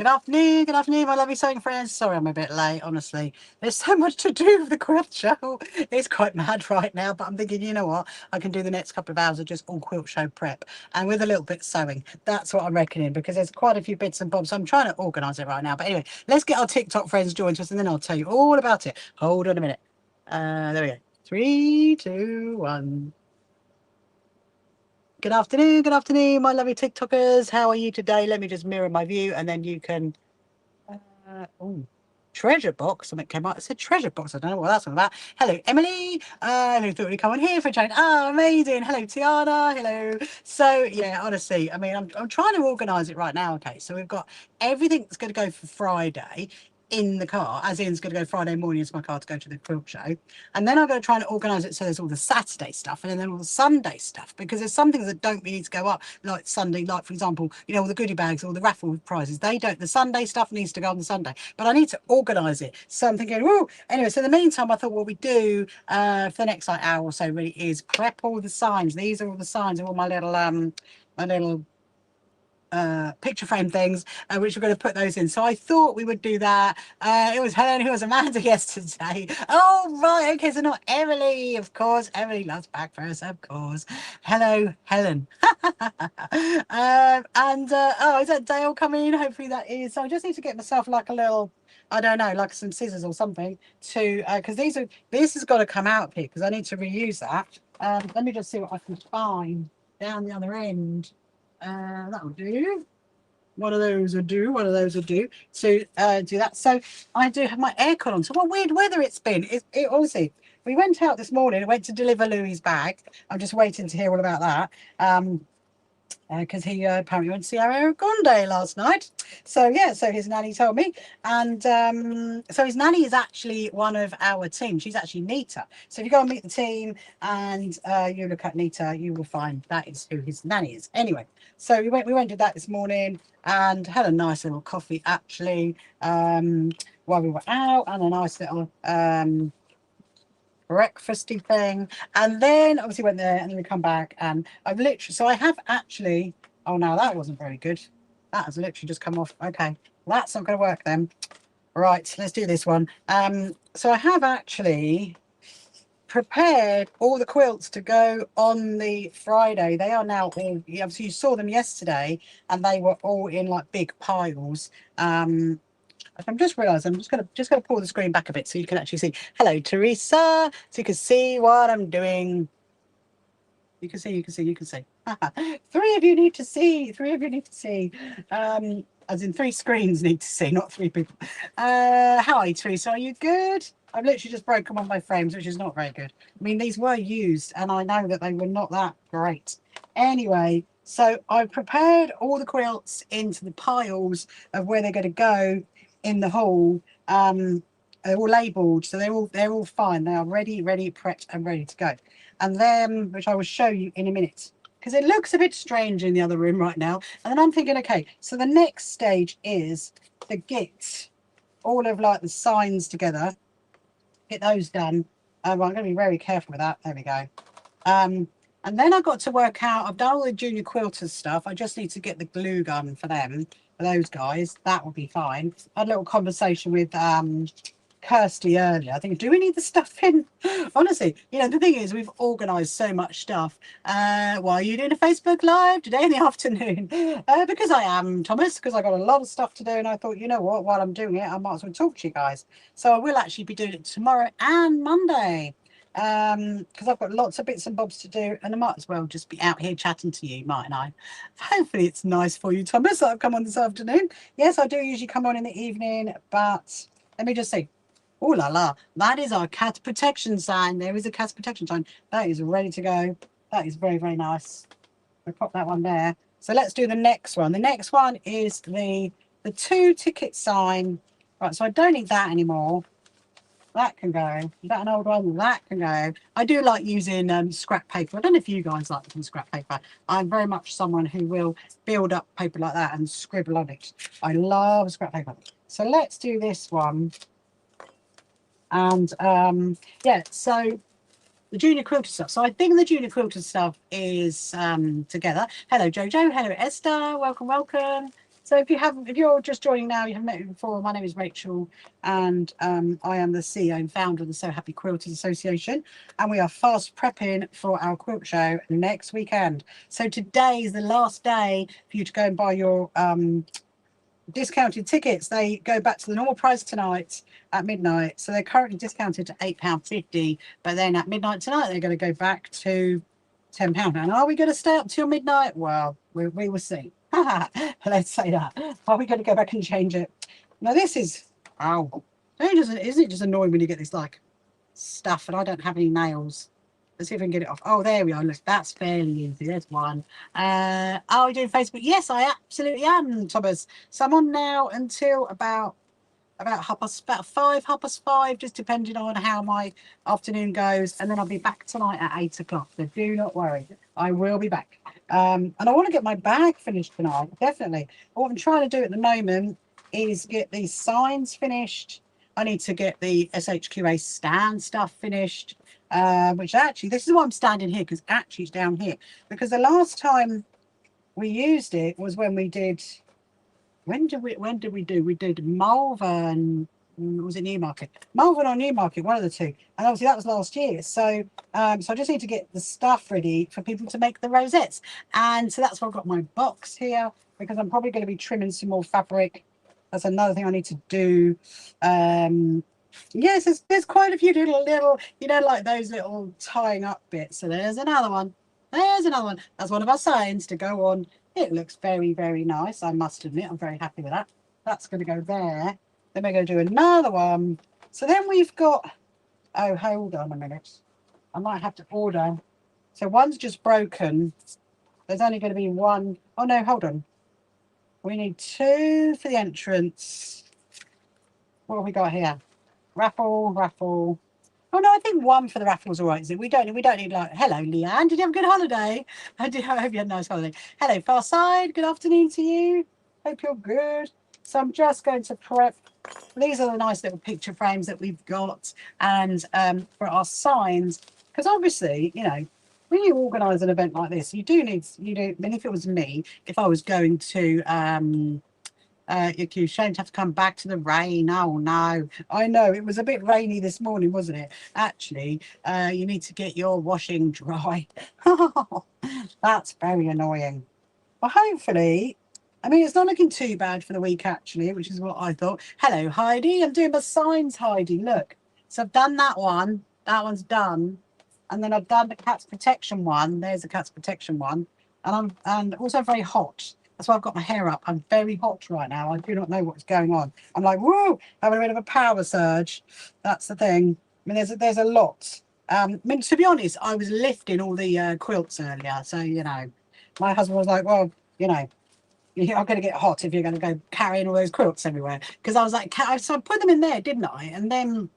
Good afternoon, my lovely sewing friends. Sorry I'm a bit late, honestly. There's so much to do with the quilt show. It's quite mad right now, but I'm thinking, you know what? I can do the next couple of hours of just all quilt show prep and with a little bit sewing. That's what I'm reckoning, because there's quite a few bits and bobs. So I'm trying to organise it right now. But anyway, let's get our TikTok friends joined us and then I'll tell you all about it. Hold on a minute. There we go. 3, 2, 1. Good afternoon, my lovely TikTokers. How are you today? Let me just mirror my view and then you can... oh, treasure box. Something came out. It said treasure box. I don't know what that's all about. Hello, Emily. Who thought we'd come on here for a change? Oh, amazing. Hello, Tiana. Hello. So, yeah, honestly, I mean, I'm trying to organise it right now. Okay, so we've got everything that's going to go for Friday in the car, as in it's going to go Friday morning into my car to go to the quilt show, and then I'm going to try and organise it so there's all the Saturday stuff and then all the Sunday stuff, because there's some things that don't need to go up like Sunday, like for example, you know, all the goodie bags or the raffle prizes, they don't. The Sunday stuff needs to go on the Sunday, but I need to organise it. So I'm thinking, whoa. Anyway, so in the meantime, I thought what we do for the next like hour or so really is prep all the signs. These are all the signs of all my little picture frame things, which we're going to put those in. So I thought we would do that. It was Helen who was Amanda yesterday. Oh, right. Okay, so not Emily, of course. Emily loves breakfast, of course. Hello, Helen. Oh, is that Dale coming in? Hopefully that is. So I just need to get myself like a little, I don't know, like some scissors or something to, because this has got to come out here because I need to reuse that. Let me just see what I can find down the other end. That'll do. One of those will do. One of those will do. To do that. So I do have my aircon on. So what weird weather it's been. It honestly. We went out this morning. I went to deliver Louis' bag. I'm just waiting to hear all about that. Because he apparently went to see Ariana Grande last night. So yeah, so his nanny told me, and so his nanny is actually one of our team. She's actually Nita. So if you go and meet the team and you look at Nita, you will find that is who his nanny is. Anyway, so we went and did that this morning and had a nice little coffee actually while we were out, and a nice little breakfasty thing, and then obviously went there and then we come back and I've literally, so I have actually, oh no, that wasn't very good. That has literally just come off. Okay, that's not going to work then. Right, let's do this one. So I have actually prepared all the quilts to go on the Friday. They are now all, obviously you saw them yesterday and they were all in like big piles. I'm just realising I'm just gonna pull the screen back a bit so you can actually see. Hello, Teresa. So you can see what I'm doing. You can see. Three of you need to see. As in 3 screens need to see, not 3 people. How are you, Teresa? Are you good? I've literally just broken one of my frames, which is not very good. I mean, these were used, and I know that they were not that great. Anyway, so I've prepared all the quilts into the piles of where they're going to go in the hall. They're all labelled, so they're all fine. They are ready, prepped, and ready to go. And then, which I will show you in a minute, because it looks a bit strange in the other room right now. And then I'm thinking, okay, so the next stage is to get all of like the signs together, get those done. I'm going to be very careful with that. There we go. And then I got to work out, I've done all the junior quilters stuff. I just need to get the glue gun for them, for those guys. That will be fine. I had a little conversation with Kirsty earlier. I think, do we need the stuff in? Honestly, you know, the thing is, we've organised so much stuff. Why are you doing a Facebook Live today in the afternoon? Because I am, Thomas, because I got a lot of stuff to do, and I thought, you know what, while I'm doing it, I might as well talk to you guys. So I will actually be doing it tomorrow and Monday, because I've got lots of bits and bobs to do, and I might as well just be out here chatting to you, mightn't I? Hopefully it's nice for you, Thomas, that I've come on this afternoon. Yes, I do usually come on in the evening, but let me just see. Oh la la, that is our cat protection sign. There is a cat protection sign. That is ready to go. That is very, very nice. I'll pop that one there. So let's do the next one. The next one is the 2 ticket sign. Right, so I don't need that anymore. That can go. Is that an old one? That can go. I do like using scrap paper. I don't know if you guys like using scrap paper. I'm very much someone who will build up paper like that and scribble on it. I love scrap paper. So let's do this one. And yeah, so the junior quilter stuff. So I think the junior quilter stuff is together. Hello, Jojo. Hello, Esther. Welcome, welcome. So if you're just joining now, you haven't met me before, my name is Rachel, and I am the CEO and founder of the So Happy Quilters Association, and we are fast prepping for our quilt show next weekend. So today is the last day for you to go and buy your discounted tickets. They go back to the normal price tonight at midnight. So they're currently discounted to £8.50, but then at midnight tonight they're going to go back to £10. And are we going to stay up till midnight? Well, we will see. Let's say that. Are we going to go back and change it? Now this is, oh, isn't it just annoying when you get this like stuff and I don't have any nails? Let's see if we can get it off. Oh, there we are. Look, that's fairly easy. There's one. Are we doing Facebook? Yes, I absolutely am, Thomas. So I'm on now until about about 5:30, just depending on how my afternoon goes, and then I'll be back tonight at 8 o'clock. So do not worry, I will be back. And I want to get my bag finished tonight, definitely. What I'm trying to do at the moment is get these signs finished. I need to get the SHQA stand stuff finished, which actually, this is why I'm standing here, because actually it's down here. Because the last time we used it was when we did, when did we do? We did Malvern, was it Newmarket? Malvern or Newmarket, one of the two. And obviously that was last year. So, so I just need to get the stuff ready for people to make the rosettes. And so that's why I've got my box here, because I'm probably going to be trimming some more fabric. That's another thing I need to do. Yes, there's quite a few little, you know, like those little tying up bits. So there's another one. There's another one. That's one of our signs to go on. It looks very, very nice, I must admit. I'm very happy with that. That's going to go there. Then we're going to do another one. So then we've got, oh, hold on a minute. I might have to order. So one's just broken. There's only going to be one. Oh, no, hold on. We need two for the entrance. What have we got here? Raffle. Oh no, I think one for the raffle's all right. We don't need like, hello Leanne, did you have a good holiday? I hope you had a nice holiday. Hello Far Side, good afternoon to you. Hope you're good. So I'm just going to prep. These are the nice little picture frames that we've got, and for our signs, because obviously, you know, when you organise an event like this, you do. I mean, if it was me, if I was going to you're ashamed to have to come back to the rain. Oh no, I know it was a bit rainy this morning, wasn't it? Actually, you need to get your washing dry. That's very annoying. Well, hopefully, I mean, it's not looking too bad for the week actually, which is what I thought. Hello Heidi, I'm doing my signs, Heidi, look. So I've done that one. That one's done. And then I've done the cat's protection one. There's the cat's protection one. And also very hot. That's why I've got my hair up. I'm very hot right now. I do not know what's going on. I'm like, woo, having a bit of a power surge. That's the thing. I mean, there's a lot. I mean, to be honest, I was lifting all the quilts earlier. So, you know, my husband was like, well, you know, you're going to get hot if you're going to go carrying all those quilts everywhere. Because I was like, so I put them in there, didn't I? And then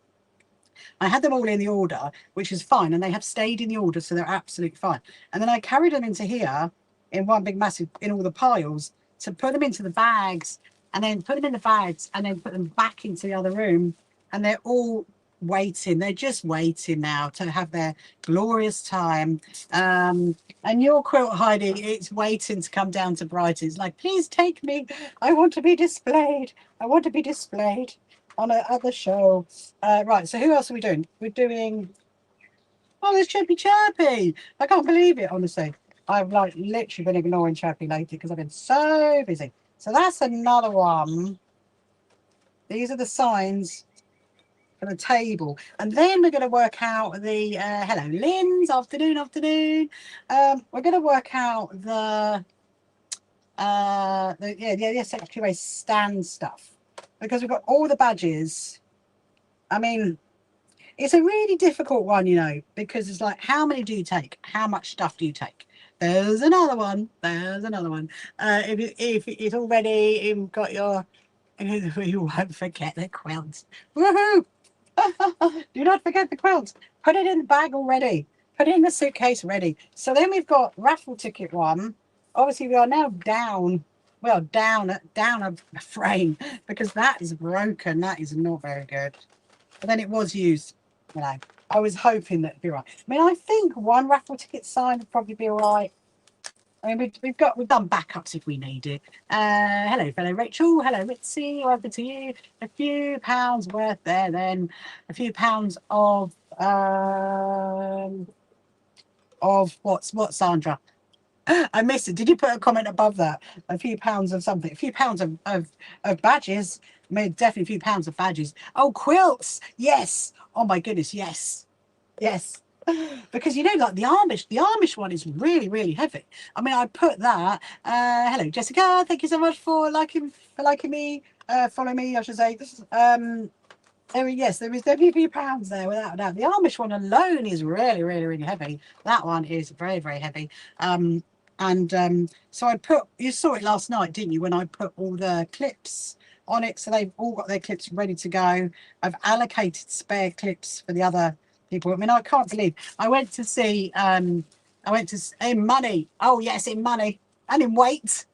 I had them all in the order, which is fine. And they have stayed in the order, so they're absolutely fine. And then I carried them into here in one big massive, in all the piles, to put them into the bags, and then put them in the bags, and then put them back into the other room. And they're all waiting. They're just waiting now to have their glorious time. And your quilt, Heidi, it's waiting to come down to Brighton. It's like, please take me. I want to be displayed. I want to be displayed on at the show. Right, so who else are we doing? We're doing, oh, there's Chirpy Chirpy. I can't believe it, honestly. I've like literally been ignoring Chirpy lately because I've been so busy. So that's another one. These are the signs for the table. And then we're going to work out the, hello Lynn's, afternoon. We're going to work out the SHQA stand stuff. Because we've got all the badges. I mean, it's a really difficult one, you know, because it's like, how many do you take? How much stuff do you take? There's another one. If it's already you've got your, you won't forget the quilt. Woohoo! Do not forget the quilt. Put it in the bag already. Put it in the suitcase ready. So then we've got raffle ticket one. Obviously, we are now down. Well, down a frame because that is broken. That is not very good. But then it was used. You know, I was hoping that it'd be right. I mean, I think one raffle ticket sign would probably be all right. I mean, we've done backups if we need it. Hello, fellow Rachel. Hello, Mitzi. Welcome to you. A few pounds worth there, then. A few pounds of what, Sandra? I missed it. Did you put a comment above that? A few pounds of something. A few pounds of badges. I mean, definitely a few pounds of badges. Oh, quilts. Yes. Oh my goodness. Yes. Yes. Because you know, like the Amish one is really, really heavy. I mean, I put that. Hello, Jessica. Thank you so much for liking me. Follow me, I should say. Yes, there is definitely a few pounds there, without a doubt. The Amish one alone is really, really, really heavy. That one is very, very heavy. So you saw it last night, didn't you, when I put all the clips on it? So they've all got their clips ready to go. I've allocated spare clips for the other people. I mean, I can't believe I went to see in money. Oh yes, in money and in weight.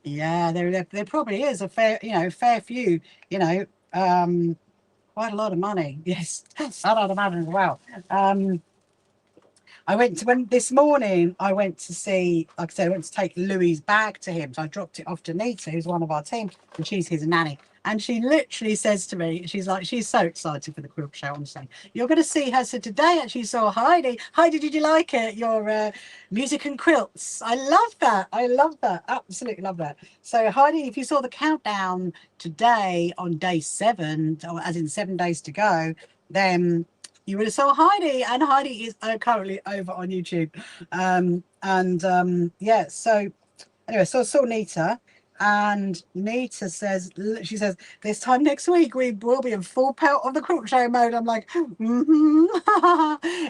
Yeah, there probably is a fair few, quite a lot of money. Yes, a lot of money as well. This morning I went to see, like I said, I went to take Louis' bag to him. So I dropped it off to Nita, who's one of our team, and she's his nanny. And she literally says to me, she's so excited for the quilt show, honestly. You're going to see her. So today I actually saw Heidi. Heidi, did you like it? Your music and quilts. I love that. I love that. Absolutely love that. So Heidi, if you saw the countdown today on day 7, or as in 7 days to go, then you would have saw Heidi, and Heidi is currently over on YouTube. Yeah, so anyway, so I saw Nita, and Nita says, this time next week we will be in full pelt of the quilt show mode. I'm like,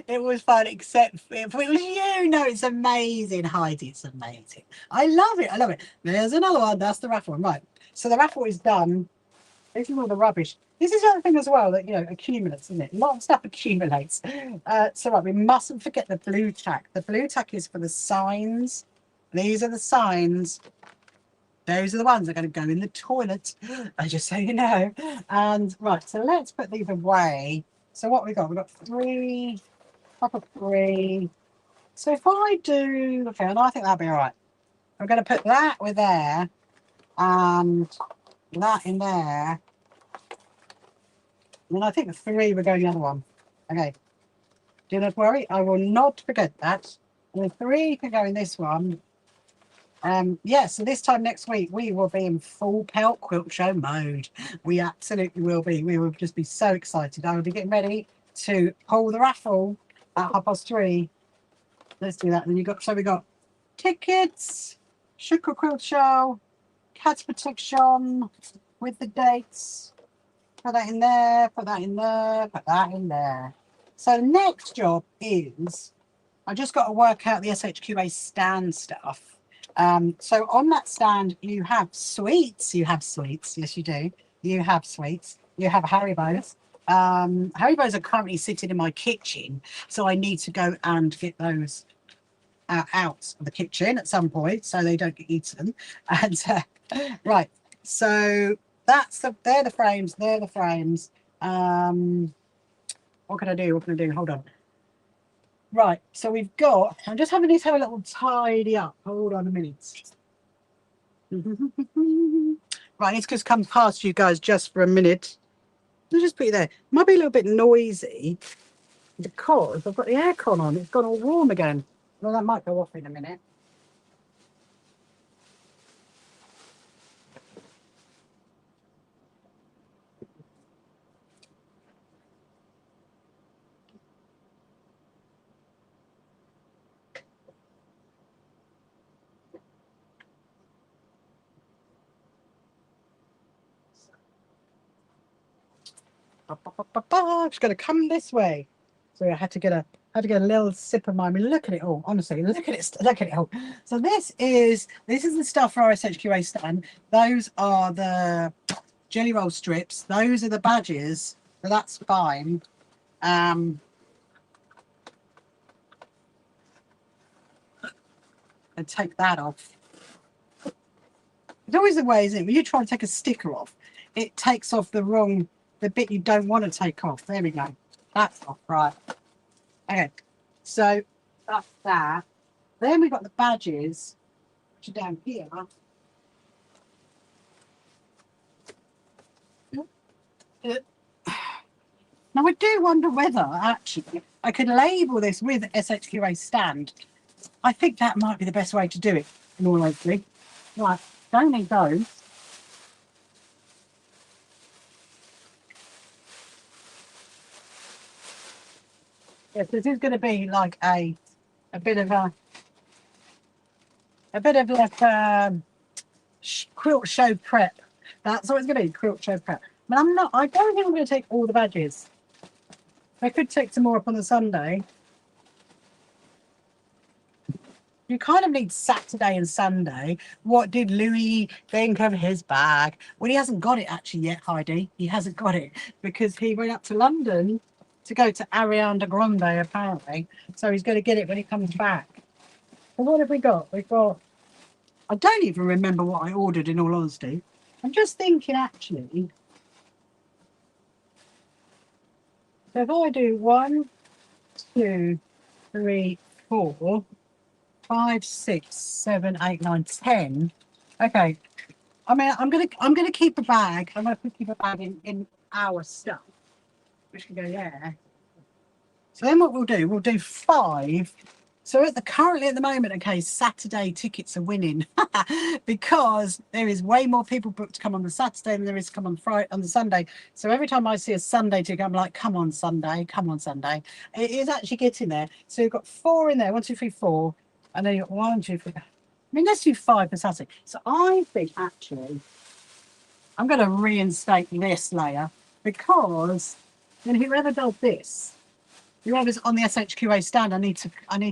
it was fun, except if it was you. No, it's amazing, Heidi. It's amazing. I love it. I love it. There's another one. That's the raffle one, right? So the raffle is done. This is all the rubbish. This is the other thing as well that, accumulates, isn't it? A lot of stuff accumulates. So right, we mustn't forget the blue tack. The blue tack is for the signs. These are the signs. Those are the ones that are going to go in the toilet, just so you know. And right, so let's put these away. So what we got? We've got 3, top of 3. So if I do, okay, and I think that'll be all right. I'm going to put that with there and that in there. And then I think the 3 were going the other one. Okay. Do not worry, I will not forget that. And the 3 can go in this one. Yeah, so this time next week we will be in full pelt quilt show mode. We absolutely will be. We will just be so excited. I will be getting ready to pull the raffle at 3:30. Let's do that. And we got tickets, Sugar Quilt Show, Cat Protection with the dates. Put that in there, put that in there, put that in there. So the next job is, I just got to work out the SHQA stand stuff. So on that stand, you have sweets. Yes, you do. You have sweets. You have Haribo's. Haribo's are currently sitting in my kitchen, so I need to go and get those out of the kitchen at some point so they don't get eaten. And right, so they're the frames. They're the frames. What can I do? Hold on. Right, so we've got, I'm just having to have a little tidy up. Hold on a minute. Right, it's just come past you guys just for a minute. I'll just put it there. Might be a little bit noisy because I've got the aircon on. It's gone all warm again. Well, that might go off in a minute. I'm just going to come this way. So I had to get a little sip of mine. I mean, look at it all. Honestly, look at it. Look at it all. So this is the stuff for our SHQA stand. Those are the jelly roll strips. Those are the badges. So that's fine. And take that off. It's always the way, isn't it? When you try to take a sticker off, it takes off the bit you don't want to take off. There we go. That's off, right. Okay. So that's that. Then we've got the badges, which are down here. Now I do wonder whether actually I could label this with SHQA stand. I think that might be the best way to do it, more likely. Right, don't need those. Yes, this is going to be like a bit of like quilt show prep. That's what it's going to be, quilt show prep. But I don't think I'm going to take all the badges. I could take some more up on the Sunday. You kind of need Saturday and Sunday. What did Louis think of his bag? Well, he hasn't got it actually yet, Heidi. He hasn't got it because he went up to London to go to Ariana Grande, apparently. So he's going to get it when he comes back. And what have we got? We've got... I don't even remember what I ordered, in all honesty. I'm just thinking, actually. So if I do 1, 2, 3, 4, 5, 6, 7, 8, 9, 10. Okay. I mean, I'm gonna keep a bag. I'm gonna keep a bag in our stuff, which can go there. So then what we'll do 5. So currently at the moment, okay, Saturday tickets are winning because there is way more people booked to come on the Saturday than there is to come on the Sunday. So every time I see a Sunday ticket, I'm like, come on Sunday, come on Sunday. It is actually getting there. So you've got 4 in there, 1, 2, 3, 4, and then you've got 1, 2, 3. I mean, let's do 5 for Saturday. So I think actually I'm going to reinstate this layer because then whoever does this, whoever's on the SHQA stand, I need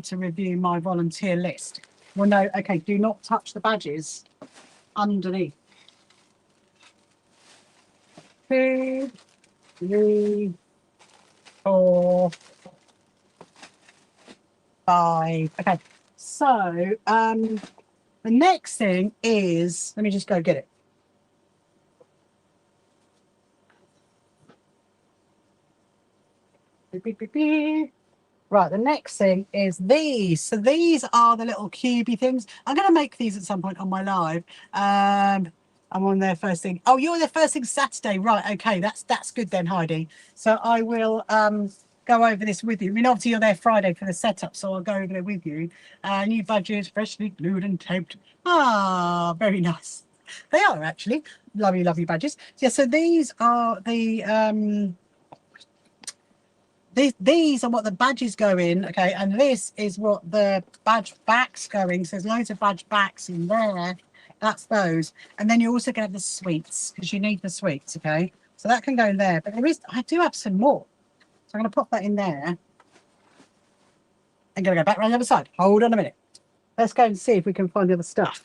to review my volunteer list. Well, no, okay, do not touch the badges underneath. 2, 3, 4, 5. Okay, so the next thing is, let me just go get it. Beep, beep, beep, beep. Right, the next thing is these. So these are the little cubey things. I'm going to make these at some point on my live. I'm on their first thing. Oh, you're their first thing Saturday. Right, okay, that's good then, Heidi. So I will go over this with you. I mean, obviously you're there Friday for the setup, so I'll go over there with you. New badges, freshly glued and taped. Ah, very nice. They are actually lovely, lovely badges. Yeah, so these are the these are what the badges go in, okay, and this is what the badge backs going. So there's loads of badge backs in there. That's those, and then you also get the sweets because you need the sweets, okay. So that can go in there, but I do have some more, so I'm going to pop that in there. I'm going to go back around the other side. Hold on a minute. Let's go and see if we can find the other stuff,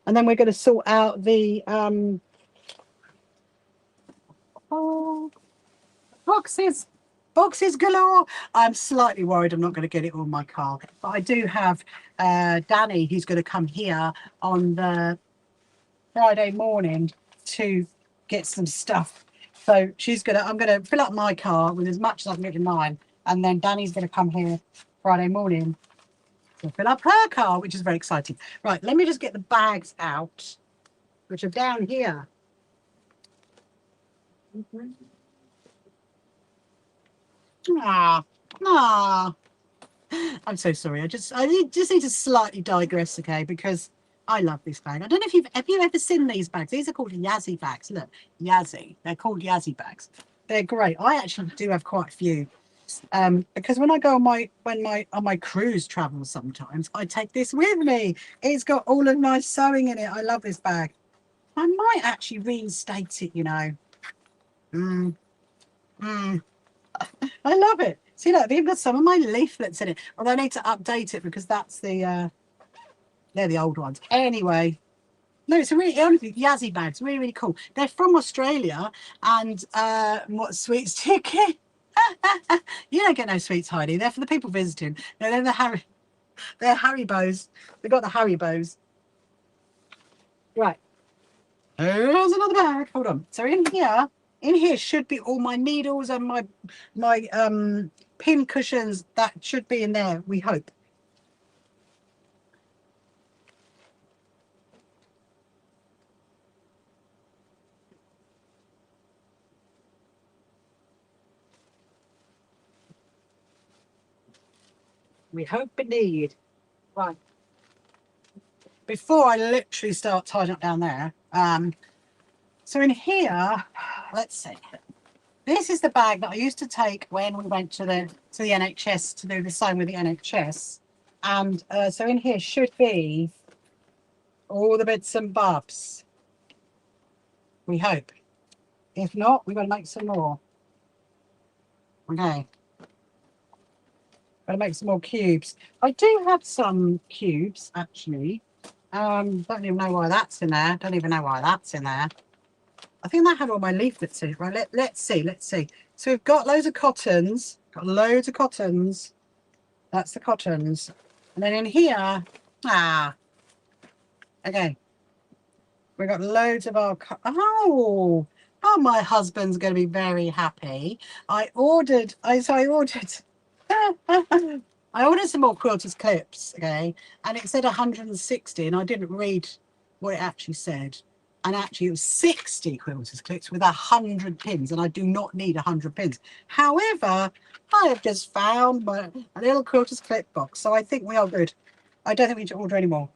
and then we're going to sort out the boxes galore. I'm slightly worried I'm not going to get it all in my car, but I do have Danny who's going to come here on the Friday morning to get some stuff. So I'm going to fill up my car with as much as I can get in mine, and then Danny's going to come here Friday morning to fill up her car, which is very exciting. Right, let me just get the bags out, which are down here. I'm so sorry. I just need to slightly digress, okay? Because I love this bag. I don't know if have you ever seen these bags? These are called Yazzie bags. Look, Yazzie. They're called Yazzie bags. They're great. I actually do have quite a few. Because when I go on my cruise travel, sometimes I take this with me. It's got all of my sewing in it. I love this bag. I might actually reinstate it, you know. I love it. See, look, I've even got some of my leaflets in it. Although I need to update it because that's they're the old ones. Anyway, no, it's a really honestly Yazzie bags, really, really cool. They're from Australia, and what sweets ticket? You don't get no sweets, Heidi. They're for the people visiting. No, they're Haribos. They've got the Haribos. Right. Here's another bag. Hold on. So in here should be all my needles and my pin cushions. That should be in there, we hope. We hope indeed. Right. Before I literally start tying up down there, so in here, let's see. This is the bag that I used to take when we went to the NHS to do the sign with the NHS. And so in here should be all the bits and bobs. We hope. If not, we're going to make some more. Okay. Got to make some more cubes. I do have some cubes, actually. Don't even know why that's in there. Don't even know why that's in there. I think I have all my leaflets in it. Right, let's see. So we've got loads of cottons. Got loads of cottons. That's the cottons. And then in here, okay. We've got loads of our... Oh, my husband's going to be very happy. I ordered I ordered some more Quilters clips, okay, and it said 160, and I didn't read what it actually said. And actually, it was 60 Quilters clips with 100 pins, and I do not need 100 pins. However, I have just found a little Quilters clip box, so I think we are good. I don't think we need to order any more.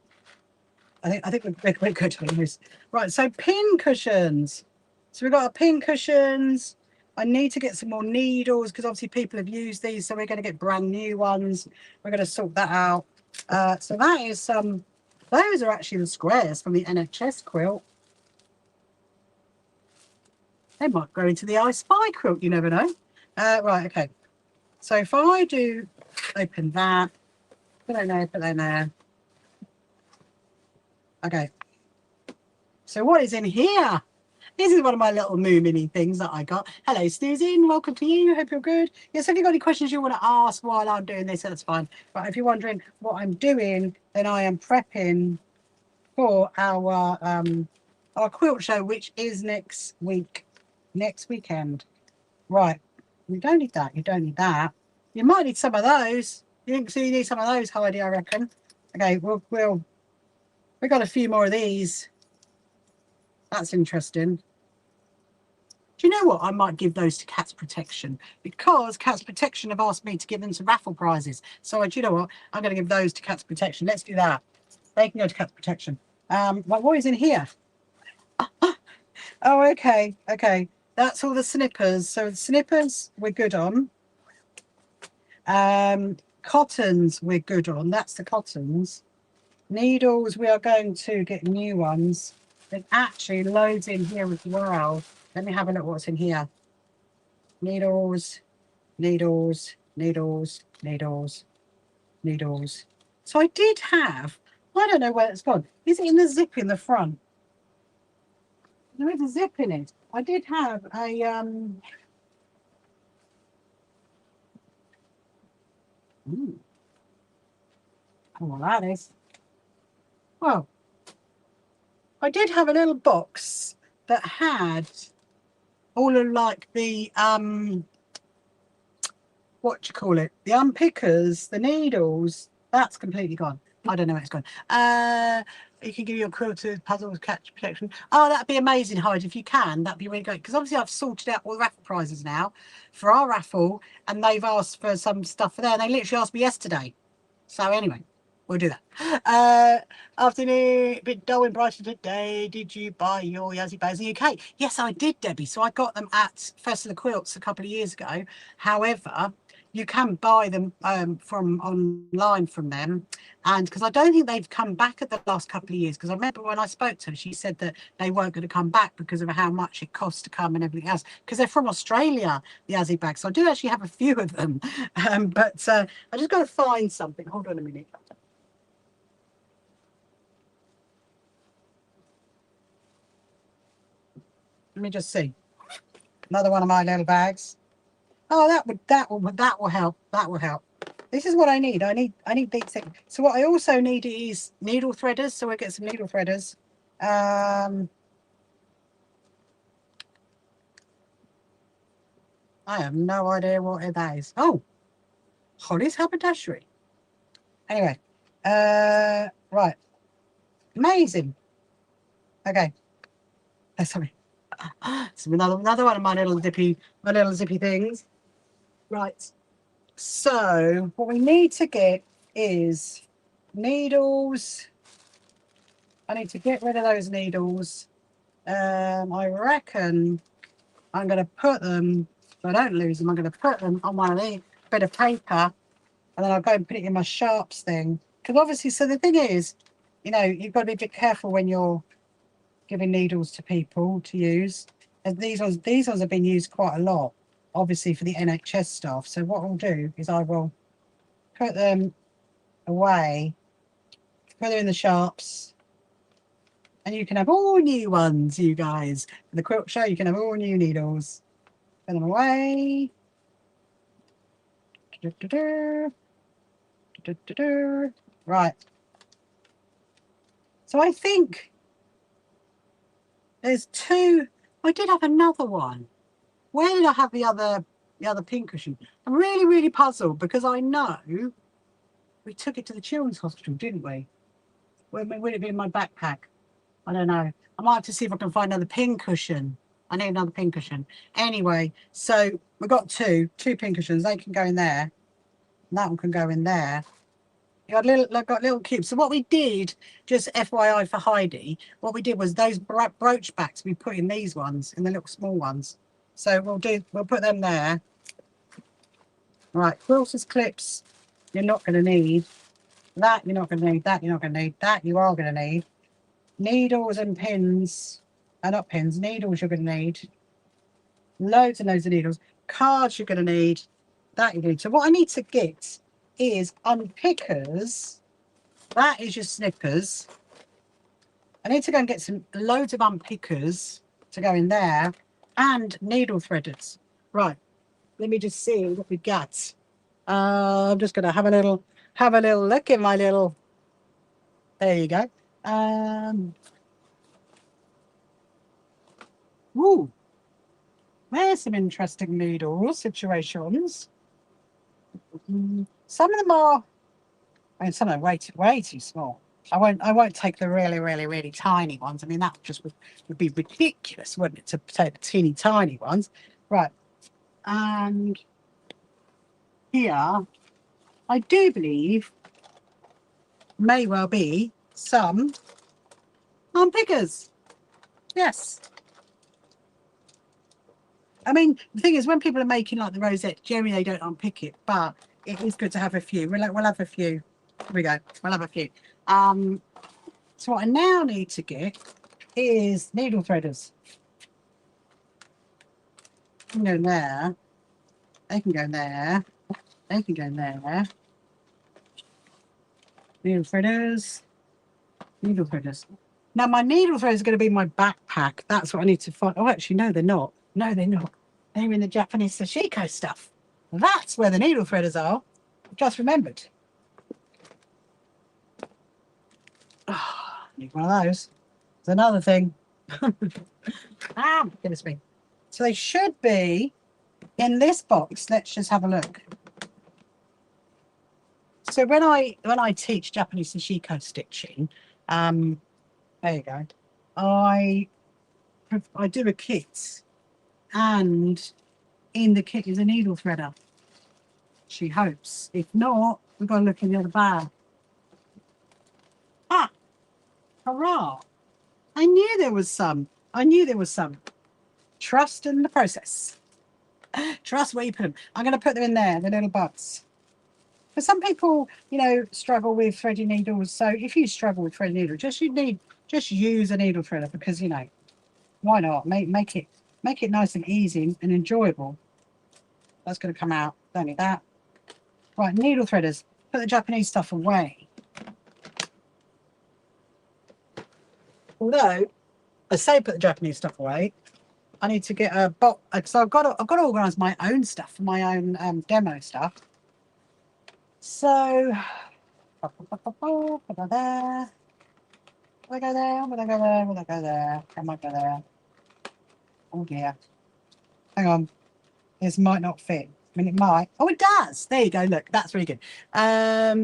I think we're good on this. Right, so pin cushions. So we've got our pin cushions. I need to get some more needles because obviously people have used these, so we're going to get brand new ones. We're going to sort that out. So that is some, those are actually the squares from the NHS quilt. They might go into the I Spy quilt, you never know. Right, okay. So if I do open that, put that in there, put that in there. Okay. So what is in here? This is one of my little moo mini things that I got. Hello, Susan. Welcome to you. Hope you're good. Yes, if you've got any questions you want to ask while I'm doing this, that's fine. But if you're wondering what I'm doing, then I am prepping for our quilt show, which is next weekend. Right. You don't need that. You don't need that. You might need some of those. You need some of those, Heidi, I reckon. Okay, we got a few more of these. That's interesting. Do you know what? I might give those to Cats Protection because Cats Protection have asked me to give them some raffle prizes. So do you know what? I'm going to give those to Cats Protection. Let's do that. They can go to Cats Protection. What is in here? Oh, okay. Okay. That's all the snippers. So the snippers we're good on. Cottons we're good on. That's the cottons. Needles, we are going to get new ones. There's actually loads in here as well. Let me have a look what's in here. Needles, needles, needles, needles, needles. So I did have, I don't know where it's gone. Is it in the zip in the front? There is a zip in it. I did have a oh, well, that is. Well, I did have a little box that had all of like the what do you call it? The unpickers, the needles. That's completely gone. I don't know where it's gone. You can give your quilters puzzles catch protection. Oh, that'd be amazing, Hyde. If you can, that'd be really great. Because obviously I've sorted out all the raffle prizes now for our raffle, and they've asked for some stuff for there. And they literally asked me yesterday. So anyway, we'll do that. Afternoon, a bit dull and brighter today. Did you buy your Yazzie bags in the UK? Yes, I did, Debbie. So I got them at Festival of Quilts a couple of years ago. However, you can buy them from online from them, and because I don't think they've come back at the last couple of years, because I remember when I spoke to her, she said that they weren't going to come back because of how much it costs to come and everything else, because they're from Australia, the Yazzie bags. So I do actually have a few of them, but I just got to find something. Hold on a minute. Let me just see. Another one of my little bags. Oh, that will help. That will help. This is what I need. I need these things. So what I also need is needle threaders. So we'll get some needle threaders. I have no idea what that is. Oh, Holly's haberdashery. Anyway, right. Amazing. Okay. Sorry. It's another one of my little zippy things. Right. So what we need to get is needles. I need to get rid of those needles. I reckon I'm going to put them, if I don't lose them, I'm going to put them on one of these bit of paper, and then I'll go and put it in my sharps thing. Because obviously, so the thing is, you know, you've got to be a bit careful when you're giving needles to people to use. And these ones have been used quite a lot, obviously for the NHS staff. So what I'll do is I will put them away, put them in the sharps, and you can have all new ones, you guys. For the quilt show, you can have all new needles. Put them away. Right. So I think there's two. I did have another one. Where did I have the other pink cushion? I'm really, really puzzled because I know we took it to the children's hospital, didn't we? Would it be in my backpack? I don't know. I might have to see if I can find another pin cushion. I need another pin cushion. Anyway, so we've got two pin cushions. They can go in there. And that one can go in there. You got little cubes. So what we did, just FYI for Heidi, what we did was those brooch backs we put in these ones, in the little small ones. So we'll put them there. Right, quilters clips, you're not going to need. That you're not going to need. That you're not going to need. That you are going to need. Needles and pins, not pins, needles you're going to need. Loads and loads of needles. Cards you're going to need. That you need. So what I need to get is unpickers. That is your snippers. I need to go and get loads of unpickers to go in there, and needle threaders. Right, let me just see what we got. I'm just going to have a little look in my little. There you go. Ooh, there's some interesting needle situations. Some of them are, I mean, some of them are way too small. I won't take the really tiny ones. I mean, that just would be ridiculous, wouldn't it, to take the teeny tiny ones. Right. And here, I do believe may well be some unpickers. Yes. I mean, the thing is, when people are making like the rosette, generally they don't unpick it, but it is good to have a few. We'll have a few. Here we go. We'll have a few. So what I now need to get is needle threaders. They can go in there. They can go in there. They can go in there. Needle threaders. Needle threaders. Now my needle threaders are going to be in my backpack. That's what I need to find. Oh, actually, no, they're not. No, they're not. They're in the Japanese sashiko stuff. That's where the needle threaders are. I just remembered. Oh, need one of those. There's another thing. Goodness me. So they should be in this box. Let's just have a look. So when I teach Japanese sashiko stitching, there you go. I do a kit, and in the kit is a needle threader. She hopes. If not, we've got to look in the other bag. Ah, hurrah! I knew there was some. Trust in the process. Trust where you put them. I'm going to put them in there, the little butts. For some people, you know, struggle with threading needles. So if you struggle with threading needles, just use a needle threader, because, you know, why not? Make it nice and easy and enjoyable. That's going to come out. Don't need that. Right, needle threaders. Put the Japanese stuff away. Although I say put the Japanese stuff away, I need to get a box. So I've got to organise my own stuff, my own demo stuff. So put that there. Will I go there? Will I go there? Will I go there? I might go there. Oh dear. Hang on. This might not fit. I mean, it might. Oh, it does. There you go. Look, that's really good. Blah,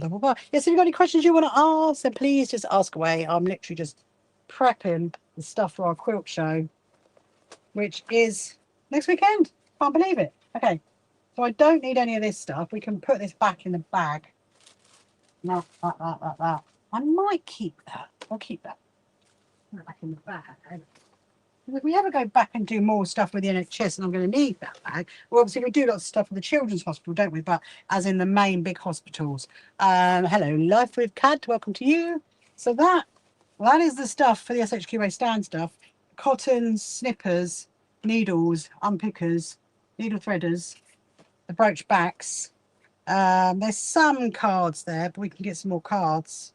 blah, blah. Yes, if you've got any questions you want to ask, then please just ask away. I'm literally just prepping the stuff for our quilt show, which is next weekend. Can't believe it. Okay. So I don't need any of this stuff. We can put this back in the bag. No, that. I might keep that. I'll keep that. Put it back in the bag. If we ever go back and do more stuff with the NHS and I'm going to need that bag, well, obviously we do lots of stuff with the Children's Hospital, don't we? But as in the main big hospitals. Hello, Life with Cad, welcome to you. So that is the stuff for the SHQA stand stuff. Cottons, snippers, needles, unpickers, needle threaders, the brooch backs. There's some cards there, but we can get some more cards.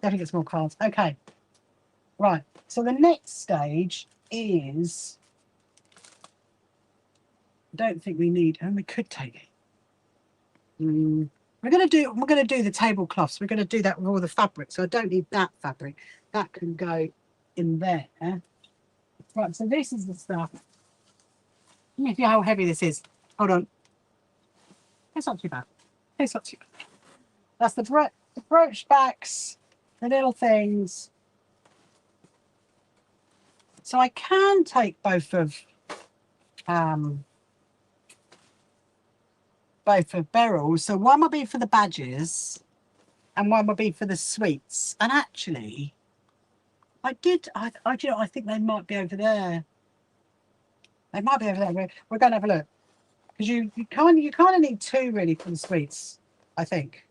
Definitely get some more cards. Okay. Right. So the next stage is, I don't think we need, and we could take it. We're gonna do the tablecloths. We're gonna do that with all the fabric. So I don't need that fabric. That can go in there. Right, so this is the stuff. Let me see how heavy this is. Hold on. It's not too bad. It's not too bad. That's the brooch backs, the little things. So I can take both of Beryl's. So one will be for the badges and one will be for the sweets. And actually, I think they might be over there. They might be over there. We're going to have a look. Because you kind of need two really for the sweets, I think.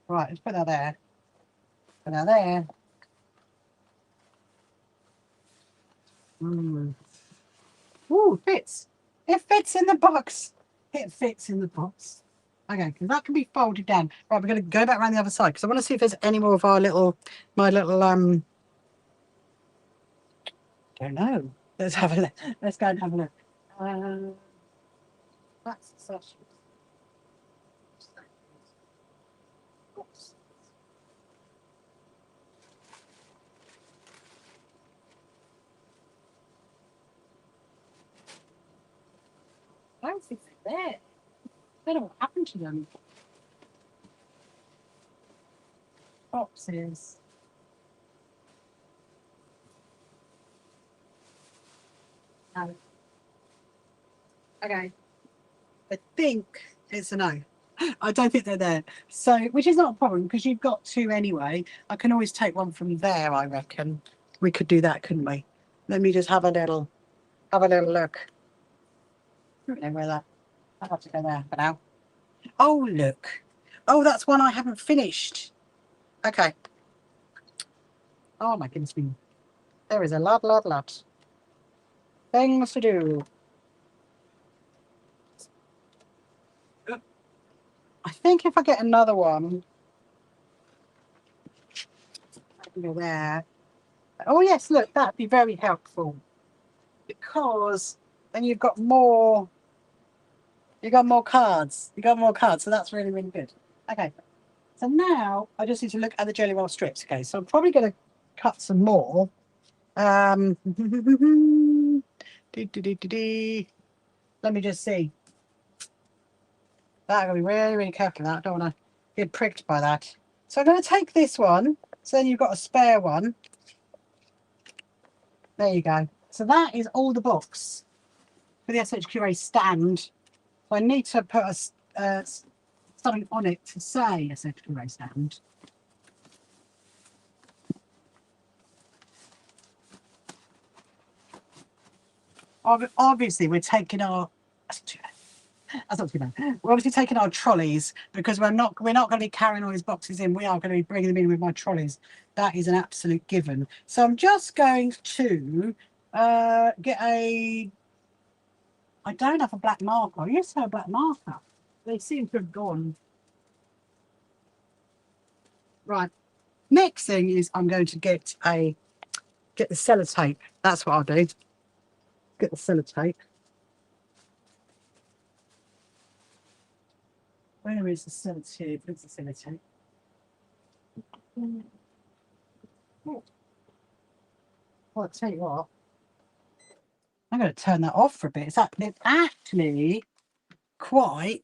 Right, let's put that there. Put that there. Ooh, fits. It fits in the box. It fits in the box. Okay, because that can be folded down. Right, we're going to go back around the other side because I want to see if there's any more of my little don't know. Let's have a look. Let's go and have a look. That's the session. I don't think they're there. I don't know what happened to them. Boxes. No. Okay. I think it's a no. I don't think they're there. So, which is not a problem because you've got two anyway. I can always take one from there, I reckon. We could do that, couldn't we? Let me just have a little look. I don't know where that. I'll have to go there for now. Oh, look. Oh, that's one I haven't finished. Okay. Oh my goodness me. There is a lot things to do. I think if I get another one, I can go there. Oh yes, look, that'd be very helpful because then you've got more. You got more cards. You got more cards, so that's really good. Okay, so now I just need to look at the jelly roll strips. Okay, so I'm probably going to cut some more. Let me just see. That, I'm going to be really careful with that. I don't want to get pricked by that. So I'm going to take this one. So then you've got a spare one. There you go. So that is all the books for the SHQA stand. So I need to put something on it to say SHQA stand. Obviously, we're taking our. That's not too bad. We're obviously taking our trolleys because we're not going to be carrying all these boxes in. We are going to be bringing them in with my trolleys. That is an absolute given. So I'm just going to get a. I don't have a black marker. I used to have a black marker. They seem to have gone. Right. Next thing is I'm going to get the sellotape. That's what I'll do. Get the sellotape. Where is the sellotape? Where's the sellotape? Well, I'll tell you what. I'm going to turn that off for a bit. It's actually quite.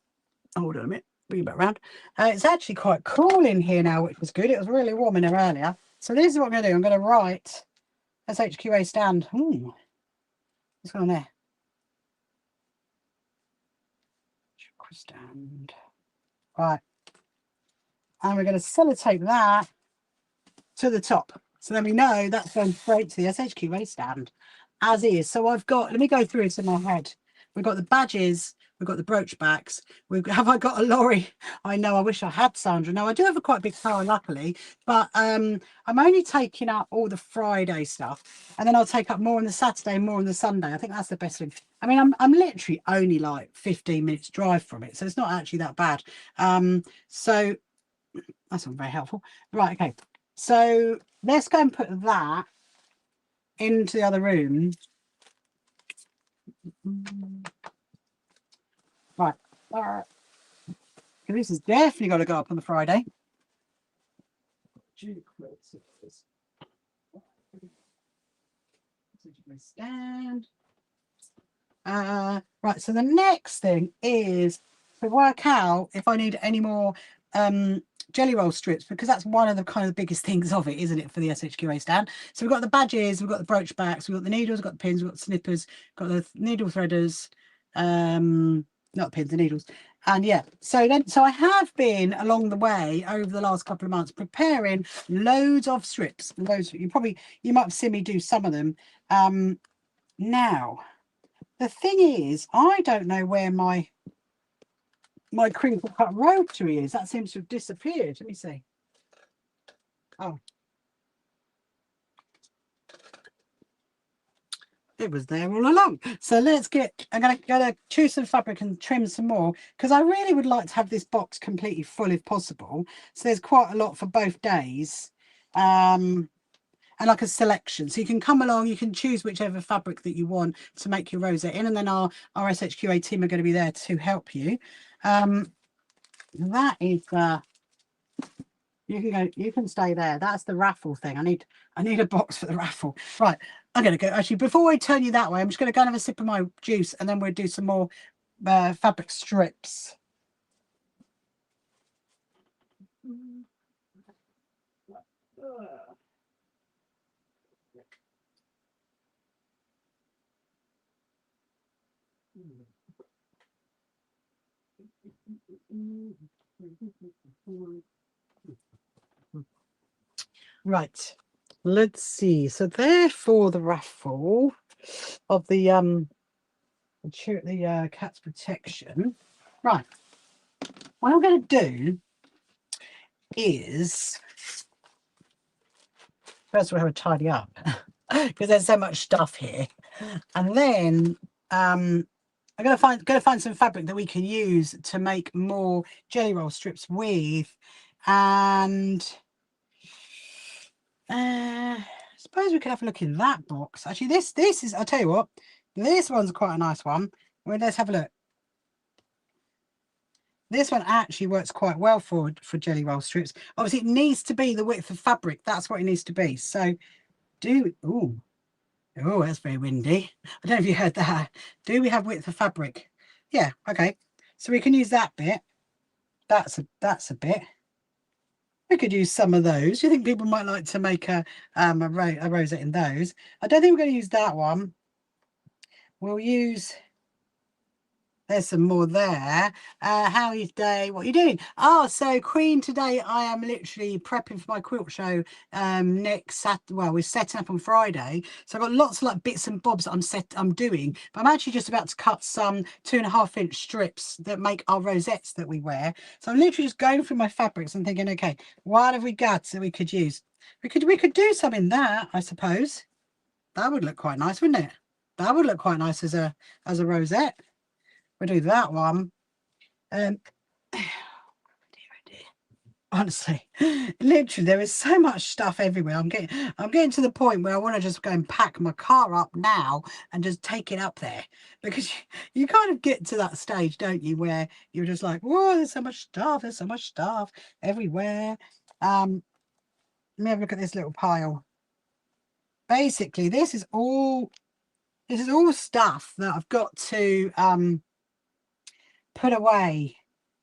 Hold on a minute. Bring it back around. It's actually quite cool in here now, which was good. It was really warm in there earlier. So this is what I'm going to do. I'm going to write SHQA stand. What's going on there? stand. Right. And we're going to sellotape that to the top. So then we know that's going straight to the SHQA stand as is. So I've got, let me go through it in my head. We've got the badges, we've got the brooch backs. Have I got a lorry? I know, I wish I had, Sandra. No, I do have a quite big car, luckily, but I'm only taking up all the Friday stuff, and then I'll take up more on the Saturday, more on the Sunday. I think that's the best thing. I mean, I'm literally only like 15 minutes drive from it, so it's not actually that bad. So that's not very helpful. Right, okay. So let's go and put that into the other room. Right. This has definitely got to go up on the Friday. Stand. Right, so the next thing is to work out if I need any more jelly roll strips, because that's one of the kind of the biggest things of it, isn't it, for the SHQA stand. So we've got the badges, we've got the brooch backs, we've got the needles, we've got the pins, we've got the snippers, got the needle threaders, not pins, the needles. And yeah, so I have been along the way over the last couple of months preparing loads of strips. You might have seen me do some of them. Now the thing is, I don't know where my crinkle cut rotary is. That seems to have disappeared. Let me see. Oh, it was there all along. So let's I'm gonna choose some fabric and trim some more, because I really would like to have this box completely full if possible. So there's quite a lot for both days. And like a selection, so you can come along, you can choose whichever fabric that you want to make your rosette in, and then our SHQA team are going to be there to help you. That is you can stay there. That's the raffle thing. I need a box for the raffle. Right, I'm gonna go. Actually, before I turn you that way, I'm just gonna go and have a sip of my juice, and then we'll do some more fabric strips. Right, let's see. So therefore the raffle of the cat's protection. Right, what I'm going to do is first we'll have a tidy up because there's so much stuff here, and then I'm going to find some fabric that we can use to make more jelly roll strips with, and I suppose we could have a look in that box. Actually, this is, I'll tell you what, this one's quite a nice one. Well, let's have a look. This one actually works quite well for jelly roll strips. Obviously, it needs to be the width of fabric. That's what it needs to be. So oh, that's very windy. I don't know if you heard that. Do we have width of fabric? Yeah, okay. So we can use that bit. That's a bit. We could use some of those. Do you think people might like to make a rosette in those? I don't think we're going to use that one. We'll use, there's some more there. How are you today? What are you doing? Oh, so Queen, today I am literally prepping for my quilt show next Saturday. Well, we're setting up on Friday. So I've got lots of like bits and bobs that I'm doing. But I'm actually just about to cut some 2.5-inch strips that make our rosettes that we wear. So I'm literally just going through my fabrics and thinking, okay, what have we got that we could use? We could do some in that, I suppose. That would look quite nice, wouldn't it? That would look quite nice as a rosette. We'll do that one. Honestly, literally, there is so much stuff everywhere. I'm getting to the point where I want to just go and pack my car up now and just take it up there, because you kind of get to that stage, don't you, where you're just like, whoa, there's so much stuff everywhere. Let me have a look at this little pile. Basically, this is all stuff that I've got to put away,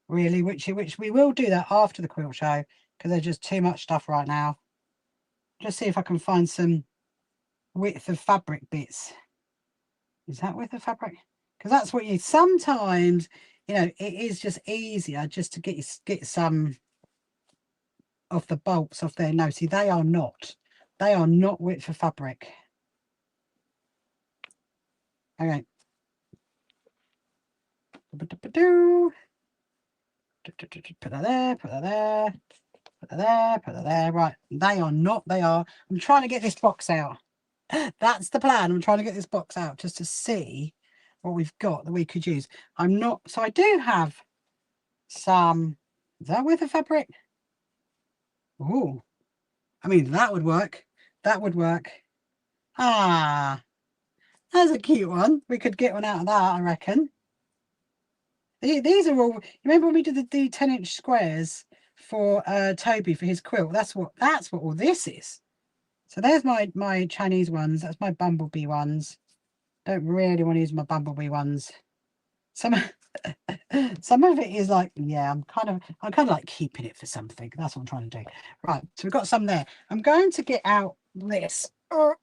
really, which we will do that after the quilt show, because there's just too much stuff right now. Just see if I can find some width of fabric bits. Is that width of fabric? Because that's what you sometimes you know, it is just easier just to get some of the bolts off there. No, see, they are not width for fabric. Okay. Put that there, put that there, put that there, put that there. Right, they are not, they are. I'm trying to get this box out. That's the plan. I'm trying to get this box out just to see what we've got that we could use. I'm not, so I do have some, is that with the fabric? Oh, I mean, that would work. That would work. Ah, that's a cute one. We could get one out of that, I reckon. These are all, remember when we did the 10-inch squares for Toby for his quilt? That's what all this is. So there's my Chinese ones. That's my bumblebee ones. Don't really want to use my bumblebee ones. Some of it is like, yeah, I'm kind of like keeping it for something. That's what I'm trying to do. Right, so we've got some there. I'm going to get out this. Now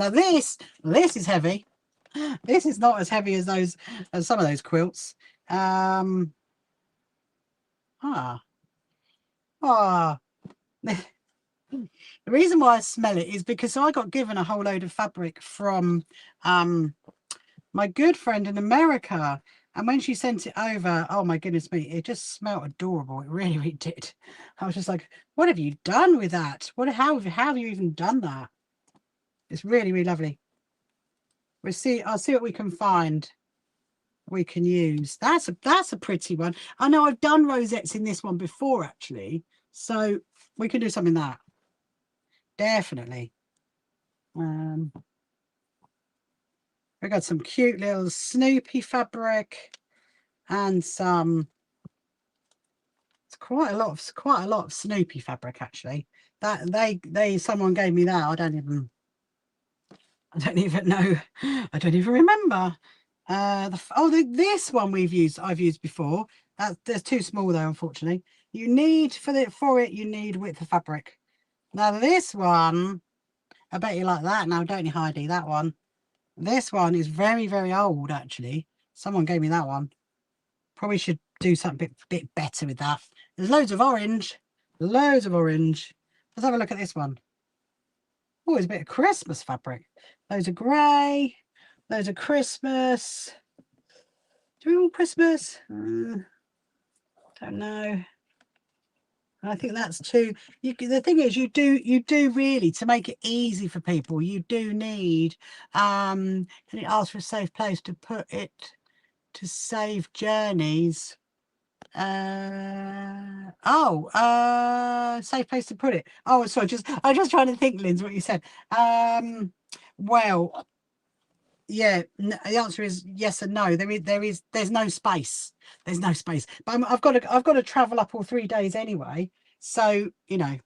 this is heavy. This is not as heavy as some of those quilts. The reason why I smell it is because I got given a whole load of fabric from my good friend in America, and when she sent it over, oh my goodness me, it just smelled adorable. It really, really did. I was just like, what have you done with that? How have you even done that? It's really, really lovely. I'll see what we can find. We can use. That's a pretty one. I know I've done rosettes in this one before actually, so we can do something that definitely. We got some cute little Snoopy fabric and some. It's quite a lot of Snoopy fabric actually. That someone gave me that. I don't even know. I don't even remember. This one I've used before. There's too small though, unfortunately. You need you need width of fabric. Now this one, I bet you like that. Now don't you, Heidi? That one. This one is very, very old actually. Someone gave me that one. Probably should do something bit better with that. There's loads of orange. Loads of orange. Let's have a look at this one. Oh, it's a bit of Christmas fabric. Loads of grey. Loads of Christmas. Do we want Christmas? Don't know. I think that's too. The thing is, you do really, to make it easy for people, you do need. Can you ask for a safe place to put it to save journeys? Safe place to put it. Oh, sorry, I'm just trying to think, Linz, what you said. Well, yeah, the answer is yes and no. There's no space. There's no space. But I've got to travel up all 3 days anyway. So, you know,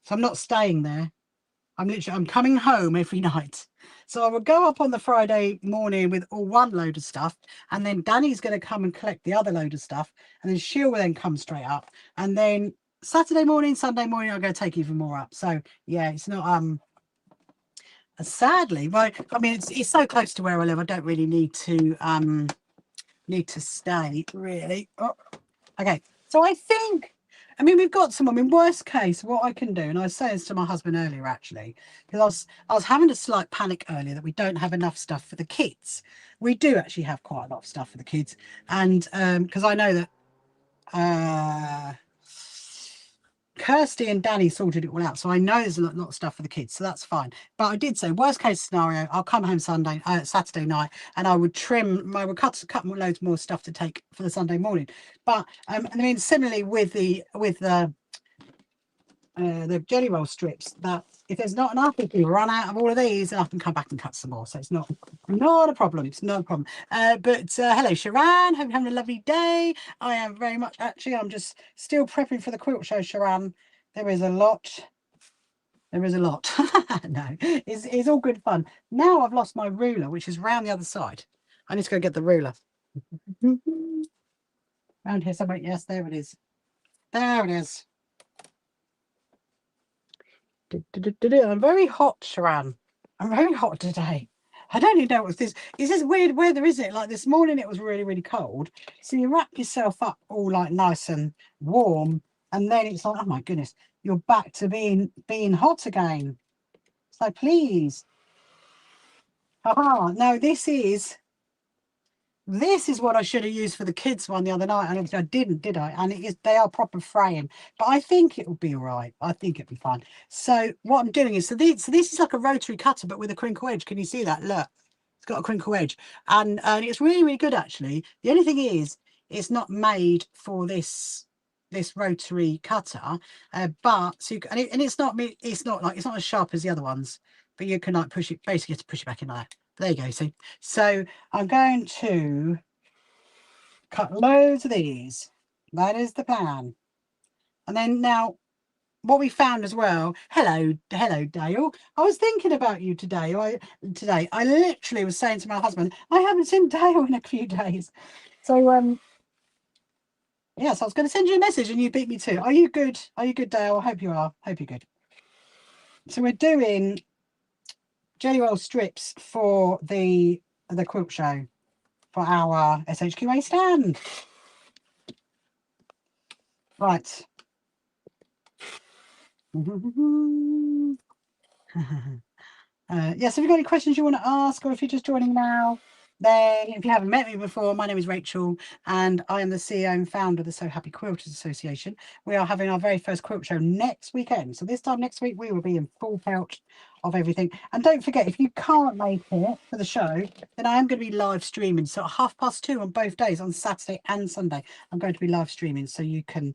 so I'm not staying there. I'm coming home every night. So I will go up on the Friday morning with one load of stuff, and then Danny's going to come and collect the other load of stuff, and then she'll then come straight up, and then Saturday morning, Sunday morning, I'm going to take even more up. So yeah, it's not sadly, well, I mean, it's so close to where I live. I don't really need to stay really. Oh, okay, so I mean, we've got some. I mean, worst case, what I can do, and I was saying this to my husband earlier actually, because I was having a slight panic earlier that we don't have enough stuff for the kids. We do actually have quite a lot of stuff for the kids, and because I know that Kirsty and Danny sorted it all out, so I know there's a lot of stuff for the kids, so that's fine. But I did say worst case scenario, I'll come home Saturday night, and I would cut loads more stuff to take for the Sunday morning. But I mean, similarly with the jelly roll strips, that if there's not enough, we can run out of all of these, and I can come back and cut some more. So it's not a problem. It's not a problem. Hello, Sharon. Hope you're having a lovely day. I am very much actually. I'm just still prepping for the quilt show, Sharon. There is a lot. There is a lot. No, it's all good fun. Now I've lost my ruler, which is round the other side. I need to go get the ruler. Around here somewhere. Yes, there it is. There it is. I'm very hot, Sharon. I'm very hot today. I don't even know what's this. It's this weird weather, isn't it? Like this morning it was really, really cold. So you wrap yourself up all like nice and warm, and then it's like, oh my goodness, you're back to being hot again. So please. Haha. No, this is what I should have used for the kids one the other night, and obviously I didn't, did I? And they are proper fraying, but I think it will be all right. I think it'll be fine. So what I'm doing is, so this is like a rotary cutter, but with a crinkle edge. Can you see that? Look, it's got a crinkle edge, and it's really, really good actually. The only thing is, it's not made for this rotary cutter, but so you, and it's not it's not as sharp as the other ones, but you can like push it, basically you have to push it back in there. There you go. See, so I'm going to cut loads of these. That is the plan. And then now what we found as well, hello Dale, I was thinking about you today. I literally was saying to my husband, I haven't seen Dale in a few days. So yes, I was going to send you a message and you beat me too. Are you good? Are you good, Dale? I hope you are. Hope you're good. So we're doing jelly roll strips for the quilt show for our SHQA stand. Right. Yes, if you've got any questions you want to ask, or if you're just joining now, then if you haven't met me before, my name is Rachel and I am the CEO and founder of the So Happy Quilters Association. We are having our very first quilt show next weekend. So this time next week, we will be in full pelt of everything. And don't forget, if you can't make it for the show, then I am going to be live streaming. So at 2:30 on both days, on Saturday and Sunday, I'm going to be live streaming. So you can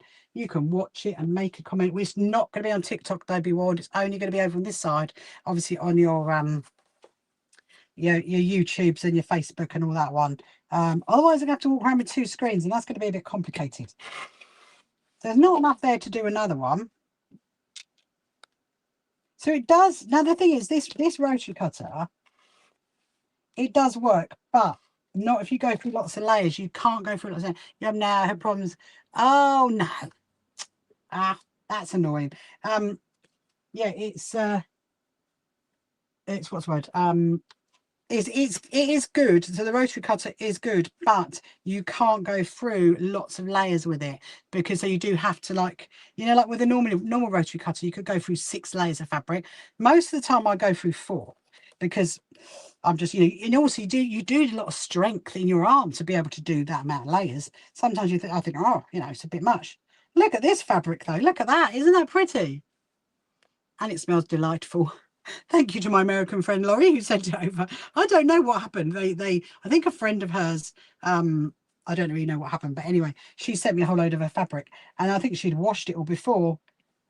watch it and make a comment. It's not going to be on TikTok, though, be warned. It's only going to be over on this side, obviously on your YouTubes and your Facebook and all that one. Otherwise, I'm going to have to walk around with 2 screens, and that's going to be a bit complicated. There's not enough there to do another one. So it does. Now, the thing is, this rotary cutter, it does work, but not if you go through lots of layers. You can't go through lots of layers. You have now had problems. Oh, no. That's annoying. Yeah, it's what's the word? It is good. So the rotary cutter is good, but you can't go through lots of layers with it, because so you do have to, like, like with a normal rotary cutter, you could go through 6 layers of fabric. Most of the time I go through 4, because I'm just, and also you do a lot of strength in your arm to be able to do that amount of layers. Sometimes I think, oh, it's a bit much. Look at this fabric though. Look at that. Isn't that pretty? And it smells delightful. Thank you to my American friend Laurie who sent it over. I don't know what happened. I think a friend of hers, I don't really know what happened, but anyway, she sent me a whole load of her fabric, and I think she'd washed it all before,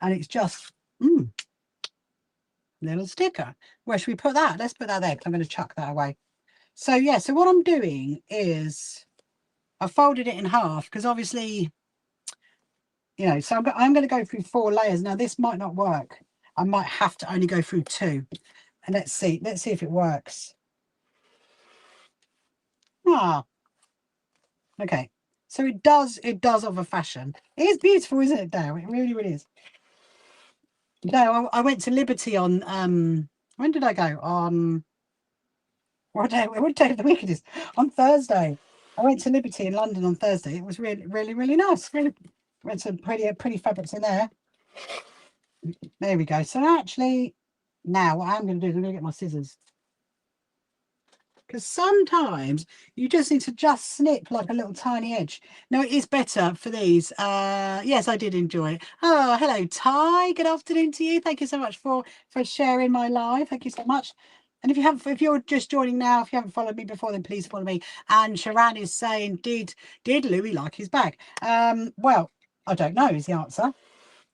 and it's just little sticker. Where should we put that? Let's put that there, because I'm going to chuck that away. So yeah, so what I'm doing is I folded it in half, because obviously, so I'm going to go through 4 layers. Now this might not work. I might have to only go through 2, and let's see if it works. Okay, so it does of a fashion. It is beautiful, isn't it, Dale? It really, really is. Dale, I went to Liberty on when did I go? On what day of the week it is? On Thursday. I went to Liberty in London on Thursday. It was really, really, really nice. Really went some pretty fabrics in there. There we go. So actually, now what I'm going to do is I'm going to get my scissors, because sometimes you just need to just snip like a little tiny edge. Now it is better for these. Yes, I did enjoy it. Oh, hello Ty, good afternoon to you. Thank you so much for sharing my live. Thank you so much. And if you're just joining now, if you haven't followed me before, then please follow me. And Sharan is saying, did Louis like his bag? Well, I don't know is the answer.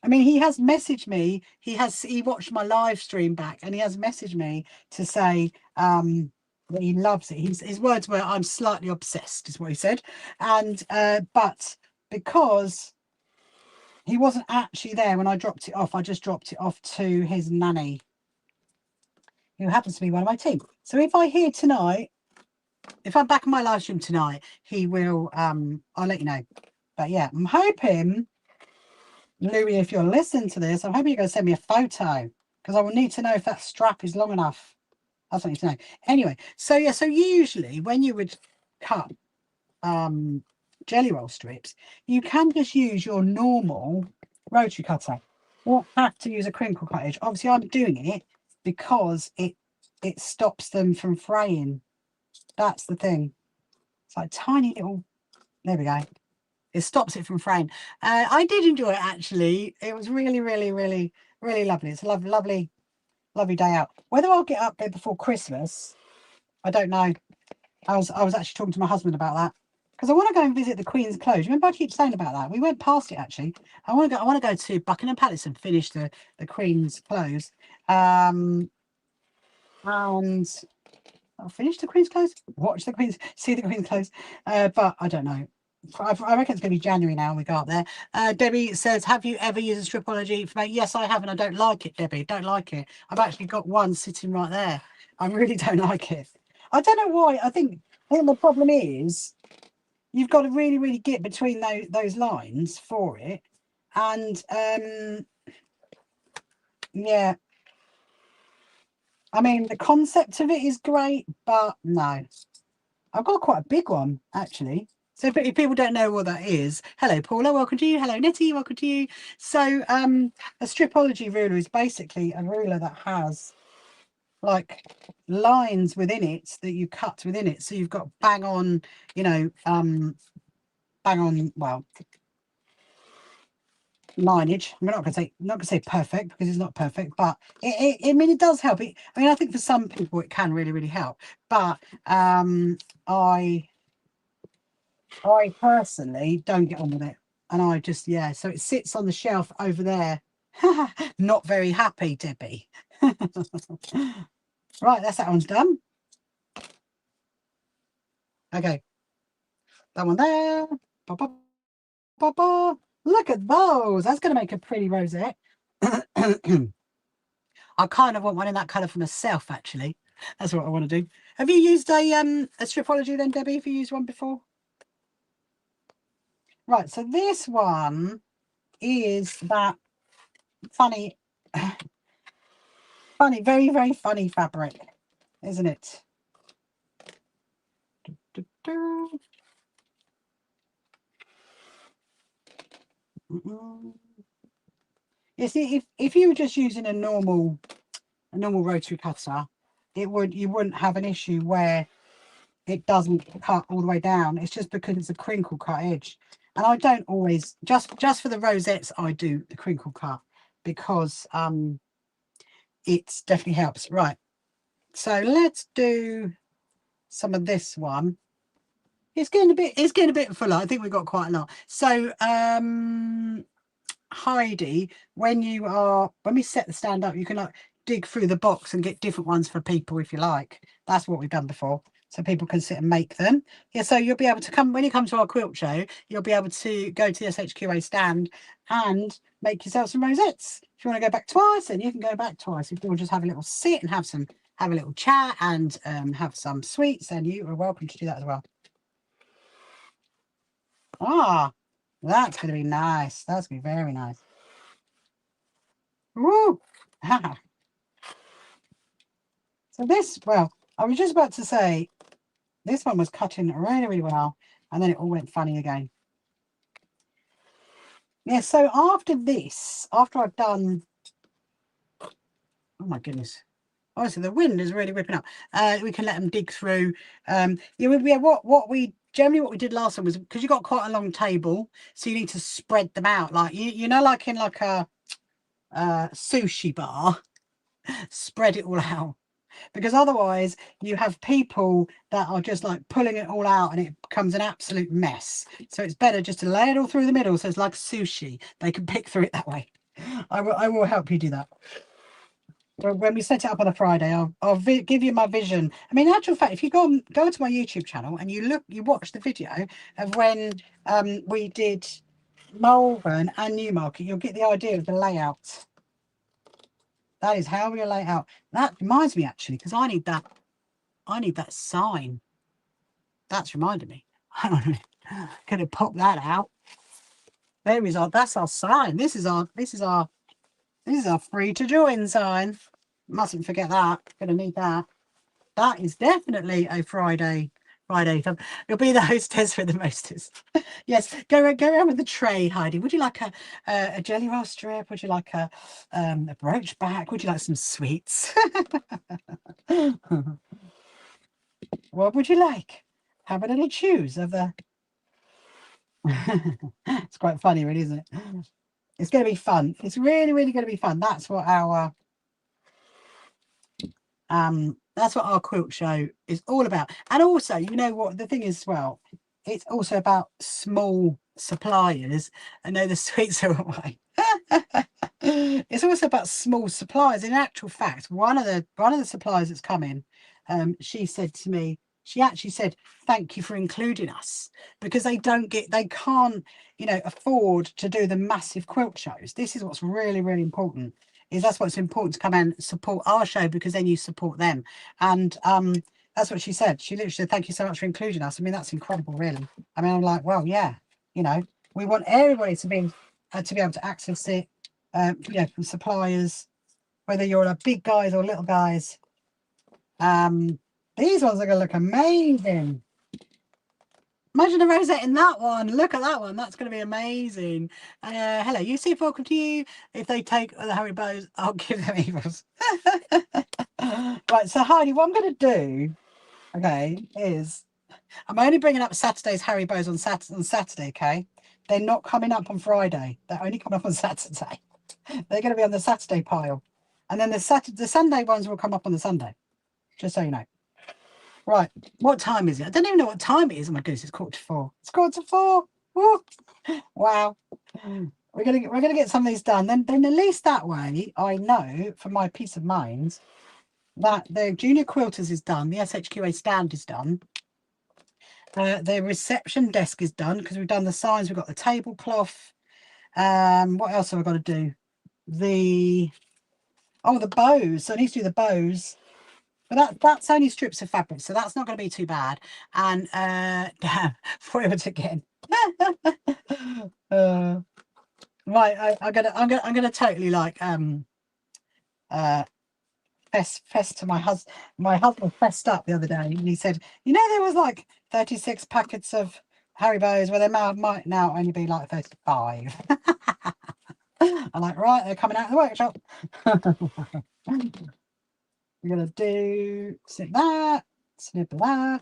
I mean, he has messaged me. He watched my live stream back, and he has messaged me to say that he loves it. His words were, "I'm slightly obsessed," is what he said. And but because he wasn't actually there when I dropped it off, I just dropped it off to his nanny, who happens to be one of my team. So if I hear tonight, if I'm back on my live stream tonight, he will. I'll let you know. But yeah, I'm hoping, Louis, if you're listening to this, I'm hoping you're going to send me a photo, because I will need to know if that strap is long enough. That's what I need to know. Anyway, so yeah, so usually when you would cut jelly roll strips, you can just use your normal rotary cutter. You won't have to use a crinkle cut edge. Obviously, I'm doing it because it stops them from fraying. That's the thing. It's like tiny little. There we go. It stops it from fraying. I did enjoy it actually. It was really, really, really, really lovely. It's a lovely, lovely, lovely day out. Whether I'll get up there before Christmas, I don't know. I was actually talking to my husband about that because I want to go and visit the Queen's Close. Remember, I keep saying about that. We went past it actually. I want to go to Buckingham Palace and finish the Queen's Close. And I'll finish the Queen's Close, watch the Queen's, see the Queen's Close. But I don't know. I reckon it's going to be January now. We go up there. Debbie says, "Have you ever used a stripology for me?" Yes, I have, and I don't like it, Debbie. Don't like it. I've actually got one sitting right there. I really don't like it. I don't know why. I think the problem is you've got to really, really get between those lines for it, and yeah. I mean, the concept of it is great, but no. I've got quite a big one actually. So if people don't know what that is, hello Paula, welcome to you. Hello Nettie, welcome to you. So a stripology ruler is basically a ruler that has like lines within it that you cut within it. So you've got bang on, you know, bang on, well, lineage. I'm not gonna say perfect because it's not perfect, but I mean it does help. I mean, I think for some people it can really, really help. But I personally don't get on with it, and I just, yeah, so it sits on the shelf over there. Not very happy, Debbie. Right, that one's done. Okay, that one there. Ba, ba, ba, ba. Look at those. That's going to make a pretty rosette. I kind of want one in that colour for myself, actually. That's what I want to do. Have you used a stripology then, Debbie? Have you used one before? Right, so this one is that funny, very, very funny fabric, isn't it? You see, if you were just using a normal rotary cutter, you wouldn't have an issue where it doesn't cut all the way down. It's just because it's a crinkle cut edge. And I don't always, just for the rosettes, I do the crinkle cut because it definitely helps. Right, so let's do some of this one. It's getting a bit fuller. I think we've got quite a lot. So Heidi, when we set the stand up, you can like dig through the box and get different ones for people if you like. That's what we've done before, so people can sit and make them. Yeah, so you'll be able to come when you come to our quilt show, you'll be able to go to the SHQA stand and make yourself some rosettes. If you want to go back twice, then you can go back twice. If you want to just have a little sit and have a little chat and have some sweets, then you are welcome to do that as well. That's going to be nice. That's going to be very nice. Woo! So this, well, I was just about to say, this one was cutting really, really well, and then it all went funny again. Yeah, so after I've done, oh my goodness. Honestly, the wind is really whipping up. We can let them dig through. What we did last time was, because you got quite a long table, so you need to spread them out, like you know, like in like a sushi bar, spread it all out, because otherwise you have people that are just like pulling it all out and it becomes an absolute mess. So it's better just to lay it all through the middle, so it's like sushi. They can pick through it that way. I will help you do that. When we set it up on a Friday, I'll give you my vision. I mean, in actual fact, if you go to my YouTube channel and you watch the video of when we did Malvern and Newmarket, you'll get the idea of the layout. That is how we lay it out. That reminds me actually, because I need that sign. That's reminded me. Gonna pop that out. There is that's our sign. This is our free to join sign. Mustn't forget that. Gonna need that. That is definitely a Friday. You'll be the hostess with the mostest. Yes, go around with the tray, Heidi. Would you like a jelly roll strip? Would you like a brooch back? Would you like some sweets? What would you like? Have a little choose of the. It's quite funny, really, isn't it? It's going to be fun. It's really, really going to be fun. That's what our quilt show is all about. And also, you know what the thing is as well, it's also about small suppliers. I know the sweets are away. It's also about small suppliers. In actual fact, one of the suppliers that's come in, she said to me, she actually said, thank you for including us, because they can't, afford to do the massive quilt shows. This is what's really, really important. That's what's important, to come and support our show, because then you support them. And that's what she said. She literally said, thank you so much for including us. I mean, that's incredible, really. I mean, I'm like, well, yeah, we want everybody to be able to access it, from suppliers, whether you're a big guys or little guys. These ones are going to look amazing. Imagine a rosette in that one. Look at that one. That's going to be amazing. Hello, Yusuf. Welcome to you. If they take the Harry Bows, I'll give them evils. Right, so Heidi, what I'm going to do, okay, is I'm only bringing up Saturday's Harry Bows on Saturday, okay? They're not coming up on Friday. They're only coming up on Saturday. They're going to be on the Saturday pile. And then the Sunday ones will come up on the Sunday. Just so you know. Right, what time is it? I don't even know what time it is. Oh my goodness, it's 4:45. It's 4:45. Woo. Wow. We're gonna get some of these done. Then at least that way I know, for my peace of mind, that the Junior Quilters is done, the SHQA stand is done. The reception desk is done, because we've done the signs, we've got the tablecloth. What else have I got to do? The bows. So I need to do the bows. But that's only strips of fabric, so that's not going to be too bad. And damn, forward again. Right, I'm gonna totally like fess to my husband. My husband fessed up the other day, and he said, there was like 36 packets of Haribos, where there might now only be like 35. I'm like, right, they're coming out of the workshop. We're gonna do snip that, snip that.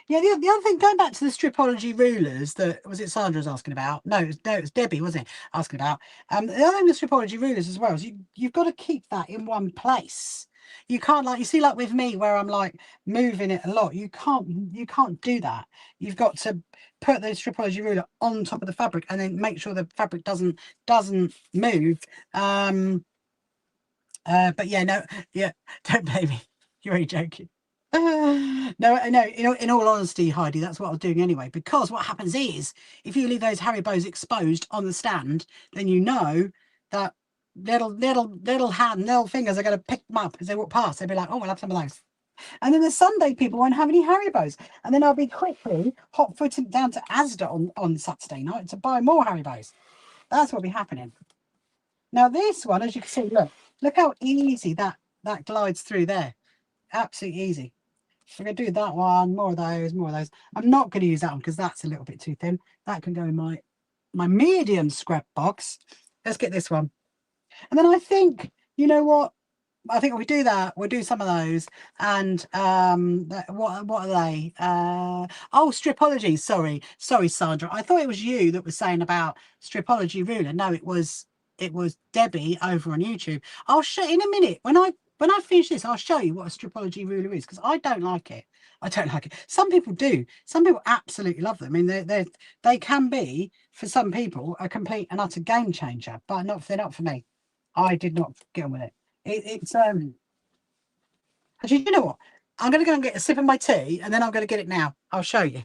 Yeah, the other thing, going back to the stripology rulers, that was it Sandra was asking about. No, it was Debbie, wasn't it? Asking about. The other thing with stripology rulers as well is you've got to keep that in one place. You can't, like, you see, like with me, where I'm like moving it a lot. You can't do that. You've got to put the stripology ruler on top of the fabric, and then make sure the fabric doesn't move. But yeah, no, yeah, don't blame me. You're only joking. No, in all honesty, Heidi, that's what I was doing anyway, because what happens is, if you leave those Haribos exposed on the stand, then you know that little fingers are going to pick them up as they walk past. They'll be like, oh, we'll have some of those. And then the Sunday people won't have any Haribos. And then I'll be quickly hot-footed down to Asda on Saturday night to buy more Haribos. That's what'll be happening. Now this one, as you can see, look how easy that glides through there. Absolutely easy. We're going to do that one, more of those. I'm not going to use that one, because that's a little bit too thin. That can go in my medium scrap box. Let's get this one. And then I think, you know what? I think if we do that, we'll do some of those. And what are they? Oh, stripology. Sorry, Sandra. I thought it was you that was saying about stripology ruler. No, it was Debbie over on YouTube. I'll show in a minute when I finish this. I'll show you what a stripology ruler is, because I don't like it. I don't like it. Some people do. Some people absolutely love them. I mean, they can be, for some people, a complete and utter game changer, but they're not for me. I did not get on with it. It's actually, you know what? I'm going to go and get a sip of my tea, and then I'm going to get it now. I'll show you.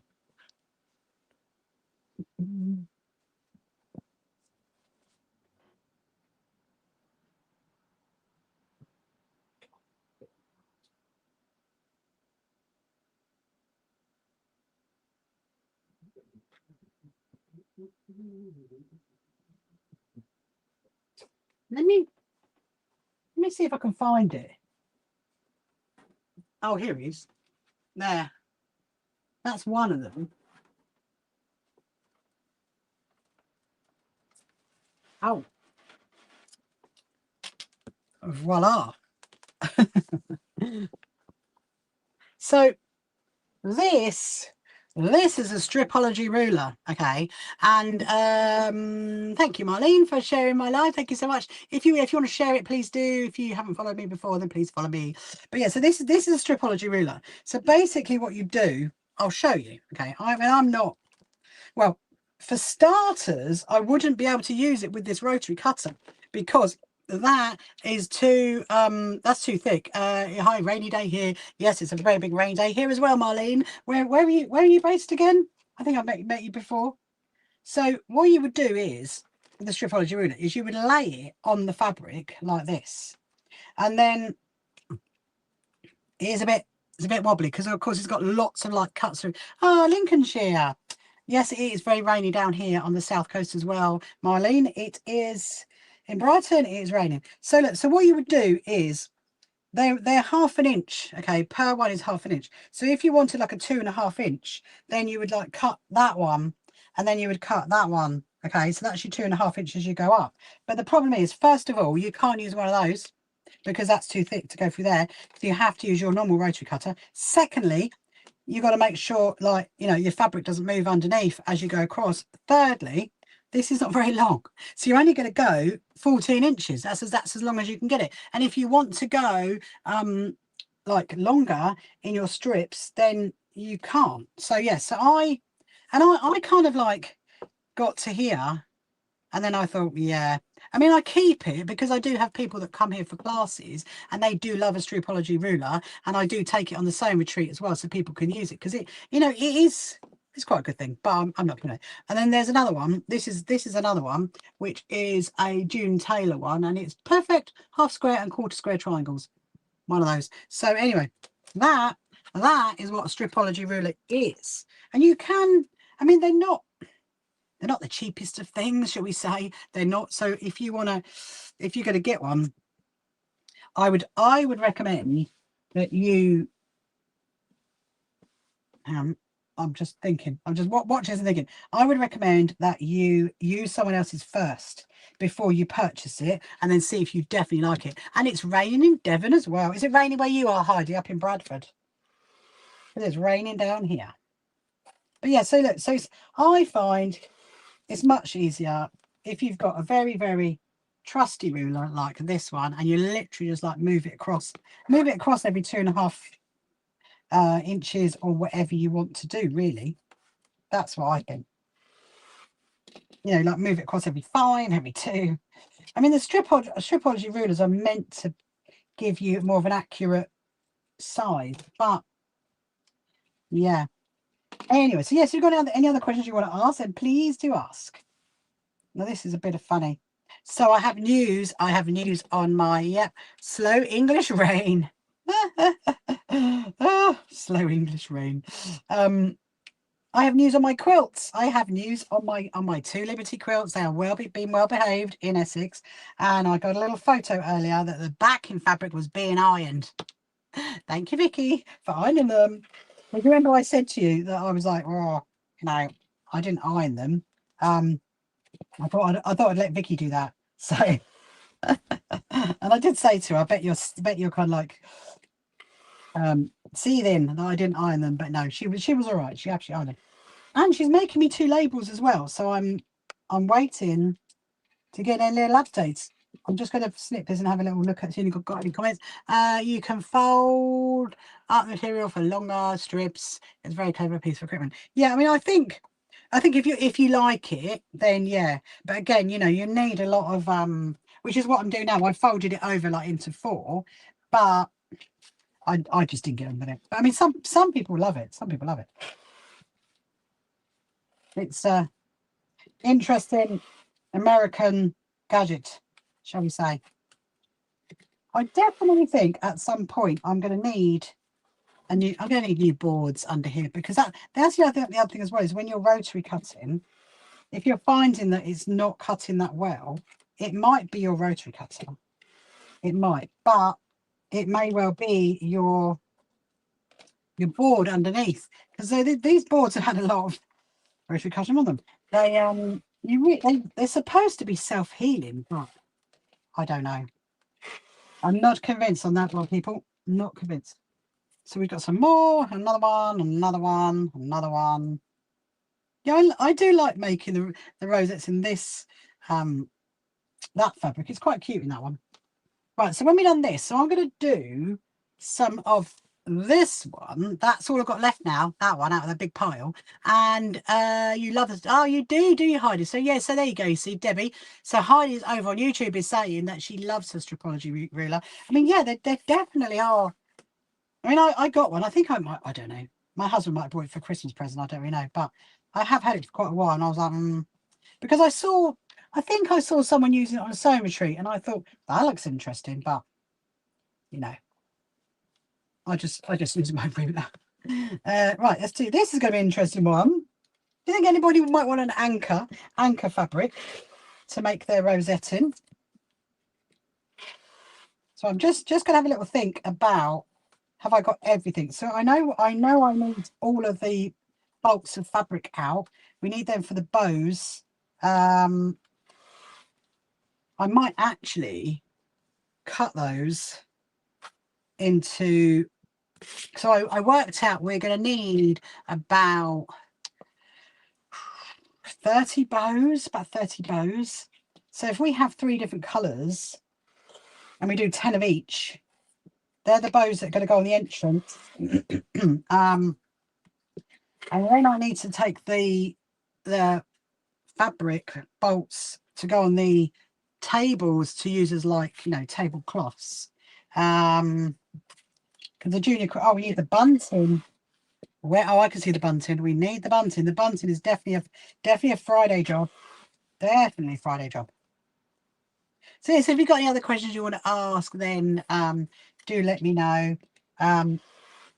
Let me see if I can find it. Oh, here he is. There. That's one of them. Oh. Voila. So this is a stripology ruler, okay, and thank you, Marlene, for sharing my live. Thank you so much. If you want to share it, please do. If you haven't followed me before, then please follow me. But yeah, so this is a stripology ruler. So basically what you do, I'll show you, okay. I mean, I'm not, well, for starters, I wouldn't be able to use it with this rotary cutter because that is too that's too thick. Hi, rainy day here. Yes, it's a very big rainy day here as well, Marlene. Where are you based again? I think I met you before. So what you would do is with the stripology ruler is you would lay it on the fabric like this, and then it's a bit wobbly because of course it's got lots of like cuts through. Oh, Lincolnshire. Yes, it is very rainy down here on the south coast as well, Marlene. It is in Brighton. It is raining. So look, so what you would do is they're half an inch, okay, per one is half an inch. So if you wanted like a 2.5 inch, then you would like cut that one, and then you would cut that one. Okay, so that's your 2.5 inches you go up. But the problem is, first of all, you can't use one of those because that's too thick to go through there. So you have to use your normal rotary cutter. Secondly, you've got to make sure, like, you know, your fabric doesn't move underneath as you go across. Thirdly, this is not very long, so you're only going to go 14 inches. That's as long as you can get it. And if you want to go like longer in your strips, then you can't. So yes, so I kind of like got to here, and then I thought, yeah, I mean, I keep it because I do have people that come here for classes and they do love a stripology ruler, and I do take it on the sewing retreat as well so people can use it because it, you know, it's quite a good thing, but I'm not going to. And then there's another one. This is another one, which is a June Taylor one, and it's perfect half square and quarter square triangles. One of those. So anyway, that is what a stripology ruler is. And you can, I mean, they're not the cheapest of things, shall we say. They're not. So if you're going to get one, I would recommend that you I'm just thinking, I'm just watching and thinking, I would recommend that you use someone else's first before you purchase it, and then see if you definitely like it. And it's raining in Devon as well. Is it raining where you are, Heidi, up in Bradford? It's raining down here. But yeah, so look, so I find it's much easier if you've got a very, very trusty ruler like this one, and you literally just like move it across every 2.5 inches or whatever you want to do. Really, that's what I think. You know, like move it across every 5, every 2. I mean, the stripology rulers are meant to give you more of an accurate size, but yeah. Anyway, so yes, you've got any other questions you want to ask, then please do ask. Now this is a bit of funny. So I have news on my slow English rain. Oh, slow English rain. I have news on my quilts. I have news on my 2 Liberty quilts. They are being well behaved in Essex, and I got a little photo earlier that the backing fabric was being ironed. Thank you, Vicky, for ironing them. Well, you remember I said to you that I was like, oh, no, I didn't iron them. I thought I'd let Vicky do that. So, and I did say to her, I bet you're kind of like seething that I didn't iron them, but no, she was all right. She actually ironed them, and she's making me 2 labels as well. So I'm waiting to get their little updates. I'm just going to snip this and have a little look at see if you've got any comments. You can fold up material for longer strips. It's a very clever piece of equipment. Yeah, I mean, I think if you like it, then yeah. But again, you know, you need a lot of which is what I'm doing now. I folded it over like into 4, but I just didn't get on with it. But I mean, some people love it. Some people love it. It's interesting American gadget, shall we say. I definitely think at some point I'm going to need new boards under here, because that's the other thing as well, is when you're rotary cutting, if you're finding that it's not cutting that well, it might be your rotary cutter. It might, but it may well be your your board underneath, because these boards have had a lot of rotary cutting on them. They're supposed to be self-healing, but I don't know. I'm not convinced on that one, people. Not convinced. So we've got some more, another one, another one, another one. Yeah, I do like making the rosettes in this that fabric. It's quite cute in that one. Right, so when we've done this, so I'm going to do some of this one. That's all I've got left now, that one out of the big pile. And you love this. Oh, you do you, Heidi? So yeah, so there you go. You see Debbie. So Heidi's over on YouTube is saying that she loves her stripology ruler. I mean, yeah, they definitely are. I mean, I got one. I think I might, I don't know. My husband might have bought it for Christmas present. I don't really know. But I have had it for quite a while. And I was like, because I think I saw someone using it on a sewing retreat. And I thought, that looks interesting. But, you know, I just use my ruler. Right, let's do, this is going to be an interesting one. Do you think anybody might want an anchor fabric to make their rosette in? So I'm just going to have a little think about, have I got everything? So I know I need all of the bolts of fabric out. We need them for the bows. I might actually cut those into, so I worked out we're going to need about 30 bows, So if we have 3 different colours and we do 10 of each, they're the bows that are going to go on the entrance. And then I need to take the fabric bolts to go on the tables to use as, like, you know, tablecloths. Because the junior, oh, we need the bunting. Where, oh, I can see the bunting. We need the bunting. The bunting is definitely a Friday job. Definitely a Friday job. So if you've got any other questions you want to ask, then do let me know.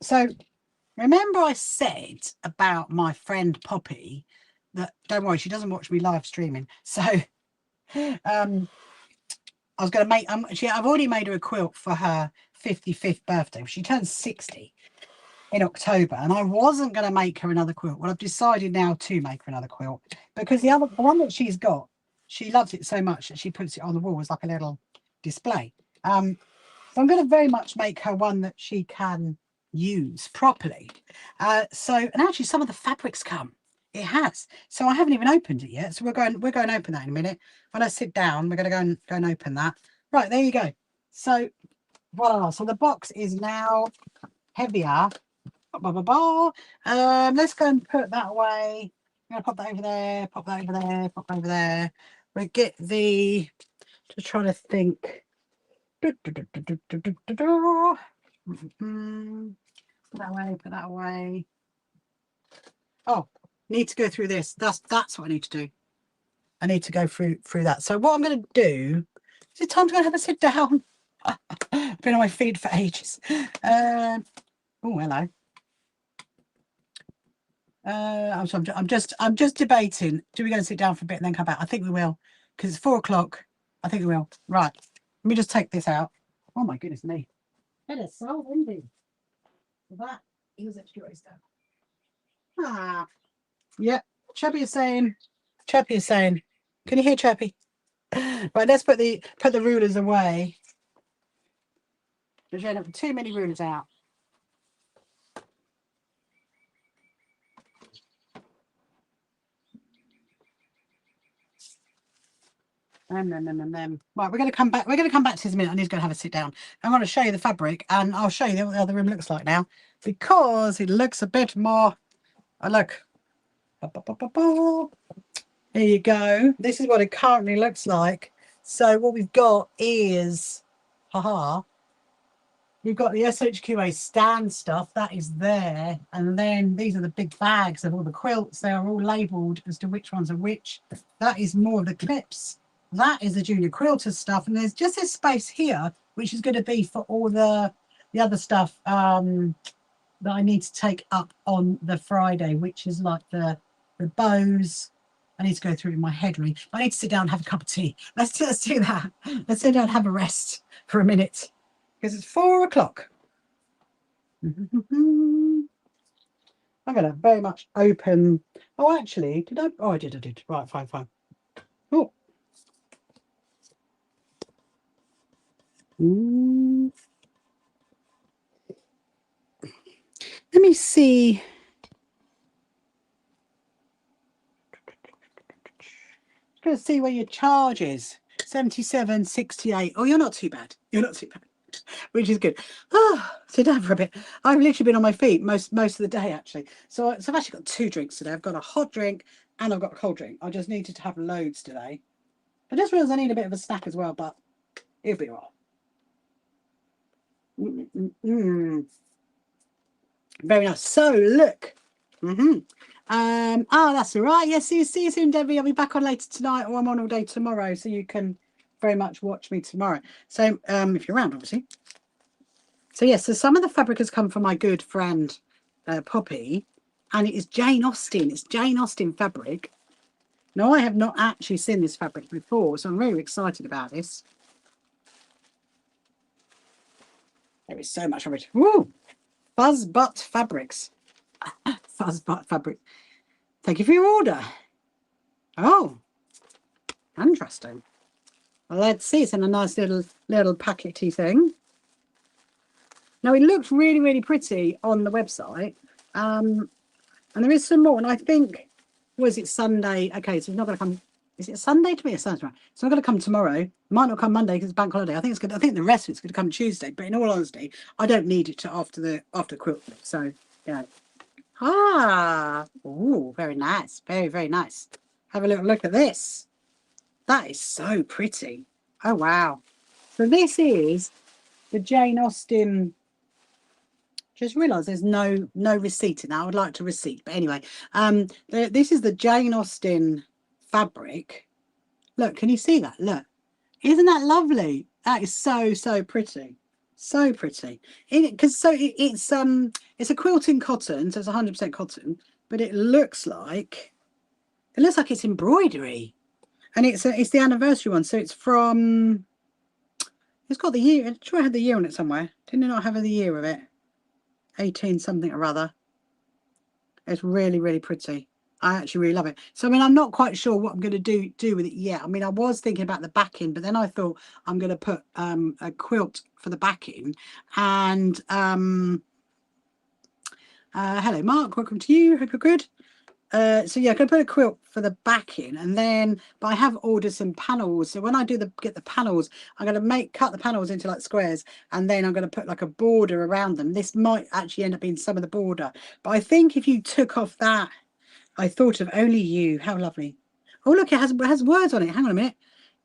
So remember I said about my friend Poppy that, don't worry, she doesn't watch me live streaming. So I was going to make, I've already made her a quilt for her 55th birthday. She turns 60 in October, and I wasn't going to make her another quilt. Well, I've decided now to make her another quilt, because the one that she's got, she loves it so much that she puts it on the wall as like a little display. So I'm going to very much make her one that she can use properly. So, and actually some of the fabrics come. It has. So I haven't even opened it yet. So we're going to open that in a minute. When I sit down, we're going to go and open that. Right, there you go. So voila. So the box is now heavier. Let's go and put that away. I'm going to pop that over there, pop that over there, pop that over there. We get the, just trying to think. Put that away, put that away. Oh, need to go through this. That's what I need to do. I need to go through that. So what I'm going to do, is it time to go and have a sit down? I've been on my feet for ages. Oh, hello. I'm just debating. Do we go and sit down for a bit and then come back? I think we will, because it's 4 o'clock. I think we will. Right. Let me just take this out. Oh my goodness me. It is so windy. That is a joy stuff. Ah. Yeah. Chappy is saying. Can you hear Chappy? Right, let's put the rulers away. There's too many rulers out. Right, we're going to come back. We're going to come back to this in a minute. I need to go and have a sit down. I'm going to show you the fabric, and I'll show you what the other room looks like now, because it looks a bit more. Oh, look. There you go. This is what it currently looks like. So what we've got is, you've got the SHQA stand stuff that is there, and then these are the big bags of all the quilts. They are all labelled as to which ones are which. That is more of the clips. That is the junior quilters stuff, and there's just this space here which is going to be for all the other stuff that I need to take up on the Friday, which is like the bows. I need to go through it in my head really. I need to sit down and have a cup of tea. Let's do that. Let's sit down and have a rest for a minute, because it's 4 o'clock. I'm going to very much open. Oh, actually, did I? Oh, I did. Right, fine. Oh. Let me see. Going to see where your charge is. 77.68. Oh, you're not too bad. You're not too bad, which is good. Oh, sit down for a bit. I've literally been on my feet most of the day, actually. So I've actually got 2 drinks today. I've got a hot drink and I've got a cold drink. I just needed to have loads today. I just realised I need a bit of a snack as well, but it'll be all right. Very nice. So look. That's all right. Yeah, see you soon, Debbie. I'll be back on later tonight, or I'm on all day tomorrow, so you can very much watch me tomorrow. So if you're around, obviously. So yes, so some of the fabric has come from my good friend Poppy, and it is Jane Austen. It's Jane Austen fabric. Now, I have not actually seen this fabric before, so I'm very excited about this. There is so much of it. Woo! Fuzz Butt Fabrics. Fuzz Butt Fabric. Thank you for your order. Oh, interesting. Well, let's see. It's in a nice little packety thing. Now, it looks really, really pretty on the website. And there is some more. And I think, was it Sunday? Okay, so it's not going to come. Is it Sunday to me or Sunday tomorrow? It's not going to come tomorrow. It might not come Monday because it's bank holiday. I think it's good. I think the rest of it's going to come Tuesday. But in all honesty, I don't need it to after quilt. So, yeah. Oh, very nice. Very, very nice. Have a little look at this. That is so pretty. Oh, wow. So this is the Jane Austen. Just realised there's no receipt in that. I would like to receipt. But anyway, this is the Jane Austen fabric. Look, can you see that? Look. Isn't that lovely? That is so pretty. So pretty. It's a quilting cotton, so it's 100% cotton, but it looks like it's embroidery. And it's the anniversary one, so it's from, it's got the year. I'm sure I had the year on it somewhere. Didn't it not have the year of it? 18 something or other. It's really, really pretty. I actually really love it. So, I mean, I'm not quite sure what I'm going to do with it yet. I mean, I was thinking about the backing, but then I thought I'm going to put a quilt for the backing. And hello, Mark. Welcome to you. Hope you're good. So yeah, I'm going to put a quilt for the backing, and then, but I have ordered some panels. So when I get the panels, I'm going to cut the panels into like squares, and then I'm going to put like a border around them. This might actually end up being some of the border, but I think if you took off that, I thought of only you. How lovely. Oh, look, it has words on it. Hang on a minute.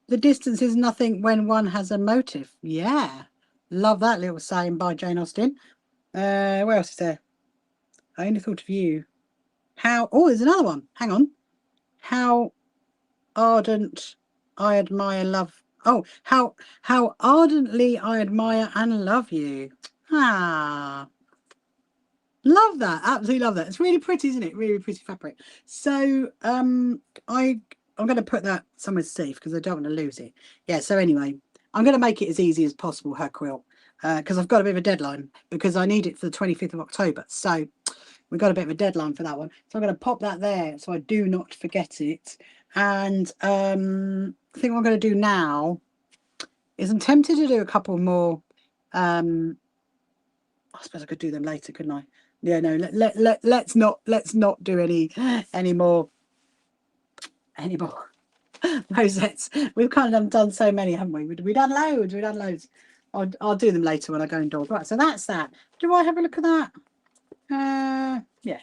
The distance is nothing when one has a motive. Yeah. Love that little saying by Jane Austen. Where else is there? I only thought of you. Oh, there's another one. Hang on. How ardent I admire love. Oh, how ardently I admire and love you. Love that. Absolutely love that. It's really pretty, isn't it? Really pretty fabric. So I'm going to put that somewhere safe because I don't want to lose it. Yeah, so anyway, I'm going to make it as easy as possible, her quilt, because I've got a bit of a deadline because I need it for the 25th of October. So we've got a bit of a deadline for that one. So I'm going to pop that there so I do not forget it. And I think what I'm going to do now is I'm tempted to do a couple more. I suppose I could do them later, couldn't I? Yeah, no, let's not do any more rosettes. We've kind of done so many, haven't we? We've done loads. I'll do them later when I go indoors. Right, so that's that. Do I have a look at that? Yeah,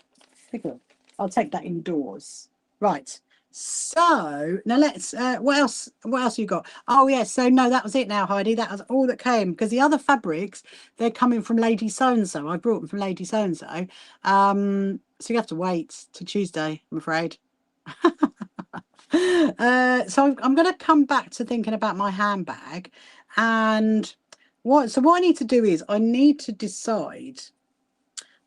take a look. I'll take that indoors. Right. So now let's what else you got? Oh yes, so no, that was it now, Heidi. That was all that came, because the other fabrics, they're coming from Lady So and So. I brought them from Lady So and So. So you have to wait till Tuesday, I'm afraid. So I'm going to come back to thinking about my handbag, and what I need to do is I need to decide.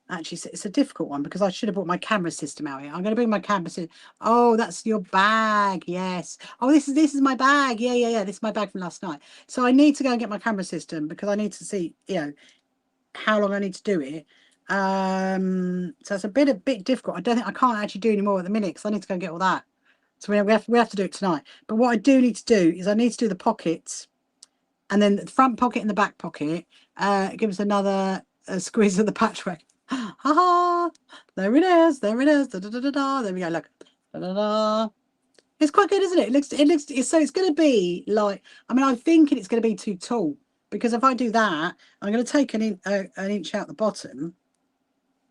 Actually, it's a difficult one because I should have brought my camera system out here. I'm going to bring my camera system. Oh, that's your bag. Yes. Oh, this is my bag. Yeah. This is my bag from last night. So I need to go and get my camera system because I need to see, how long I need to do it. So it's a bit difficult. I don't think I can't actually do any more at the minute because I need to go and get all that. So we have to do it tonight. But what I do need to do is I need to do the pockets, and then the front pocket and the back pocket. Give us another squeeze of the patchwork. Ha ha! There it is. There it is. Da, da, da, da, da. There we go. Look. Da, da, da. It's quite good, isn't it? So it's going to be like, I mean, I'm thinking it's going to be too tall because if I do that, I'm going to take an inch out the bottom.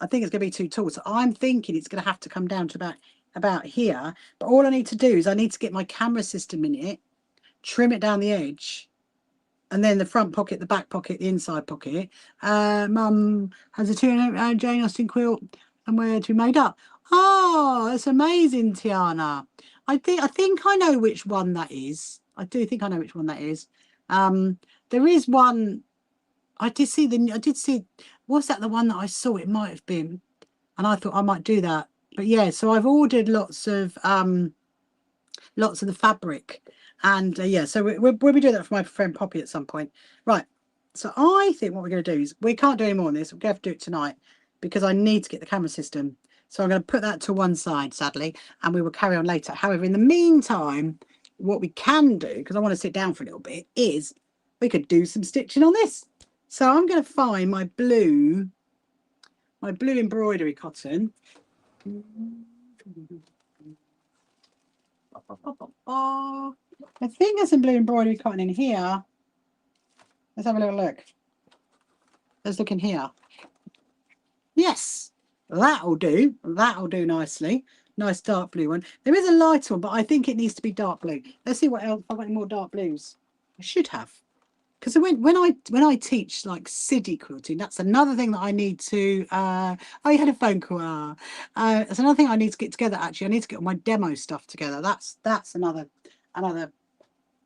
I think it's going to be too tall. So I'm thinking it's going to have to come down to about here. But all I need to do is I need to get my camera system in it, trim it down the edge, and then the front pocket, the back pocket, the inside pocket. Mum has a Jane Austen quilt and where to be made up. Oh, that's amazing, Tiana. I think I know which one that is. I do think I know which one that is. There is one. I did see. Was that the one that I saw? It might have been, and I thought I might do that. But yeah, so I've ordered lots of the fabric, and yeah, so we'll be doing that for my friend Poppy at some point. Right. So I think what we're going to do is we can't do any more on this. We're going to have to do it tonight because I need to get the camera system. So I'm going to put that to one side, sadly, and we will carry on later. However, in the meantime, what we can do, because I want to sit down for a little bit, is we could do some stitching on this. So I'm going to find my blue embroidery cotton. I think there's some blue embroidery cotton in here. Let's have a little look. Let's look in here. Yes, that'll do. That'll do nicely. Nice dark blue one. There is a light one, but I think it needs to be dark blue. Let's see what else. I've got any more dark blues. I should have. Because when I teach like Siddy quilting, that's another thing that I need to. Oh, you had a phone call. That's another thing I need to get together. Actually, I need to get all my demo stuff together. That's another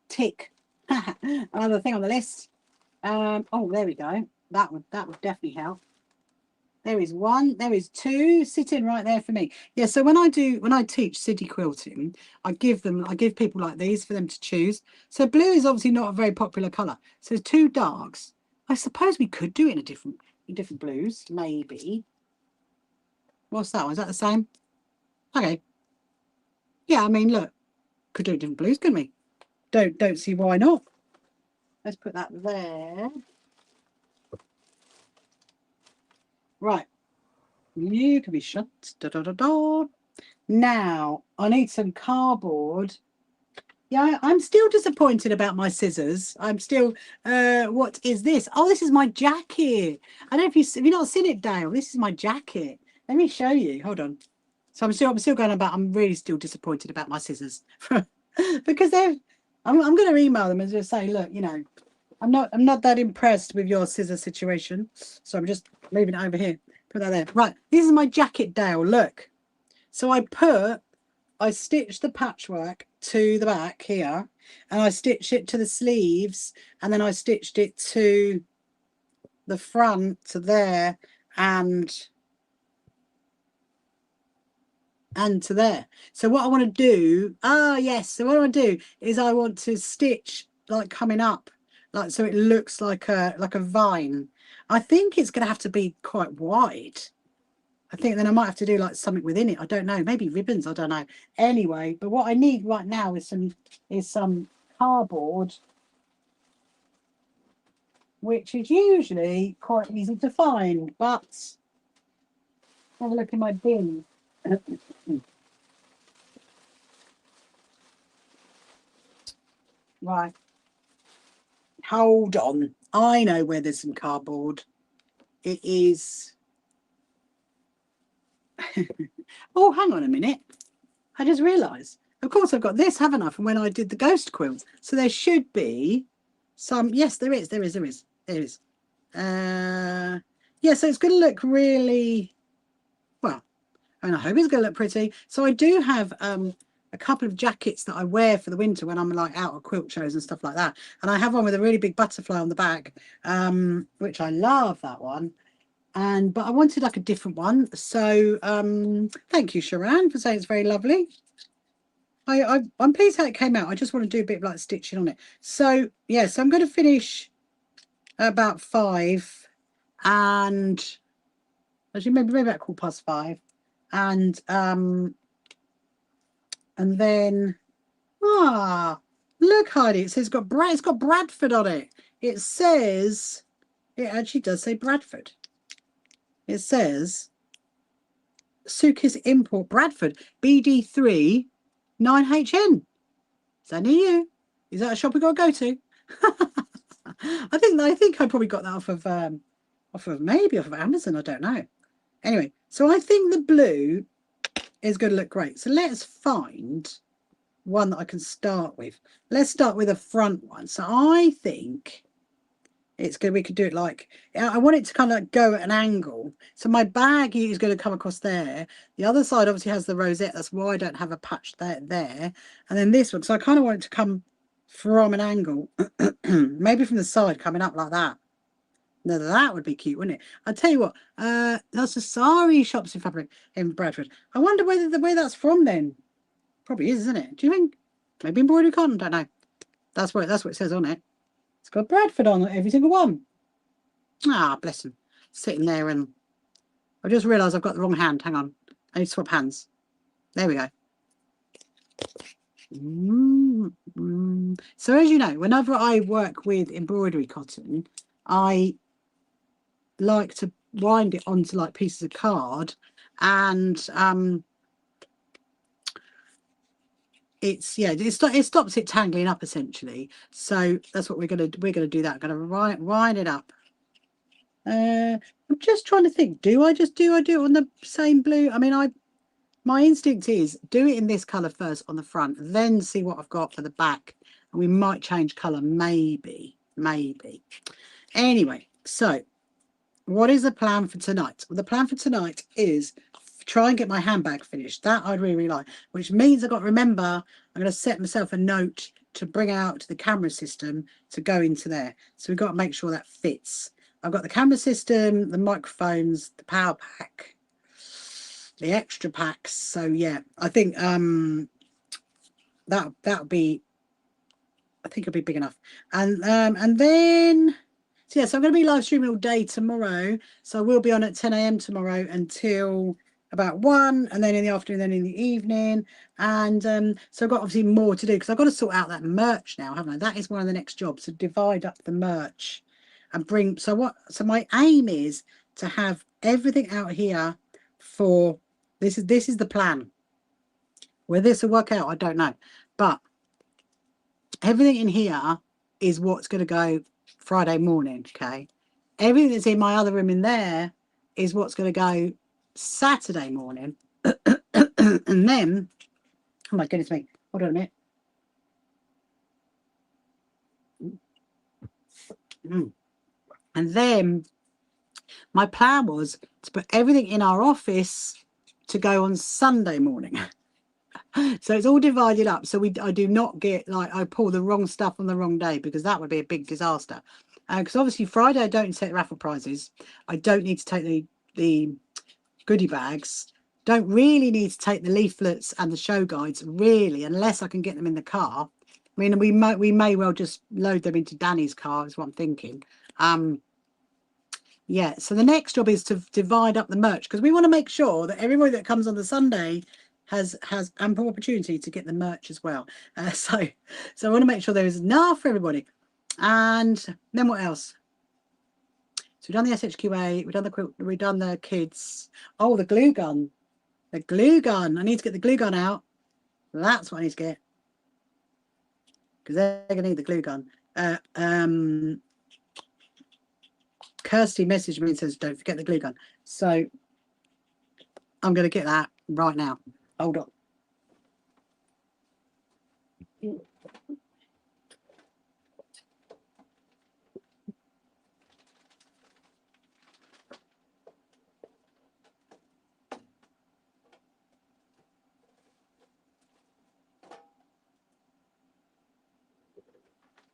tick. Another thing on the list. Oh, there we go. That would definitely help. There is one. There is two sitting right there for me. Yeah. So when I teach Siddy quilting, I give people like these for them to choose. So blue is obviously not a very popular color. So two darks. I suppose we could do it in different blues, maybe. What's that one? Is that the same? Okay. Yeah. I mean, look, could do different blues, couldn't we? Don't see why not. Let's put that there. Right. You can be shut. Da, da, da, da. Now, I need some cardboard. Yeah, I'm still disappointed about my scissors. I'm still, what is this? Oh, this is my jacket. I don't know if you've not seen it, Dale. This is my jacket. Let me show you. Hold on. So I'm still going about, I'm really still disappointed about my scissors. Because I'm going to email them and just say, look, you know, I'm not that impressed with your scissor situation. So I'm just leaving it over here. Put that there. Right. This is my jacket, Dale. Look. So I stitched the patchwork to the back here, and I stitched it to the sleeves, and then I stitched it to the front to there and to there. So what I want to do, yes, so what I want to do is I want to stitch like coming up, like so it looks like a vine. I think it's going to have to be quite wide. I think then I might have to do like something within it. I don't know, maybe ribbons, I don't know. Anyway, but what I need right now is some cardboard, which is usually quite easy to find, but have a look in my bin. Right. Hold on. I know where there's some cardboard. It is. Oh, hang on a minute. I just realised. Of course, I've got this, haven't I, from when I did the ghost quilts. So there should be some. Yes, there is. There is. Yeah, so it's going to look really well. And I hope it's going to look pretty. So I do have a couple of jackets that I wear for the winter when I'm like out at quilt shows and stuff like that. And I have one with a really big butterfly on the back, which I love that one. But I wanted like a different one. So thank you, Sharon, for saying it's very lovely. I'm pleased how it came out. I just want to do a bit of like stitching on it. So yeah, so I'm going to finish about 5 and Actually, maybe about 5:15. And then look, Heidi, it says it's got Bradford on it. It says it actually does say Bradford. It says Sukis Import Bradford BD3 9HN. Is that near you? Is that a shop we got to go to? I think I probably got that off of Amazon. I don't know. Anyway, so I think the blue is going to look great. So let's find one that I can start with. Let's start with a front one. So I think we could do it like, I want it to kind of go at an angle. So my bag is going to come across there. The other side obviously has the rosette. That's why I don't have a patch there. And then this one, so I kind of want it to come from an angle, maybe from the side coming up like that. Now that would be cute, wouldn't it? I'll tell you what, that's a Sari Shops in Fabric in Bradford. I wonder where that's from then. Probably is, isn't it? Do you think? Maybe embroidery cotton? Don't know. That's what it says on it. It's got Bradford on it, every single one. Ah, bless him. Sitting there, and I just realised I've got the wrong hand. Hang on. I need to swap hands. There we go. So as you know, whenever I work with embroidery cotton, I like to wind it onto like pieces of card, and it stops it tangling up essentially. So that's what we're gonna do. That gonna wind it up. I'm just trying to think. Do I do it on the same blue? I mean, my instinct is do it in this color first on the front, then see what I've got for the back, and we might change color, maybe. Anyway, so what is the plan for tonight? Well, the plan for tonight is try and get my handbag finished. That I'd really like, which means I've got to remember I'm going to set myself a note to bring out the camera system to go into there. So we've got to make sure that fits. I've got the camera system, the microphones, the power pack, the extra packs. So yeah, I think that'll be, I think it'll be big enough. And then so yes, I'm going to be live streaming all day tomorrow. So we'll be on at 10 a.m. tomorrow until about 1, and then in the afternoon, then in the evening. And so I've got obviously more to do because I've got to sort out that merch now, haven't I? That is one of the next jobs, to divide up the merch and bring. So my aim is to have everything out here for this is the plan. Where this will work out, I don't know. But everything in here is what's going to go Friday morning, okay? Everything that's in my other room in there is what's going to go Saturday morning. And then, oh my goodness me, hold on a minute. And then my plan was to put everything in our office to go on Sunday morning. So it's all divided up. So I do not get, like, I pull the wrong stuff on the wrong day, because that would be a big disaster. Because obviously Friday I don't take raffle prizes. I don't need to take the goodie bags. Don't really need to take the leaflets and the show guides, really, unless I can get them in the car. I mean, we may well just load them into Danny's car, is what I'm thinking. Yeah, so the next job is to divide up the merch, because we want to make sure that everybody that comes on the Sunday has ample opportunity to get the merch as well. So I want to make sure there is enough for everybody. And then what else? So we've done the SHQA, we've done the quilt, we've done the kids. Oh, the glue gun. The glue gun. I need to get the glue gun out. That's what I need to get, because they're going to need the glue gun. Kirsty messaged me and says, don't forget the glue gun. So I'm going to get that right now. Hold on.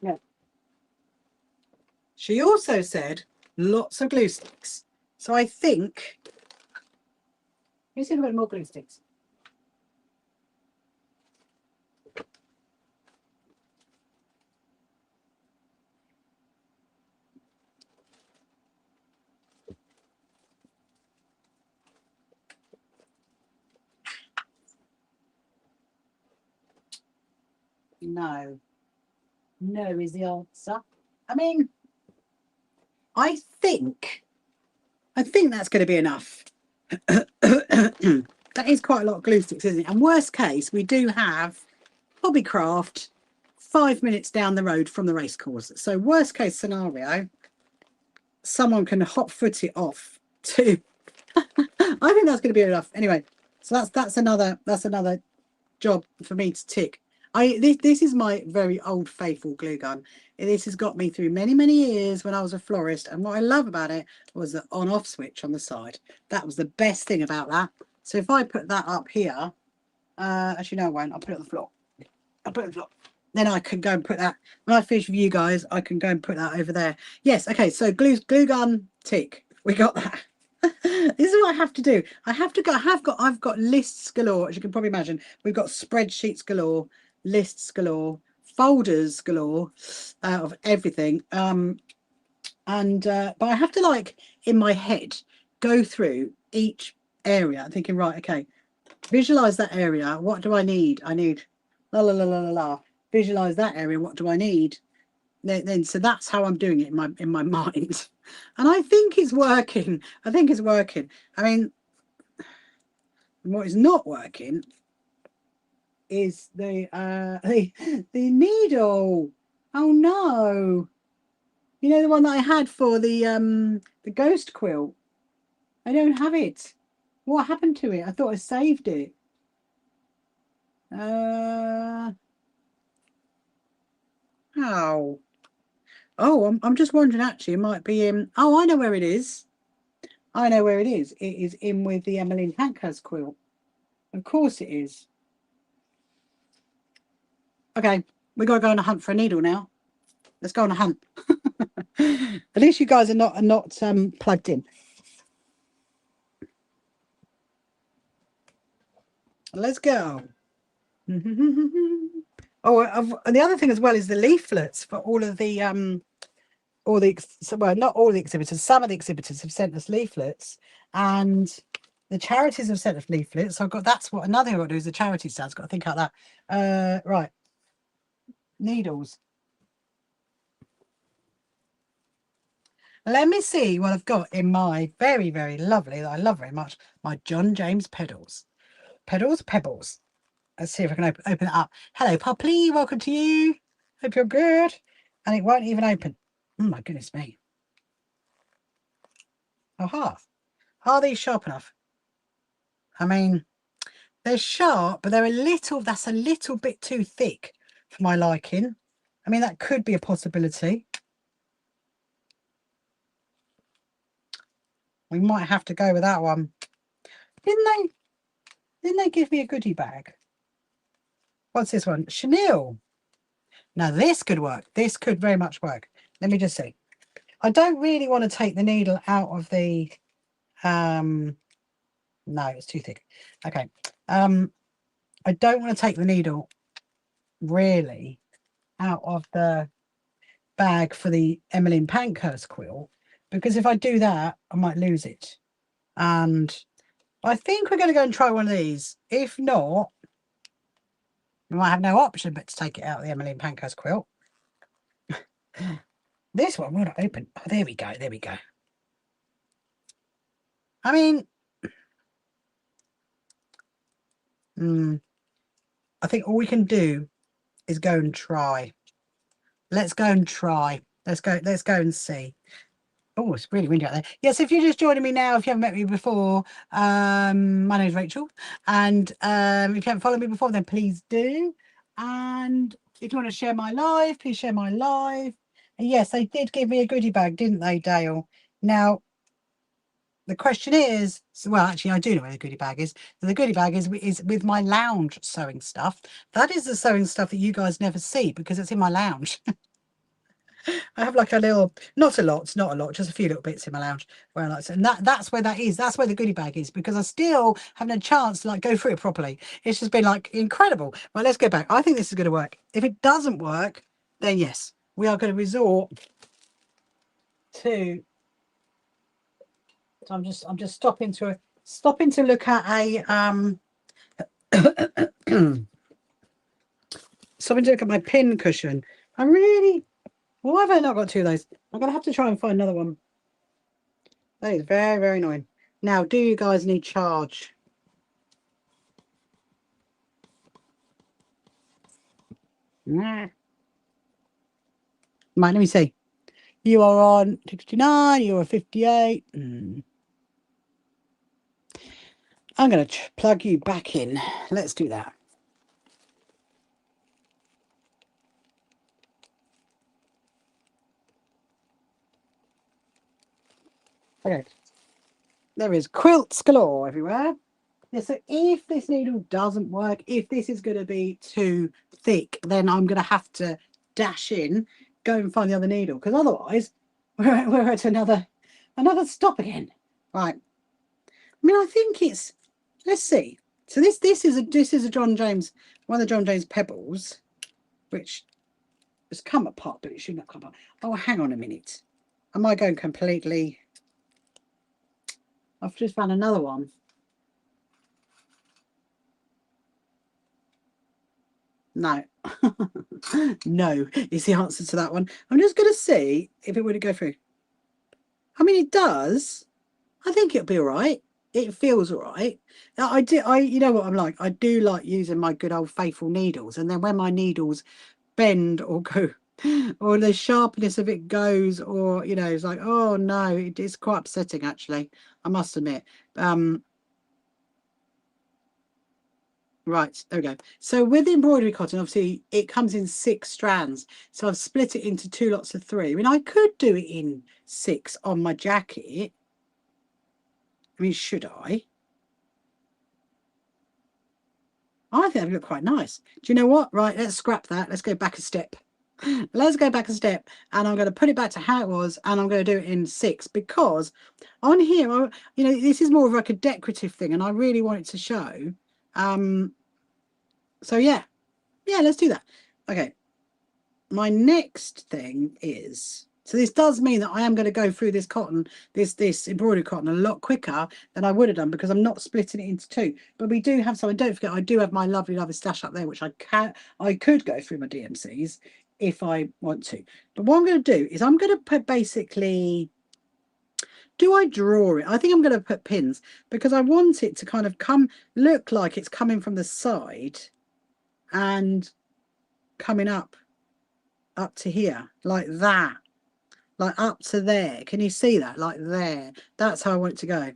Yeah. She also said lots of glue sticks. So I think, let me see if I've got more glue sticks. No. No is the answer. I mean, I think that's going to be enough. That is quite a lot of glue sticks, isn't it? And worst case, we do have Hobbycraft 5 minutes down the road from the racecourse. So worst case scenario, someone can hot foot it off to. I think that's going to be enough. Anyway, so that's another job for me to tick. This is my very old faithful glue gun. This has got me through many years when I was a florist, and what I love about it was the on-off switch on the side. That was the best thing about that. So if I put that up here, actually no I won't, I'll put it on the floor. I'll put it on the floor. Then I can go and put that, when I finish with you guys, I can go and put that over there. Yes, okay, so glue gun tick. We got that. This is what I have to do. I've got lists galore, as you can probably imagine. We've got spreadsheets galore, lists galore, folders galore of everything. But I have to, like, in my head, go through each area. I'm thinking, right, okay, visualize that area. What do I need? I need la la la la la la. Visualize that area. What do I need? Then so that's how I'm doing it in my mind, and I think it's working. I think it's working. I mean, what is not working is the needle. Oh no! You know, the one that I had for the ghost quilt. I don't have it. What happened to it? I thought I saved it. How? Oh, I'm just wondering, actually, it might be in. Oh, I know where it is. I know where it is. It is in with the Emmeline Pankhurst quilt. Of course it is. Okay, we got to go on a hunt for a needle now. Let's go on a hunt. At least you guys are not plugged in. Let's go. Oh, and the other thing as well is the leaflets for all of the well, not all the exhibitors. Some of the exhibitors have sent us leaflets, and the charities have sent us leaflets. So I've got, that's what another thing I've got to do is the charity stands. Got to think about that. Right, needles. Let me see what I've got in my very lovely, that I love very much, my John James Pebbles. Pebbles. Let's see if I can open it up. Hello, Poppy. Welcome to you. Hope you're good. And it won't even open. Oh my goodness me. Aha. Are these sharp enough? I mean, they're sharp, but they're that's a little bit too thick for my liking. I mean, that could be a possibility. We might have to go with that one. Didn't they give me a goodie bag? What's this one? Chenille. Now this could work. This could very much work. Let me just see. I don't really want to take the needle out of the no, it's too thick. Okay. I don't want to take the needle really out of the bag for the Emmeline Pankhurst quilt, because if I do that, I might lose it. And I think we're going to go and try one of these. If not, we might have no option but to take it out of the Emmeline Pankhurst quilt. This one will not open. Oh, there we go. There we go. I mean, I think all we can do is go and try. Let's go and try. Let's go and see. Oh, it's really windy out there. Yes, if you're just joining me now, if you haven't met me before, my name is Rachel. And if you haven't followed me before, then please do. And if you want to share my live, please share my live. And yes, they did give me a goodie bag, didn't they, Dale? Now, the question is, well, actually, I do know where the goodie bag is. The goodie bag is with my lounge sewing stuff. That is the sewing stuff that you guys never see because it's in my lounge. I have like a little, not a lot, just a few little bits in my lounge where I like to, and that's where that is. That's where the goodie bag is, because I still haven't had a chance to like go through it properly. It's just been like incredible. Right, let's go back. I think this is going to work. If it doesn't work, then yes, we are going to resort to. So I'm just stopping to look at a something to look at my pin cushion. Why have I not got two of those? I'm going to have to try and find another one. That is very, very annoying. Now, do you guys need charge? Nah. Right, let me see. You are on 69, you are 58. I'm going to plug you back in. Let's do that. Okay. There is quilts galore everywhere. Yeah, so if this needle doesn't work, if this is going to be too thick, then I'm going to have to dash in, go and find the other needle, because otherwise we're at another stop again. Right. I mean, I think it's, let's see. So this is a John James, one of the John James pebbles, which has come apart, but it should not come apart. Oh, hang on a minute. Am I going completely? I've just found another one. No. No is the answer to that one. I'm just going to see if it would go through. I mean, it does. I think it'll be all right. It feels all right. You know what I'm like? I do like using my good old faithful needles. And then when my needles bend or go, or the sharpness of it goes, or, you know, it's like, oh no, it is quite upsetting, actually. I must admit. Right, there we go. So with the embroidery cotton, obviously it comes in 6 strands. So I've split it into 2 lots of 3. I mean, I could do it in 6 on my jacket. I mean, should I? I think that would look quite nice. Do you know what? Right, let's scrap that. Let's go back a step. Let's go back a step, and I'm going to put it back to how it was, and I'm going to do it in 6, because on here, you know, this is more of like a decorative thing, and I really want it to show. So yeah, let's do that. Okay, my next thing is, so this does mean that I am going to go through this cotton, this embroidery cotton, a lot quicker than I would have done, because I'm not splitting it into 2. But we do have some, and don't forget, I do have my lovely stash up there, which I could go through my DMCs if I want to. But what I'm going to do is I'm going to put basically, do I draw it? I think I'm going to put pins, because I want it to kind of look like it's coming from the side and coming up to here, like that, like up to there. Can you see that? Like there. That's how I want it to go.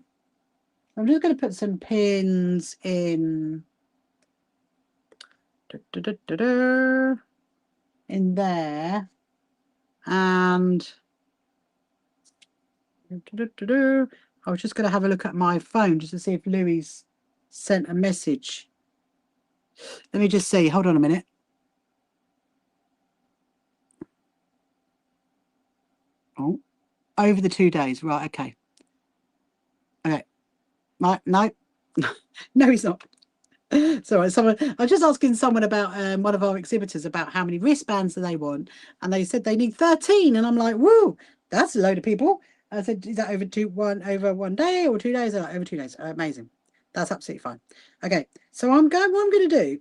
I'm just going to put some pins in in there, and I was just going to have a look at my phone just to see if Louis sent a message. Let me just see. Hold on a minute. Oh, over the 2 days. Right. Okay. Okay. Right. No. No, he's not. So I was just asking someone about one of our exhibitors about how many wristbands do they want, and they said they need 13, and I'm like, whoa, that's a load of people. I said, is that over 1 day or 2 days? They're like, over 2 days. Amazing. That's absolutely fine. Okay, so what I'm going to do,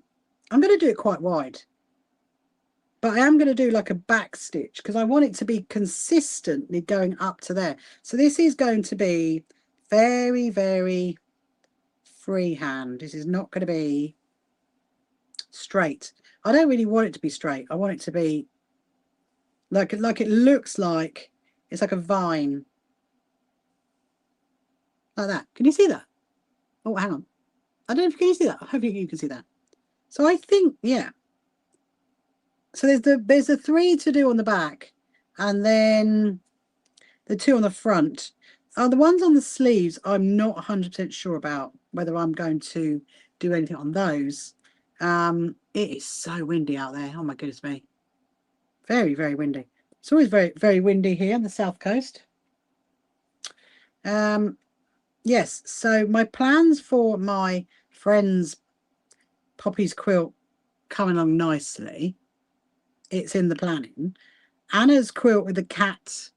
I'm going to do it quite wide, but I am going to do like a back stitch, because I want it to be consistently going up to there. So this is going to be very, very freehand. This is not going to be straight. I don't really want it to be straight. I want it to be like it looks like it's like a vine, like that. Can you see that? Oh, hang on. I don't know if can you see that. Hopefully you can see that. So I think, yeah. So there's the 3 to do on the back, and then the 2 on the front. The ones on the sleeves, I'm not 100% sure about whether I'm going to do anything on those. It is so windy out there. Oh my goodness me. Very, very windy. It's always very, very windy here on the south coast. Yes, so my plans for my friend's Poppy's quilt coming along nicely. It's in the planning. Anna's quilt with the cat,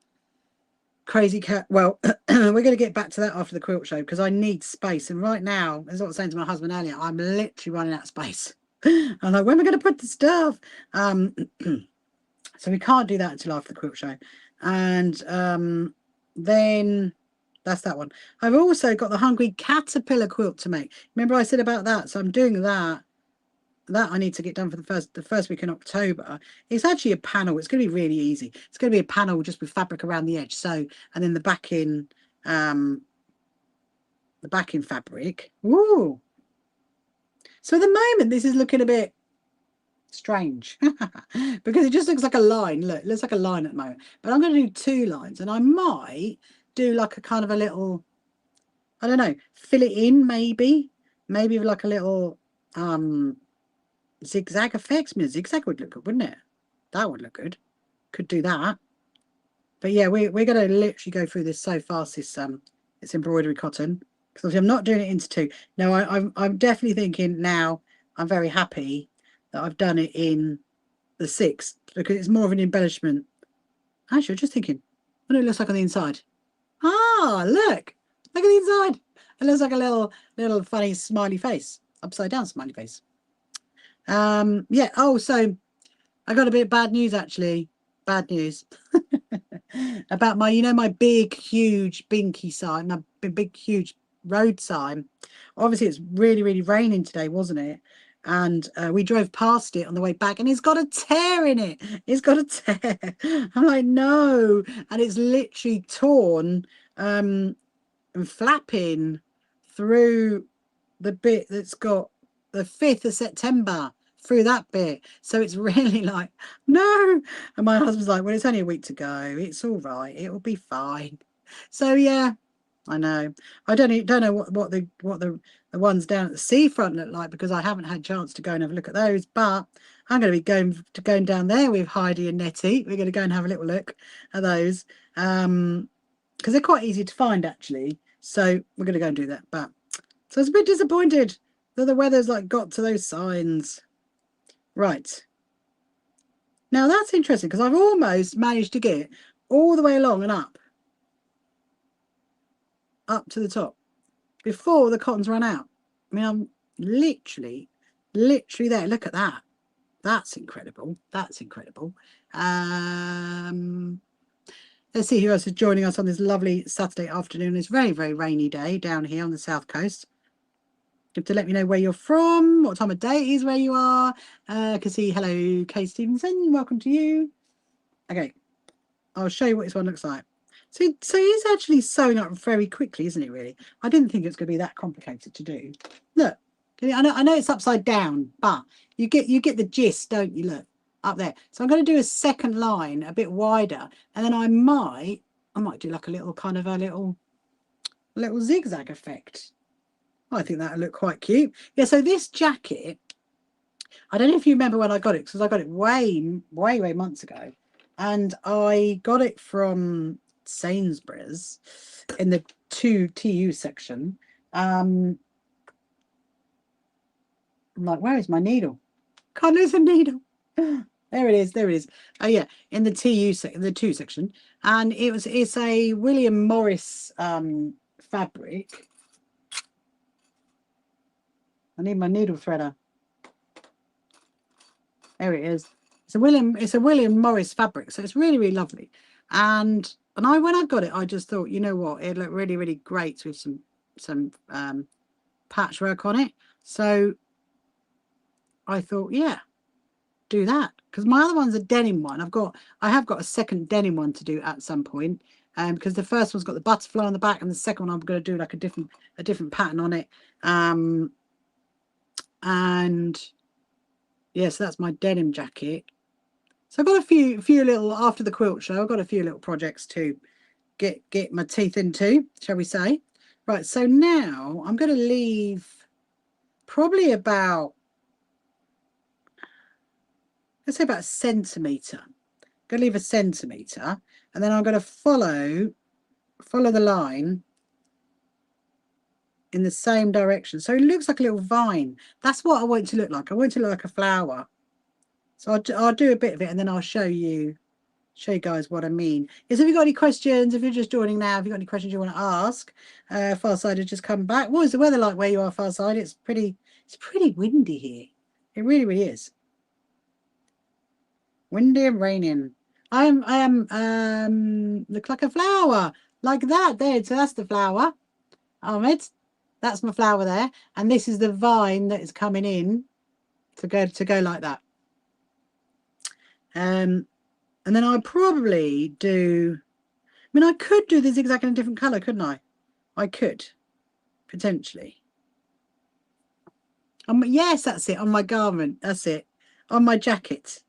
crazy cat. Well, we're going to get back to that after the quilt show, because I need space. And right now, as I was saying to my husband earlier, I'm literally running out of space. I'm like, when am I going to put the stuff? So we can't do that until after the quilt show. And then that's that one. I've also got the Hungry Caterpillar quilt to make. Remember I said about that? So I'm doing that. That I need to get done for the first week in October. It's actually a panel. It's going to be really easy. It's going to be a panel just with fabric around the edge. So, and then the backing fabric. Ooh. So at the moment, this is looking a bit strange because it just looks like a line. Look, it looks like a line at the moment. But I'm going to do 2 lines, and I might do like a kind of a little, I don't know, fill it in maybe with like a little zigzag effects. I mean, a zigzag would look good, wouldn't it? That would look good. Could do that. But yeah, we're going to literally go through this so fast. This embroidery cotton, because I'm not doing it into 2. No, I'm definitely thinking now. I'm very happy that I've done it in the 6 because it's more of an embellishment. Actually, I'm just thinking, what it looks like on the inside. Ah, look at the inside. It looks like a little funny smiley face, upside down smiley face. Yeah. Oh, so I got a bit of bad news actually. Bad news about my, my big, huge binky sign, my big, huge road sign. Obviously, it's really, really raining today, wasn't it? And we drove past it on the way back, and it's got a tear in it. It's got a tear. I'm like, no, and it's literally torn and flapping through the bit that's got the 5th of September through that bit. So it's really like, no. And my husband's like, well, it's only a week to go. It's all right. It will be fine. So yeah, I know. I don't know what the ones down at the seafront look like because I haven't had a chance to go and have a look at those. But I'm going to be going down there with Heidi and Nettie. We're going to go and have a little look at those because they're quite easy to find actually. So we're going to go and do that. But so I was a bit disappointed that the weather's like got to those signs. Right. Now that's interesting because I've almost managed to get all the way along and up to the top before the cotton's run out. I mean, I'm literally there. Look at that. That's incredible. That's incredible. Let's see who else is joining us on this lovely Saturday afternoon. It's a very, very rainy day down here on the south coast. You have to let me know where you're from, what time of day it is where you are. I can see, hello, Kay Stevenson, welcome to you. Okay, I'll show you what this one looks like. So he's actually sewing up very quickly, isn't it, really? I didn't think it was going to be that complicated to do. Look, I know it's upside down, but you get the gist, don't you? Look, up there. So I'm going to do a second line a bit wider, and then I might do like a little kind of a little zigzag effect. I think that'll look quite cute. Yeah, so this jacket, I don't know if you remember when I got it, because I got it way months ago. And I got it from Sainsbury's in the 2TU section. I'm like, where is my needle? Can't lose a needle. There it is. Oh yeah, in the the 2 section. And it's a William Morris fabric. I need my needle threader. There it is. It's a William Morris fabric, so it's really, really lovely. And when I got it, I just thought, you know what, it looked really, really great with some patchwork on it. So I thought, yeah, do that, because my other one's a denim one. I have got a second denim one to do at some point, because the first one's got the butterfly on the back, and the second one I'm going to do like a different pattern on it. And yeah, so that's my denim jacket. So I've got a few little, after the quilt show, I've got a few little projects to get my teeth into, shall we say. Right, so now I'm going to leave probably about, let's say about 1 centimetre. I'm going to leave 1 centimetre, and then I'm going to follow the line in the same direction. So it looks like a little vine. That's what I want it to look like. I want it to look like a flower. So I'll do a bit of it, and then I'll show you guys what I mean. If you've got any questions, if you're just joining now, if you've got any questions you want to ask, Farside has just come back. What is the weather like where you are, Farside? It's pretty windy here. It really, really is. Windy and raining. I am look like a flower. Like that there. So that's the flower. Ahmed. That's my flower there. And this is the vine that is coming in to go like that. And then I probably do, I mean, I could do the zigzag in a different colour, couldn't I? I could, potentially. Yes, that's it, on my garment. That's it. On my jacket.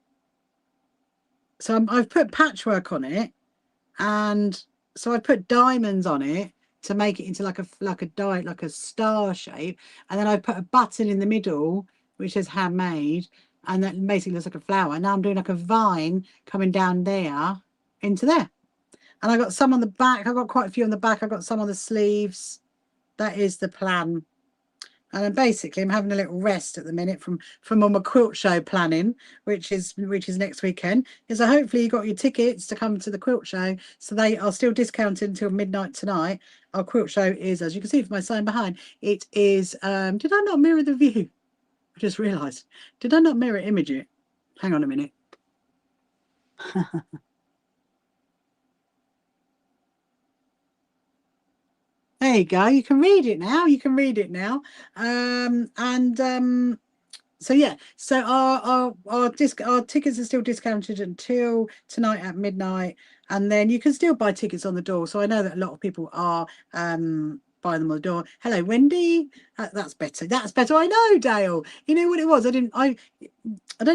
So I've put patchwork on it, and so I put diamonds on it to make it into like a star shape, and then I put a button in the middle which is handmade, and that basically looks like a flower. Now I'm doing like a vine coming down there into there, and I got some on the back. I've got quite a few on the back. I've got some on the sleeves. That is the plan. And then basically I'm having a little rest at the minute from all my quilt show planning, which is next weekend. So hopefully you got your tickets to come to the quilt show. So they are still discounted until midnight tonight. Our quilt show is, as you can see from my sign behind, it is did I not mirror the view? I just realised. Did I not mirror image it? Hang on a minute. There you go. You can read it now. You can read it now. So yeah. So our tickets are still discounted until tonight at midnight, and then you can still buy tickets on the door. So I know that a lot of people are buying them on the door. Hello, Wendy. That's better. That's better. I know, Dale. You know what it was? I don't know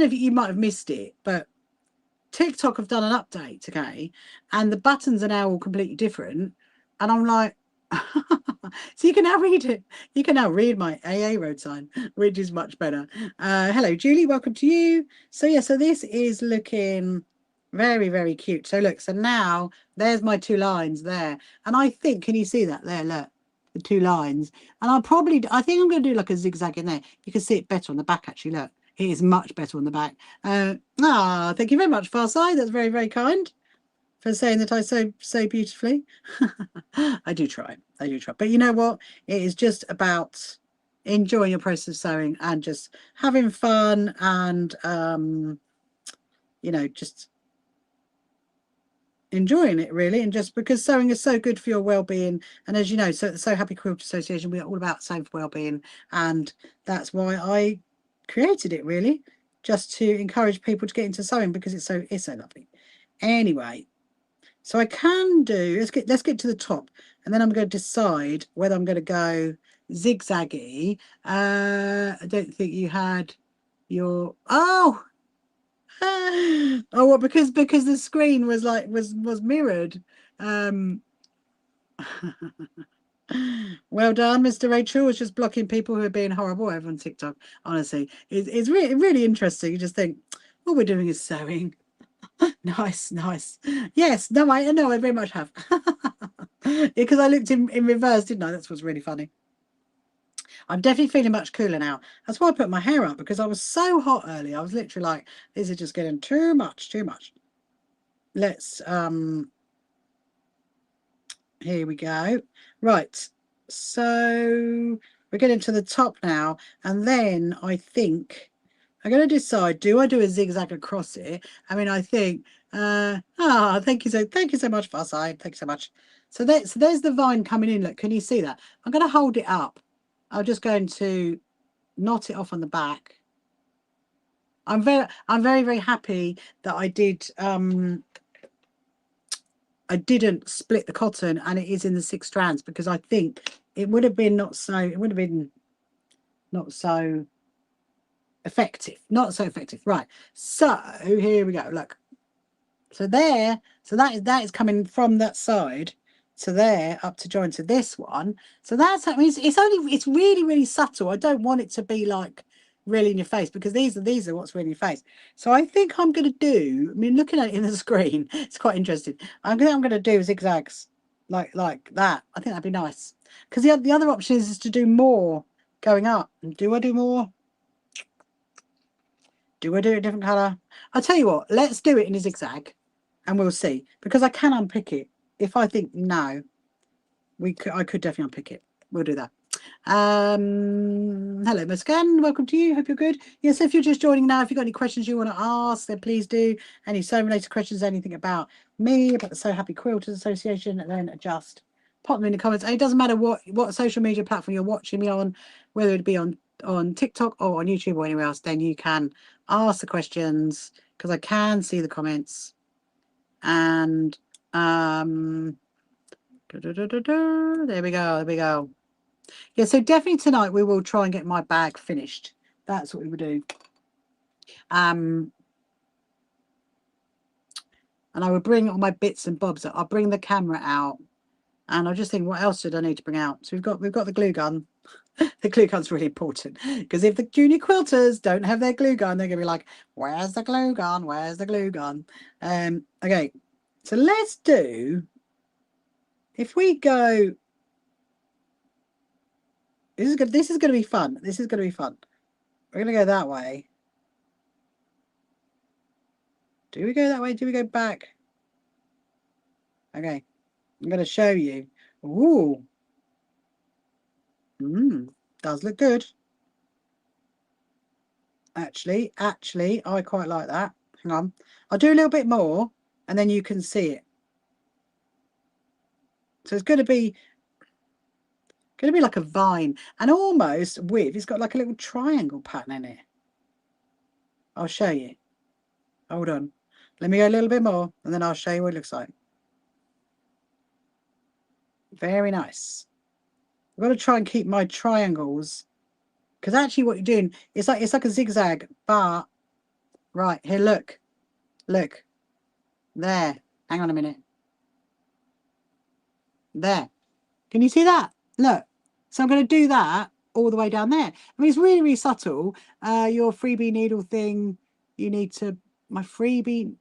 if you might have missed it, but TikTok have done an update, okay, and the buttons are now all completely different, and I'm like. So you can now read it. You can now read my AA road sign, which is much better. Hello, Julie. Welcome to you. So yeah, so this is looking very, very cute. So look, so now there's my two lines there. And I think, can you see that there? Look, the two lines. And I think I'm going to do like a zigzag in there. You can see it better on the back, actually. Look, it is much better on the back. Thank you very much, Farside. That's very, very kind for saying that I so beautifully. I do try. But you know what? It is just about enjoying your process of sewing and just having fun and you know, just enjoying it really, and just because sewing is so good for your well-being. And as you know, so the So Happy Quilt Association, we are all about sewing for well-being, and that's why I created it, really, just to encourage people to get into sewing because it's so lovely. Anyway, so I can do, let's get to the top, and then I'm going to decide whether I'm going to go zigzaggy. I don't think you had your what, because the screen was like was mirrored. Well done, Mr. Rachel. Was just blocking people who are being horrible over on TikTok. Honestly, it's really interesting. You just think all we're doing is sewing. Nice. Yes, no, I very much have. Because I looked in reverse, didn't I? That's what's really funny. I'm definitely feeling much cooler now. That's why I put my hair up, because I was so hot earlier. I was literally like, this is just getting too much. Let's here we go. Right, so we're getting to the top now, and then I think I'm going to decide, do I do a zigzag across it? I mean, I think thank you so much, Farside. Thank you so much. So there's the vine coming in. Look, can you see that? I'm going to hold it up. I'm just going to knot it off on the back. I'm very happy that I didn't split the cotton, and it is in the 6 strands, because I think it would have been not so effective. Right, so here we go. Look, so there, so that is coming from that side to there up to join to this one. So that's, I mean, it's really subtle. I don't want it to be like really in your face, because these are what's really in your face. So I think I'm going to do, I mean, looking at it in the screen, it's quite interesting. I'm going to do zigzags like that. I think that'd be nice, because the other option is to do more going up. Do I do more? Do I do it a different color? I'll tell you what, let's do it in a zigzag and we'll see, because I can unpick it. If I think no, I could definitely unpick it. We'll do that. Hello, Muscan. Welcome to you. Hope you're good. Yes, if you're just joining now, if you've got any questions you want to ask, then please do. Any sewing related questions, anything about me, about the So Happy Quilters Association, and then just pop them in the comments. And it doesn't matter what social media platform you're watching me on, whether it be on TikTok or on YouTube or anywhere else, then you can ask the questions because I can see the comments. And there we go. There we go. Yeah, so definitely tonight we will try and get my bag finished. That's what we will do. And I will bring all my bits and bobs. I'll bring the camera out, and I'll just think, what else did I need to bring out? So we've got the glue gun. The glue gun's really important because if the junior quilters don't have their glue gun, they're gonna be like, "Where's the glue gun? Where's the glue gun?" Okay, so let's do. If we go, this is good. This is going to be fun. This is going to be fun. We're going to go that way. Do we go that way? Do we go back? Okay. I'm going to show you. Ooh. Does look good. Actually, I quite like that. Hang on. I'll do a little bit more and then you can see it. So it's going to be like a vine and almost with, it's got like a little triangle pattern in it. I'll show you. Hold on. Let me go a little bit more and then I'll show you what it looks like. Very nice. I've got to try and keep my triangles because actually what you're doing it's like a zigzag, but right here, look there. Hang on a minute. There. Can you see that? Look. So I'm going to do that all the way down there. I mean, it's really, really subtle. Your freebie needle thing. You need to my freebie.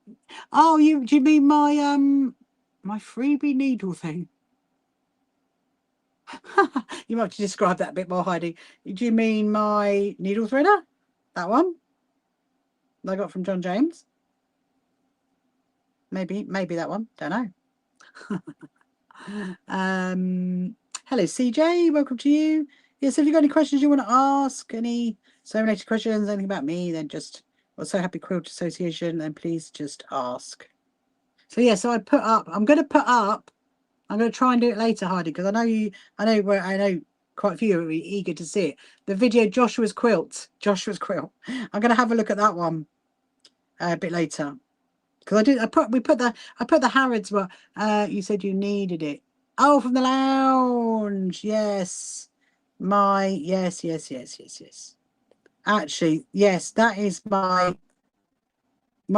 Oh, do you mean my freebie needle thing? You might have to describe that a bit more, Heidi. Do you mean my needle threader? That one that I got from John James? Maybe that one. Don't know. Hello, CJ. Welcome to you. Yes, if you've got any questions you want to ask, any sewing related questions, anything about me, then just So Happy Quilt Association, then please just ask. So yeah, so I'm going to try and do it later, Heidi, because I know quite a few are really eager to see it. The video Joshua's Quilt. I'm going to have a look at that one a bit later. Because I put the Harrods one. You said you needed it. Oh, from the lounge. Yes. Yes. Actually, yes, that is my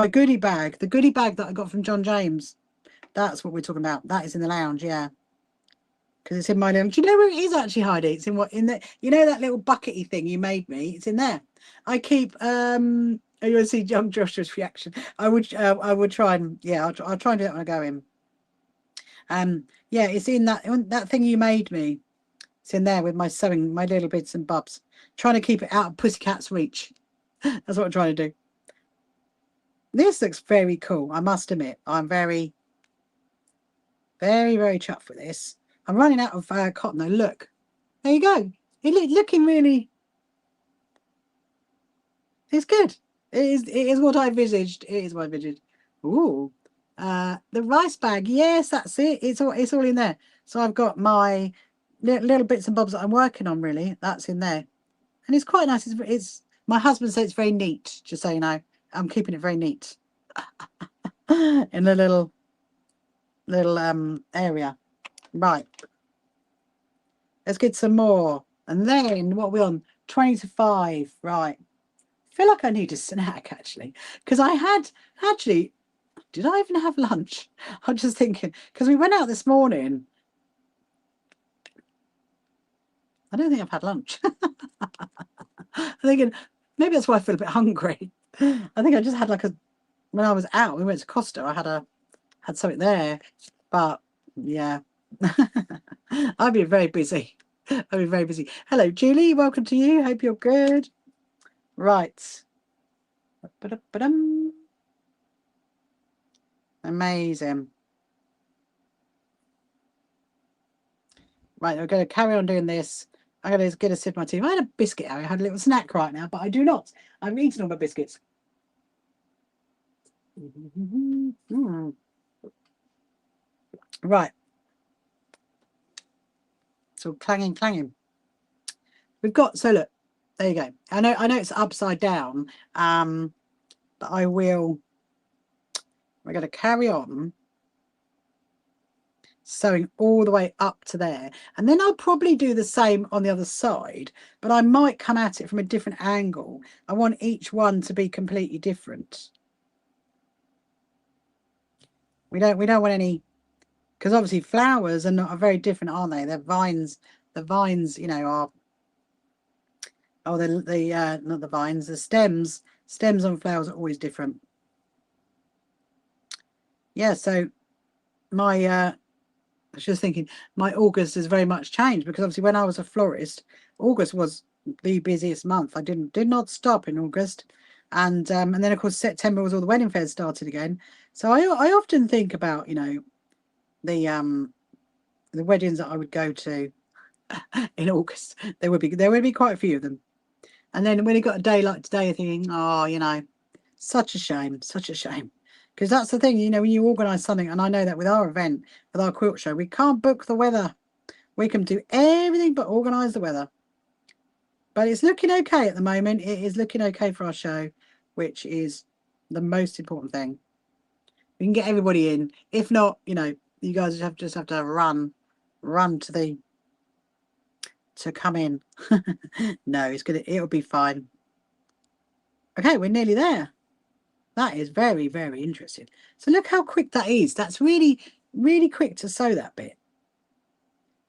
goodie bag. The goodie bag that I got from John James. That's what we're talking about. That is in the lounge, yeah. Because it's in my little. Do you know where it is actually, Heidi? It's in the that little buckety thing you made me? It's in there. I keep you want to see young Joshua's reaction? I would try and I'll try and do that when I go in. Yeah, it's in that thing you made me. It's in there with my sewing, my little bits and bobs. Trying to keep it out of Pussycat's reach. That's what I'm trying to do. This looks very cool, I must admit. I'm very, very, very chuffed with this. I'm running out of cotton though. Look, there you go. Looking really. It's good. It is what I envisaged. It is what I envisaged. Ooh, the rice bag. Yes, that's it. It's all in there. So I've got my little bits and bobs that I'm working on. Really, that's in there, and it's quite nice. It's my husband said it's very neat. Just so you know, I'm keeping it very neat in the little area. Right. Let's get some more. And then what are we on? 20 to 5. Right. I feel like I need a snack actually. Because I had actually, did I even have lunch? I'm just thinking, because we went out this morning. I don't think I've had lunch. I'm thinking maybe that's why I feel a bit hungry. I think I just had when I was out, we went to Costa, I had something there. But yeah. I've been very busy. I've been very busy. Hello, Julie. Welcome to you. Hope you're good. Right. Amazing. Right, we're going to carry on doing this. I'm going to get a sip of my tea. If I had a biscuit, I had a little snack right now, but I do not. I've eaten all my biscuits. Mm. Right. So clanging, clanging. We've got, so look, there you go. I know it's upside down, but we're going to carry on sewing all the way up to there, and then I'll probably do the same on the other side, but I might come at it from a different angle. I want each one to be completely different. We don't want any, because obviously flowers are very different, aren't they? They're vines. The vines, you know, are not the vines, the stems. Stems on flowers are always different. Yeah, so my I was just thinking my August has very much changed, because obviously when I was a florist, August was the busiest month. I did not stop in August, and then of course September was all the wedding fairs started again. So I often think about, you know, the weddings that I would go to in August. There would be quite a few of them, and then when you got a day like today, you're thinking, oh, you know, such a shame, such a shame. Because that's the thing, you know, when you organise something, and I know that with our event, with our quilt show, we can't book the weather. We can do everything but organise the weather. But it's looking okay at the moment. It is looking okay for our show, which is the most important thing. We can get everybody in. If not, you know, you guys just have to run to come in. No, it'll be fine. Okay, we're nearly there. That is very, very interesting. So look how quick that is. That's really, really quick to sew that bit.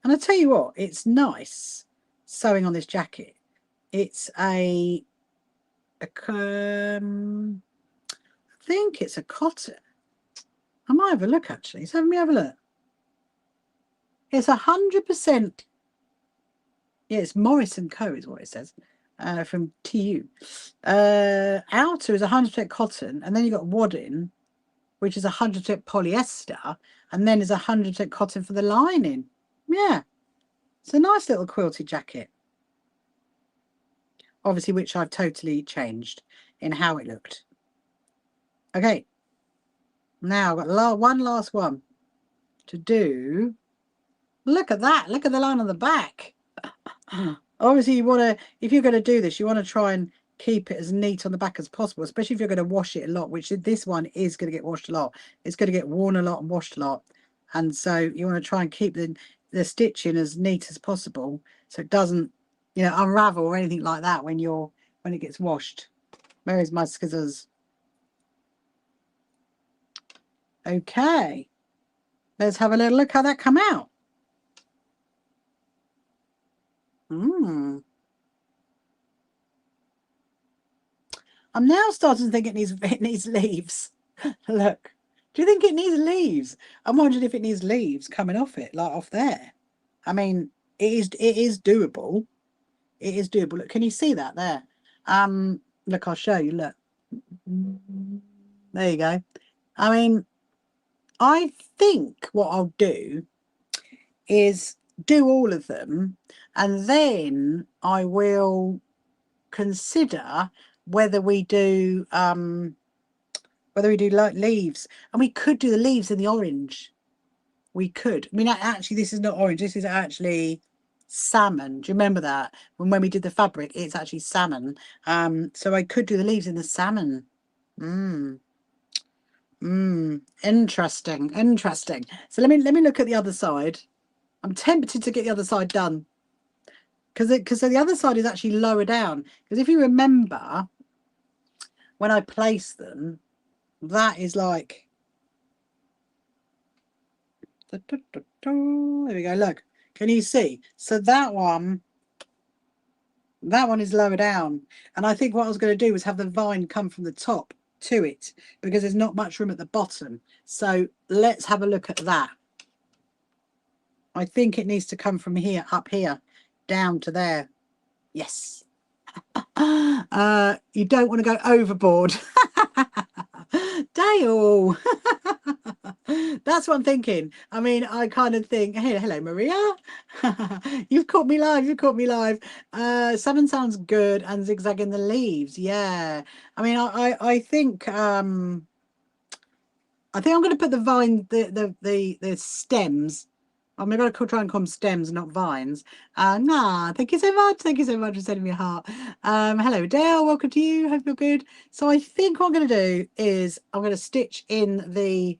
And I tell you what, it's nice sewing on this jacket. It's I think it's a cotton. I might have a look actually. So let me have a look. It's 100%. Yeah, it's Morris & Co. is what it says. From TU. Outer is 100% cotton, and then you've got wadding, which is 100% polyester, and then is 100% cotton for the lining. Yeah, it's a nice little quilted jacket. Obviously, which I've totally changed in how it looked. Okay, now I've got one last one to do. Look at that. Look at the line on the back. Obviously, you want to, if you're going to do this, you want to try and keep it as neat on the back as possible, especially if you're going to wash it a lot, which this one is going to get washed a lot. It's going to get worn a lot and washed a lot. And so you want to try and keep the stitching as neat as possible, so it doesn't, you know, unravel or anything like that when it gets washed. Where is my scissors? Okay, let's have a little look how that come out. I'm now starting to think it needs leaves. Look, do you think it needs leaves? I'm wondering if it needs leaves coming off it, like off there. I mean, it is doable. It is doable. Look, can you see that there? Look, I'll show you. Look, there you go. I mean, I think what I'll do is do all of them, and then I will consider whether we do like leaves. And we could do the leaves in the orange. We could. I mean, actually, this is not orange. This is actually salmon. Do you remember that? When we did the fabric, it's actually salmon. So I could do the leaves in the salmon. Interesting. Interesting. So let me look at the other side. I'm tempted to get the other side done, because the other side is actually lower down. Because if you remember, when I place them, that is like, there we go. Look, can you see? So that one is lower down, and I think what I was going to do was have the vine come from the top to it, because there's not much room at the bottom. So let's have a look at that. I think it needs to come from here, up here, down to there. Yes. You don't want to go overboard. Dale. That's what I'm thinking. I mean, I kind of think, hey, hello, Maria. You've caught me live. You've caught me live. Salmon sounds good and zigzagging the leaves. Yeah. I mean, I think I'm going to put the vine, the stems. I'm going to try and call them stems, not vines. Nah, thank you so much. Thank you so much for sending me a heart. Hello, Dale. Welcome to you. Hope you're good. So I think what I'm going to do is I'm going to stitch in the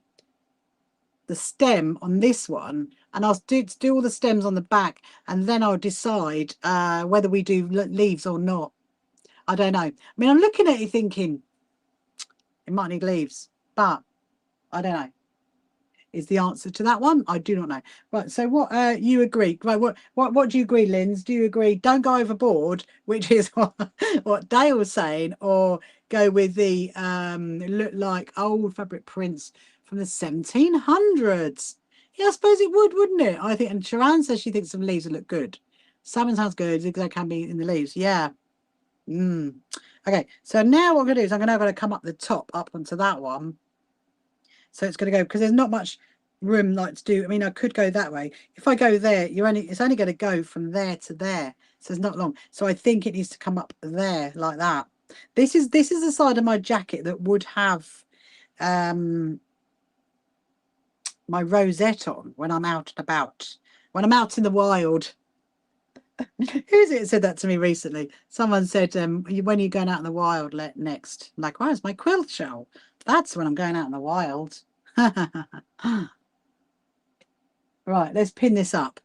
stem on this one, and I'll do all the stems on the back, and then I'll decide whether we do leaves or not. I don't know. I mean, I'm looking at it thinking it might need leaves, but I don't know. Is the answer to that one? I do not know. Right, so what you agree? Right, what do you agree, Linz? Do you agree? Don't go overboard, which is what Dale was saying, or go with the look like old fabric prints from the 1700s. Yeah, I suppose it would, wouldn't it? I think. And Sharon says she thinks some leaves would look good. Salmon sounds good. Zigzag can be in the leaves. Yeah. Okay. So now what I'm gonna do is I'm gonna come up the top up onto that one. So it's going to go, because there's not much room like to do. I mean, I could go that way. If I go there, it's only going to go from there to there. So it's not long. So I think it needs to come up there like that. This is the side of my jacket that would have my rosette on when I'm out and about. When I'm out in the wild. Who's it said that to me recently? Someone said, when you're going out in the wild next. I'm like, where's my quilt show? That's when I'm going out in the wild. Right, let's pin this up.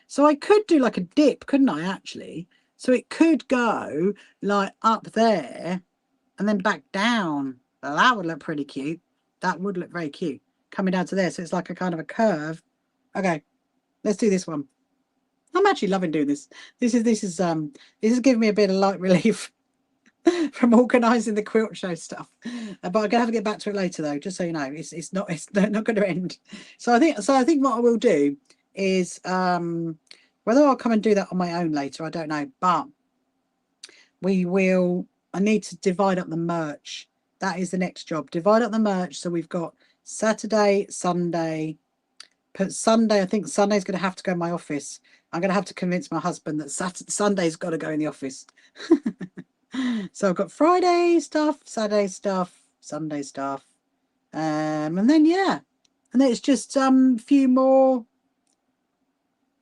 So I could do like a dip, couldn't I, actually? So it could go like up there and then back down. Well, that would look pretty cute. That would look very cute. Coming down to there, so it's like a kind of a curve. Okay, let's do this one. I'm actually loving doing this. This is giving me a bit of light relief from organising the quilt show stuff. But I'm gonna have to get back to it later, though, just so you know. It's not going to end. So I think what I will do is whether I'll come and do that on my own later, I don't know. But we will. I need to divide up the merch. That is the next job. Divide up the merch. So we've got Saturday, Sunday. Put Sunday. I think Sunday's going to have to go in my office. I'm going to have to convince my husband that Sunday's got to go in the office. So I've got Friday stuff, Saturday stuff, Sunday stuff, and then yeah, and then it's just few more.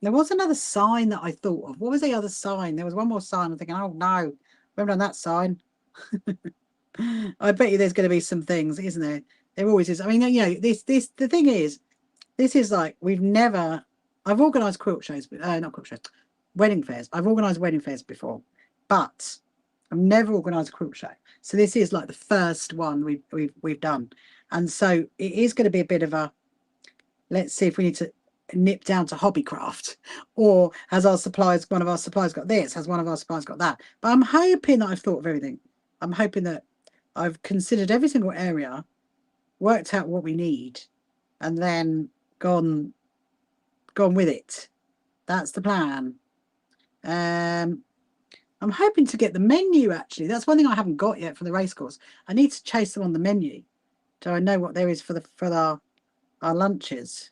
There was another sign that I thought of. What was the other sign? There was one more sign. I'm thinking, oh no, we haven't done that sign. I bet you there's going to be some things, isn't there? There always is. I mean, you know, the thing is, this is like I've organised quilt shows, not quilt shows, wedding fairs. I've organised wedding fairs before, but I've never organised a quilt show. So this is like the first one we've done, and so it is going to be a bit of a. Let's see if we need to nip down to hobbycraft, or has one of our suppliers got this? Has one of our suppliers got that? But I'm hoping that I've thought of everything. I'm hoping that I've considered every single area, worked out what we need, and then gone with it. That's the plan. I'm hoping to get the menu, actually. That's one thing I haven't got yet for the race course. I need to chase them on the menu so I know what there is for our lunches.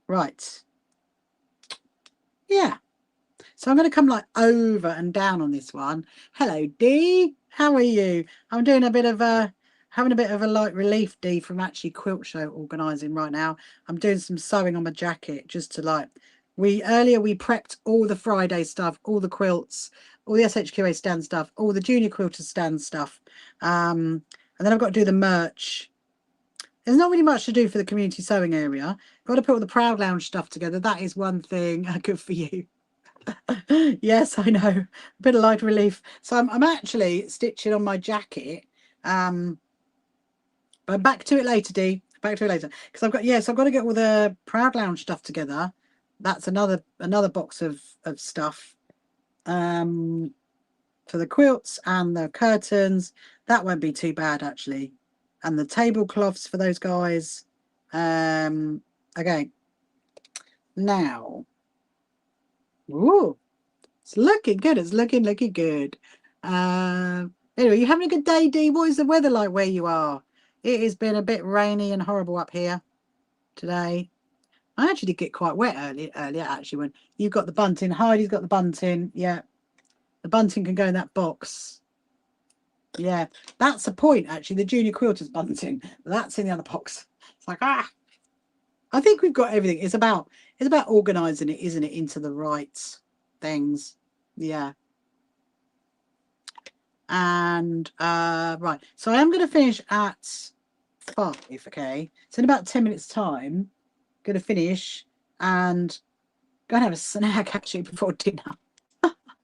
Right. Yeah. So I'm going to come like over and down on this one. Hello, Dee. How are you? I'm doing a bit of having a bit of a light relief, Dee, from actually quilt show organising right now. I'm doing some sewing on my jacket just to like. Earlier we prepped all the Friday stuff, all the quilts, all the SHQA stand stuff, all the junior quilters stand stuff. And then I've got to do the merch. There's not really much to do for the community sewing area. Got to put all the Proud Lounge stuff together. That is one thing. Good for you. Yes, I know. A bit of light relief. So I'm actually stitching on my jacket. But back to it later, Dee. Back to it later. Because I've got I've got to get all the Proud Lounge stuff together. That's another box of stuff. For the quilts and the curtains. That won't be too bad actually. And the tablecloths for those guys. Okay. Now. Ooh. It's looking good. It's looking good. Anyway, you having a good day, Dee? What is the weather like where you are? It has been a bit rainy and horrible up here today. I actually did get quite wet earlier actually, when you've got the bunting. Heidi's got the bunting. Yeah, the bunting can go in that box. Yeah, that's a point actually. The junior quilters bunting, that's in the other box. It's like, ah, I think we've got everything. It's about organizing it, isn't it, into the right things. Yeah. And right, so I am going to finish at 5. Okay, so in about 10 minutes time, going to finish and go and have a snack actually before dinner.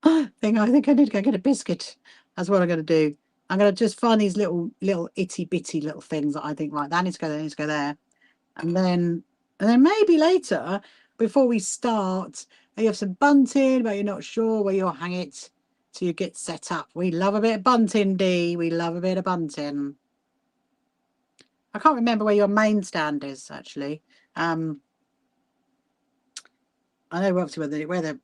I think I need to go get a biscuit. That's what I'm going to do. I'm going to just find these little itty bitty little things that I think, right, that needs to go there, needs to go there, and then maybe later, before we start, you have some bunting, but you're not sure where you'll hang it, so you get set up. We love a bit of bunting, Dee. We love a bit of bunting. I can't remember where your main stand is actually. I know obviously where the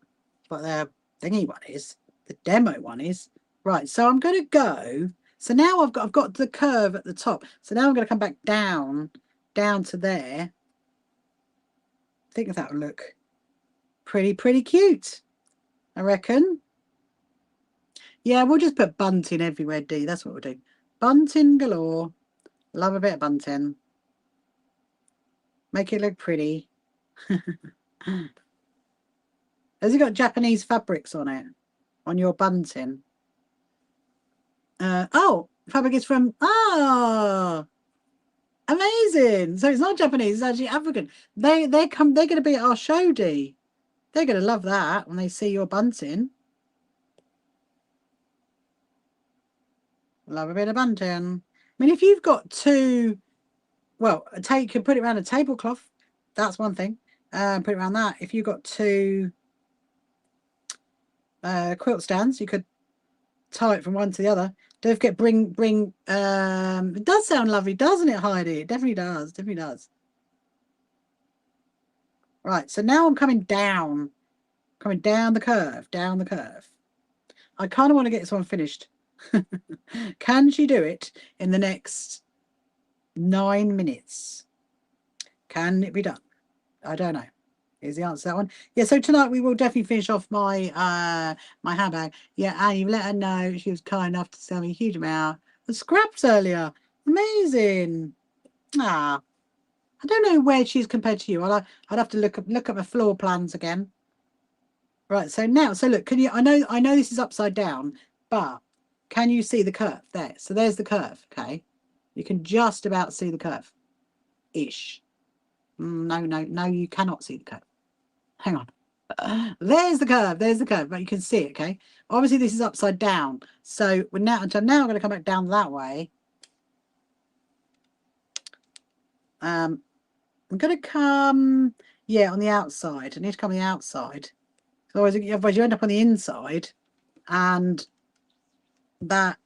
thingy one is, the demo one is. Right, so I'm going to go. So now I've got the curve at the top. So now I'm going to come back down to there. I think that will look pretty cute, I reckon. Yeah, we'll just put bunting everywhere, D. That's what we'll do. Bunting galore. Love a bit of bunting. Make it look pretty. Has it got Japanese fabrics on it? On your bunting? Oh, fabric is from... Ah! Amazing. So it's not Japanese, it's actually African. They're going to be at our show, D. They're going to love that when they see your bunting. Love a bit of bunting. I mean, if you've got two, well, you can put it around a tablecloth. That's one thing. Put it around that. If you've got two quilt stands, you could tie it from one to the other. Don't forget, bring. It does sound lovely, doesn't it, Heidi? It definitely does. Definitely does. Right. So now I'm coming down the curve, I kind of want to get this one finished. Can she do it in the next 9 minutes? Can it be done? I don't know. Is the answer to that one? Yeah, so tonight we will definitely finish off my my handbag. Yeah, and you let her know she was kind enough to sell me a huge amount of scraps earlier. Amazing. Ah, I don't know where she's compared to you. I'd have to look at my floor plans again. Right, so now, so look, can you, I know this is upside down, but can you see the curve there? So there's the curve, okay? You can just about see the curve. Ish. No, you cannot see the curve. Hang on. There's the curve, but you can see it, okay? Obviously, this is upside down. So we're now I'm going to come back down that way. I'm going to come, yeah, on the outside. I need to come on the outside. Otherwise you end up on the inside, and that,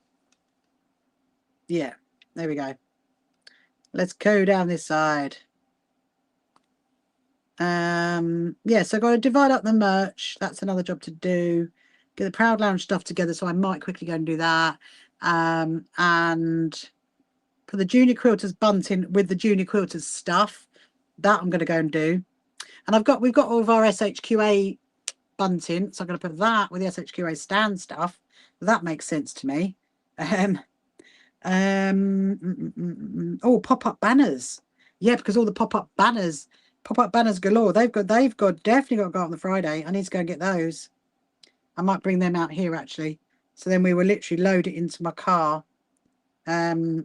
yeah, there we go. Let's go down this side. Yeah, so I've got to divide up the merch. That's another job to do. Get the Proud Lounge stuff together, so I might quickly go and do that. And for the junior quilters bunting with the junior quilters stuff, that I'm going to go and do. And we've got all of our SHQA bunting, so I'm going to put that with the SHQA stand stuff. That makes sense to me. Oh, pop-up banners. Yeah, because all the pop-up banners galore. They've definitely got to go up on the Friday. I need to go and get those. I might bring them out here actually. So then we will literally load it into my car. So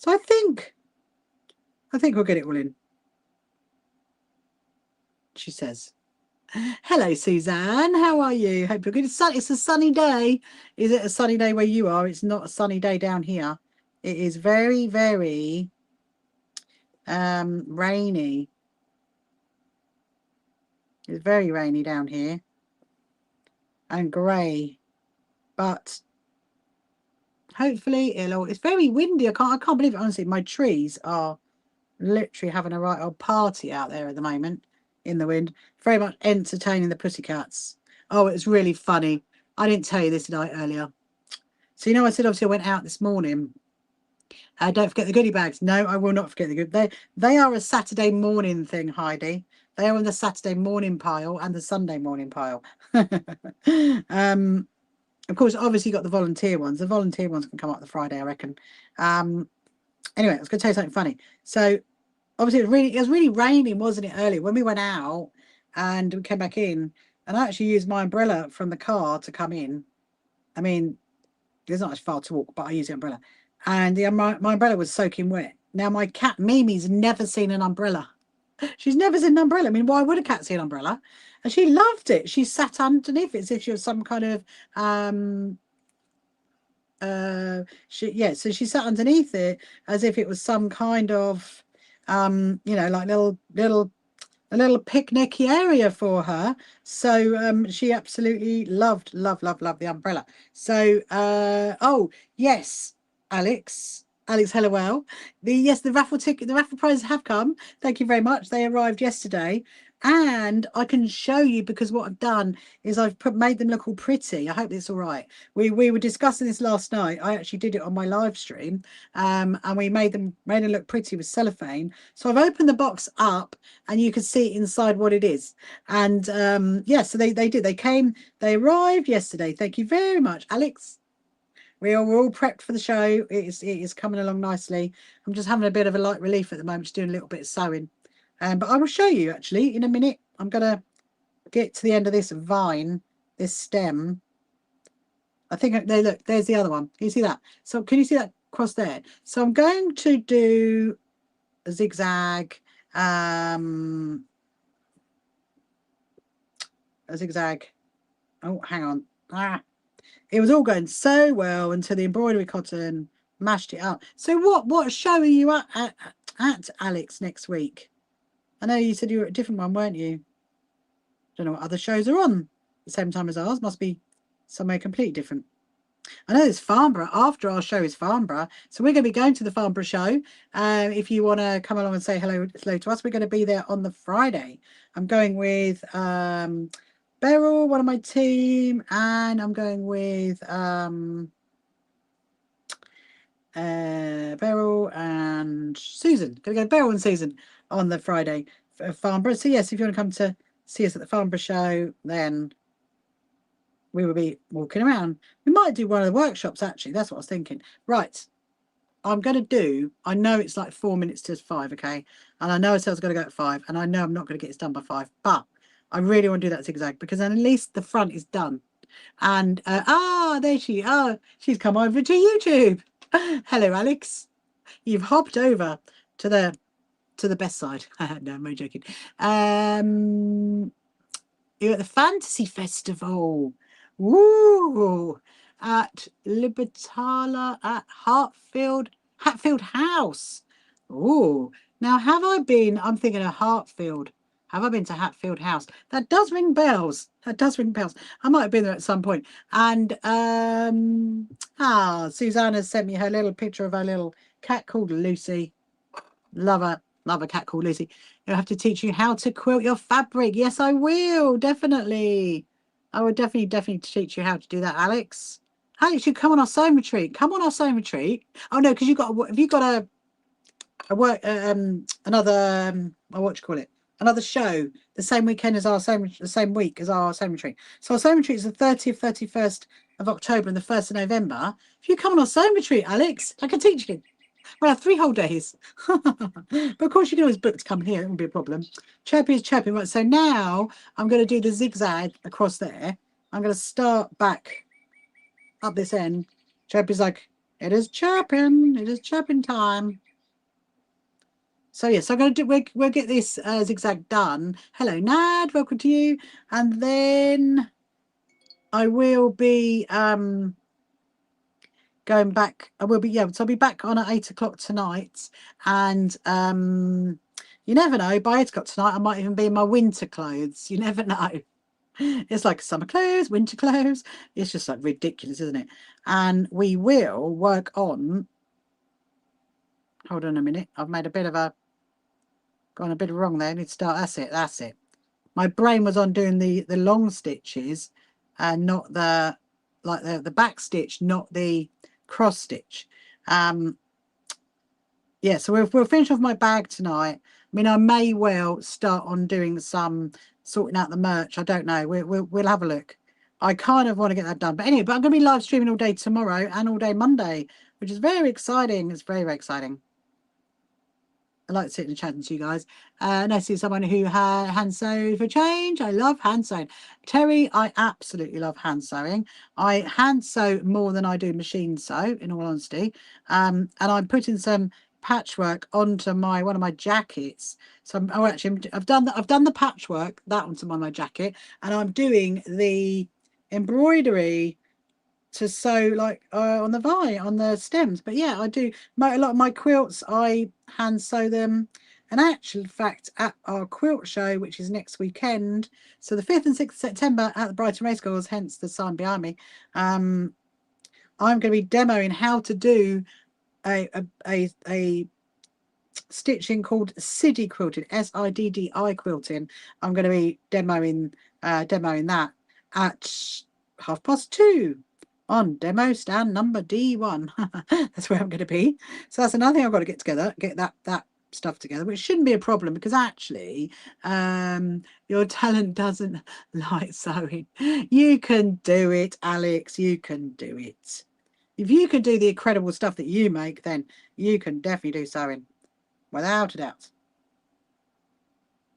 I think we'll get it all in. She says. Hello, Suzanne. How are you? Hope you're good. It's a sunny day. Is it a sunny day where you are? It's not a sunny day down here. It is very, very rainy. It's very rainy down here and grey, but hopefully it's very windy. I can't believe it, honestly. My trees are literally having a right old party out there at the moment in the wind. Very much entertaining the pussycats. Oh, it's really funny. I didn't tell you this, did I, earlier? So, I said obviously I went out this morning Don't forget the goodie bags. No, I will not forget the good. They are a Saturday morning thing, Heidi. They are on the Saturday morning pile and the Sunday morning pile. Of course, obviously, you got the volunteer ones. The volunteer ones can come up the Friday, I reckon. Anyway, I was going to tell you something funny. So, obviously, it was really raining, wasn't it, earlier when we went out and we came back in, and I actually used my umbrella from the car to come in. I mean, there's not as far to walk, but I use the umbrella, and my umbrella was soaking wet. Now, my cat Mimi's never seen an umbrella. She's never seen an umbrella. I mean, why would a cat see an umbrella? And she loved it. She sat underneath it as if she was some kind of so she sat underneath it as if it was some kind of like a little picnicky area for her. So she absolutely loved the umbrella. So oh yes, Alex Hellowell. The raffle prizes have come. Thank you very much. They arrived yesterday. And I can show you, because what I've done is I've made them look all pretty. I hope it's all right. We were discussing this last night. I actually did it on my live stream, and we made them look pretty with cellophane. So I've opened the box up, and you can see inside what it is. And yeah, so they did. They arrived yesterday. Thank you very much, Alex. We're all prepped for the show. It is coming along nicely. I'm just having a bit of a light relief at the moment, just doing a little bit of sewing. But I will show you actually in a minute. I'm gonna get to the end of this vine, this stem. I think look, there's the other one. Can you see that? So can you see that across there? So I'm going to do a zigzag, a zigzag. Oh, hang on. It was all going so well until the embroidery cotton mashed it up. So what show are you at Alex next week? I know you said you were at a different one, weren't you? Don't know what other shows are on the same time as ours. Must be somewhere completely different. I know there's Farnborough. After our show is Farnborough. So we're going to be going to the Farnborough show. If you want to come along and say hello to us, we're going to be there on the Friday. I'm going with Beryl, one of my team, and I'm going with Beryl and Susan. Going to go Beryl and Susan on the Friday for Farnborough. So yes, if you want to come to see us at the Farnborough show, then we will be walking around. We might do one of the workshops, actually. That's what I was thinking. Right. I'm going to do, I know it's like 4 minutes to 5, okay? And I know I said I was going to go at 5, and I know I'm not going to get this done by 5, but I really want to do that zigzag, because then at least the front is done. And, there she's come over to YouTube. Hello, Alex. You've hopped over to the best side. No, I'm only joking. You're at the Fantasy Festival. Woo! At Libertala at Hatfield House. Oh, now have I been? I'm thinking of Hatfield. Have I been to Hatfield House? That does ring bells. That does ring bells. I might have been there at some point. And Susanna sent me her little picture of her little cat called Lucy. Love a cat called Lucy. I'll have to teach you how to quilt your fabric. Yes, I will. Definitely. I will definitely teach you how to do that, Alex. Alex, you come on our sewing retreat. Come on our sewing retreat. Oh no, because have you got a work another what do you call it? Another show the same weekend as the same week as our sewing retreat. So our sewing retreat is the 30th, 31st of October and the 1st of November. If you come on our sewing retreat, Alex, I can teach you. We'll have 3 whole days. But of course, you can always book to come here. It won't be a problem. Chirpy is chirping. Right, so now I'm going to do the zigzag across there. I'm going to start back up this end. Chirpy's like, it is chirping. It is chirping time. So yes, I'm going to do. We'll get this zigzag done. Hello, Nad. Welcome to you. And then I will be going back. I will be, so I'll be back on at 8 o'clock tonight. And you never know, by 8 o'clock tonight I might even be in my winter clothes. You never know. It's like summer clothes, winter clothes. It's just like ridiculous, isn't it? And we will work on, hold on a minute, I've made a bit of gone a bit wrong there. I need to start. That's it. My brain was on doing the long stitches and not the back stitch, not the cross stitch. yeah, so we'll finish off my bag tonight. I mean, I may well start on doing some sorting out the merch. I don't know. We'll have a look. I kind of want to get that done. But anyway, but I'm going to be live streaming all day tomorrow and all day Monday, which is very exciting. It's very, very exciting. I like sitting and chatting to you guys. And I see someone who had hand sew for change. I love hand sewing. Terry, I absolutely love hand sewing. I hand sew more than I do machine sew, in all honesty. And I'm putting some patchwork onto one of my jackets. So I've done the patchwork, that one's on my jacket, and I'm doing the embroidery to sew like on the stems. But yeah, I do a lot of my quilts, I hand sew them. And actually, in fact, at our quilt show, which is next weekend, so the 5th and 6th of September at the Brighton Racecourse, hence the sign behind me, I'm going to be demoing how to do a stitching called Siddi quilting, SIDDI quilting. I'm going to be demoing that at 2:30 on demo stand number D1. That's where I'm going to be. So that's another thing I've got to get together, get that stuff together, which shouldn't be a problem because actually your talent doesn't like sewing. You can do it, Alex. You can do it. If you can do the incredible stuff that you make, then you can definitely do sewing. Without a doubt.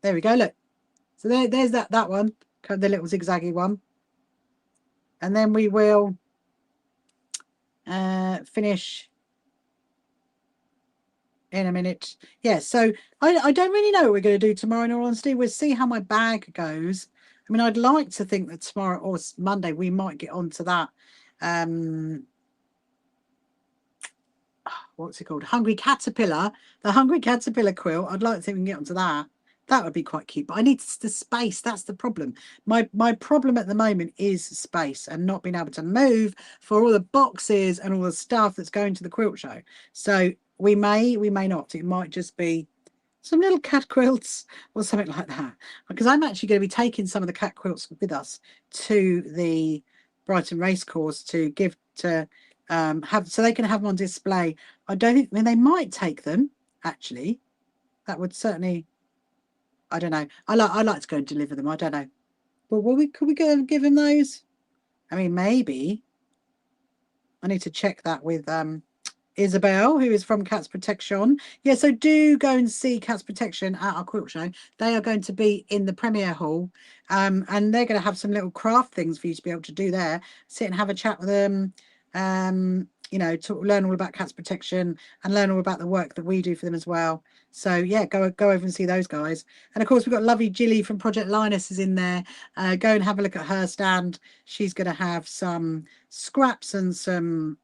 There we go, look. So there's that one, the little zigzaggy one. And then we will finish in a minute. Yeah, so I don't really know what we're going to do tomorrow, in all honesty. We'll see how my bag goes. I mean, I'd like to think that tomorrow or Monday we might get onto that. What's it called? Hungry Caterpillar. The Hungry Caterpillar quilt. I'd like to think we can get onto that. That would be quite cute, but I need the space. That's the problem. My problem at the moment is space and not being able to move for all the boxes and all the stuff that's going to the quilt show. So we may not. It might just be some little cat quilts or something like that. Because I'm actually going to be taking some of the cat quilts with us to the Brighton Racecourse to give to have, so they can have them on display. I don't think, I mean, they might take them actually. That would certainly, I don't know. I like to go and deliver them. I don't know. But could we go and give him those? I mean, maybe. I need to check that with Isabel, who is from Cats Protection. Yeah, so do go and see Cats Protection at our quilt show. They are going to be in the Premier Hall, and they're going to have some little craft things for you to be able to do there. Sit and have a chat with them. You know, to learn all about Cats Protection and learn all about the work that we do for them as well. So yeah, go over and see those guys. And of course, we've got lovely Jilly from Project Linus is in there. Go and have a look at her stand. She's going to have some scraps and some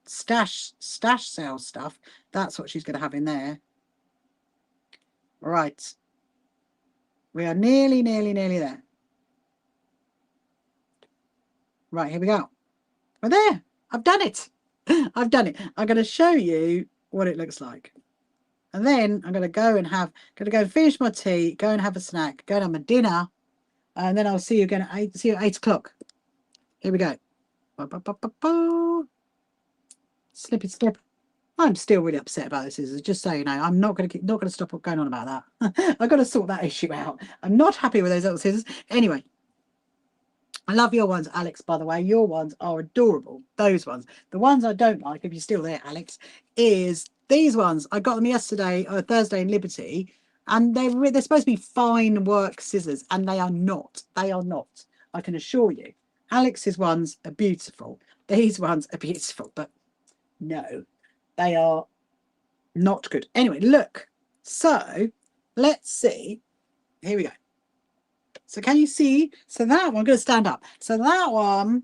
stash sale stuff. That's what she's going to have in there. Right. We are nearly there. Right, here we go. We're there. I've done it. I've done it. I'm going to show you what it looks like. And then I'm going to go and finish my tea, go and have a snack, go and have my dinner. And then I'll see you again at 8 o'clock. Here we go. Snippy snip. I'm still really upset about this, scissors, just so you know. I'm not going to stop going on about that. I've got to sort that issue out. I'm not happy with those little scissors. Anyway, I love your ones, Alex, by the way. Your ones are adorable. Those ones. The ones I don't like, if you're still there, Alex, is these ones. I got them yesterday, Thursday in Liberty, and they're supposed to be fine work scissors, and they are not. They are not. I can assure you. Alex's ones are beautiful. These ones are beautiful, but no, they are not good. Anyway, look. So let's see. Here we go. So can you see? So that one, I'm going to stand up. So that one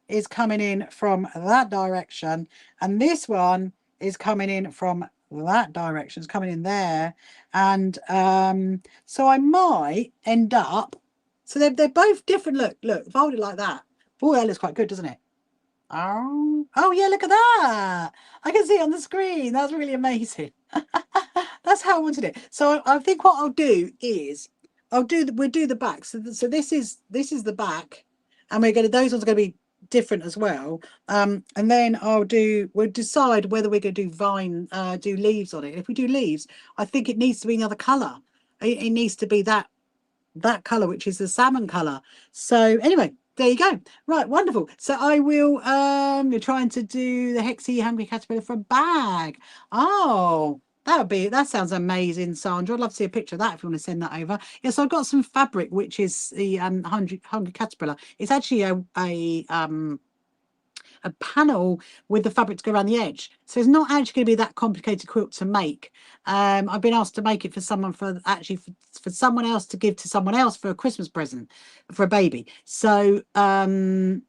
is coming in from that direction. And this one is coming in from that direction. It's coming in there. And so I might end up. So they're both different. Look, folded like that. Oh, that looks quite good, doesn't it? Oh yeah, look at that. I can see it on the screen. That's really amazing. That's how I wanted it. So I think what I'll do is we'll do the back. So this is the back, and those ones are going to be different as well. And then we'll decide whether we're going to do do leaves on it. If we do leaves, I think it needs to be another colour. It needs to be that colour, which is the salmon colour. So anyway, there you go. Right, wonderful. So I will you're trying to do the Hexy Hungry Caterpillar for a bag. Oh, that sounds amazing, Sandra. I'd love to see a picture of that if you want to send that over. Yes, I've got some fabric, which is the Hungry Caterpillar. It's actually a panel with the fabric to go around the edge. So it's not actually going to be that complicated quilt to make. I've been asked to make it for someone for someone else to give to someone else for a Christmas present for a baby. So that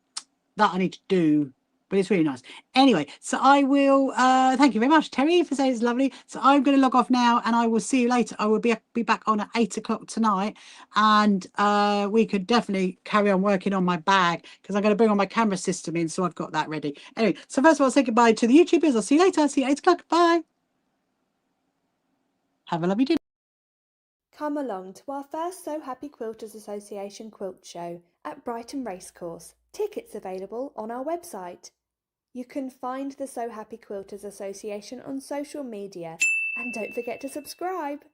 I need to do, but it's really nice. Anyway, so I will thank you very much, Terry, for saying it's lovely. So I'm going to log off now, and I will see you later. I will be back on at 8 o'clock tonight, and we could definitely carry on working on my bag, because I'm going to bring on my camera system in, so I've got that ready. Anyway, so first of all, I'll say goodbye to the YouTubers. I'll see you later. I'll see you at 8 o'clock. Bye. Have a lovely day. Come along to our first So Happy Quilters Association quilt show at Brighton Racecourse. Tickets available on our website. You can find the So Happy Quilters Association on social media, and don't forget to subscribe.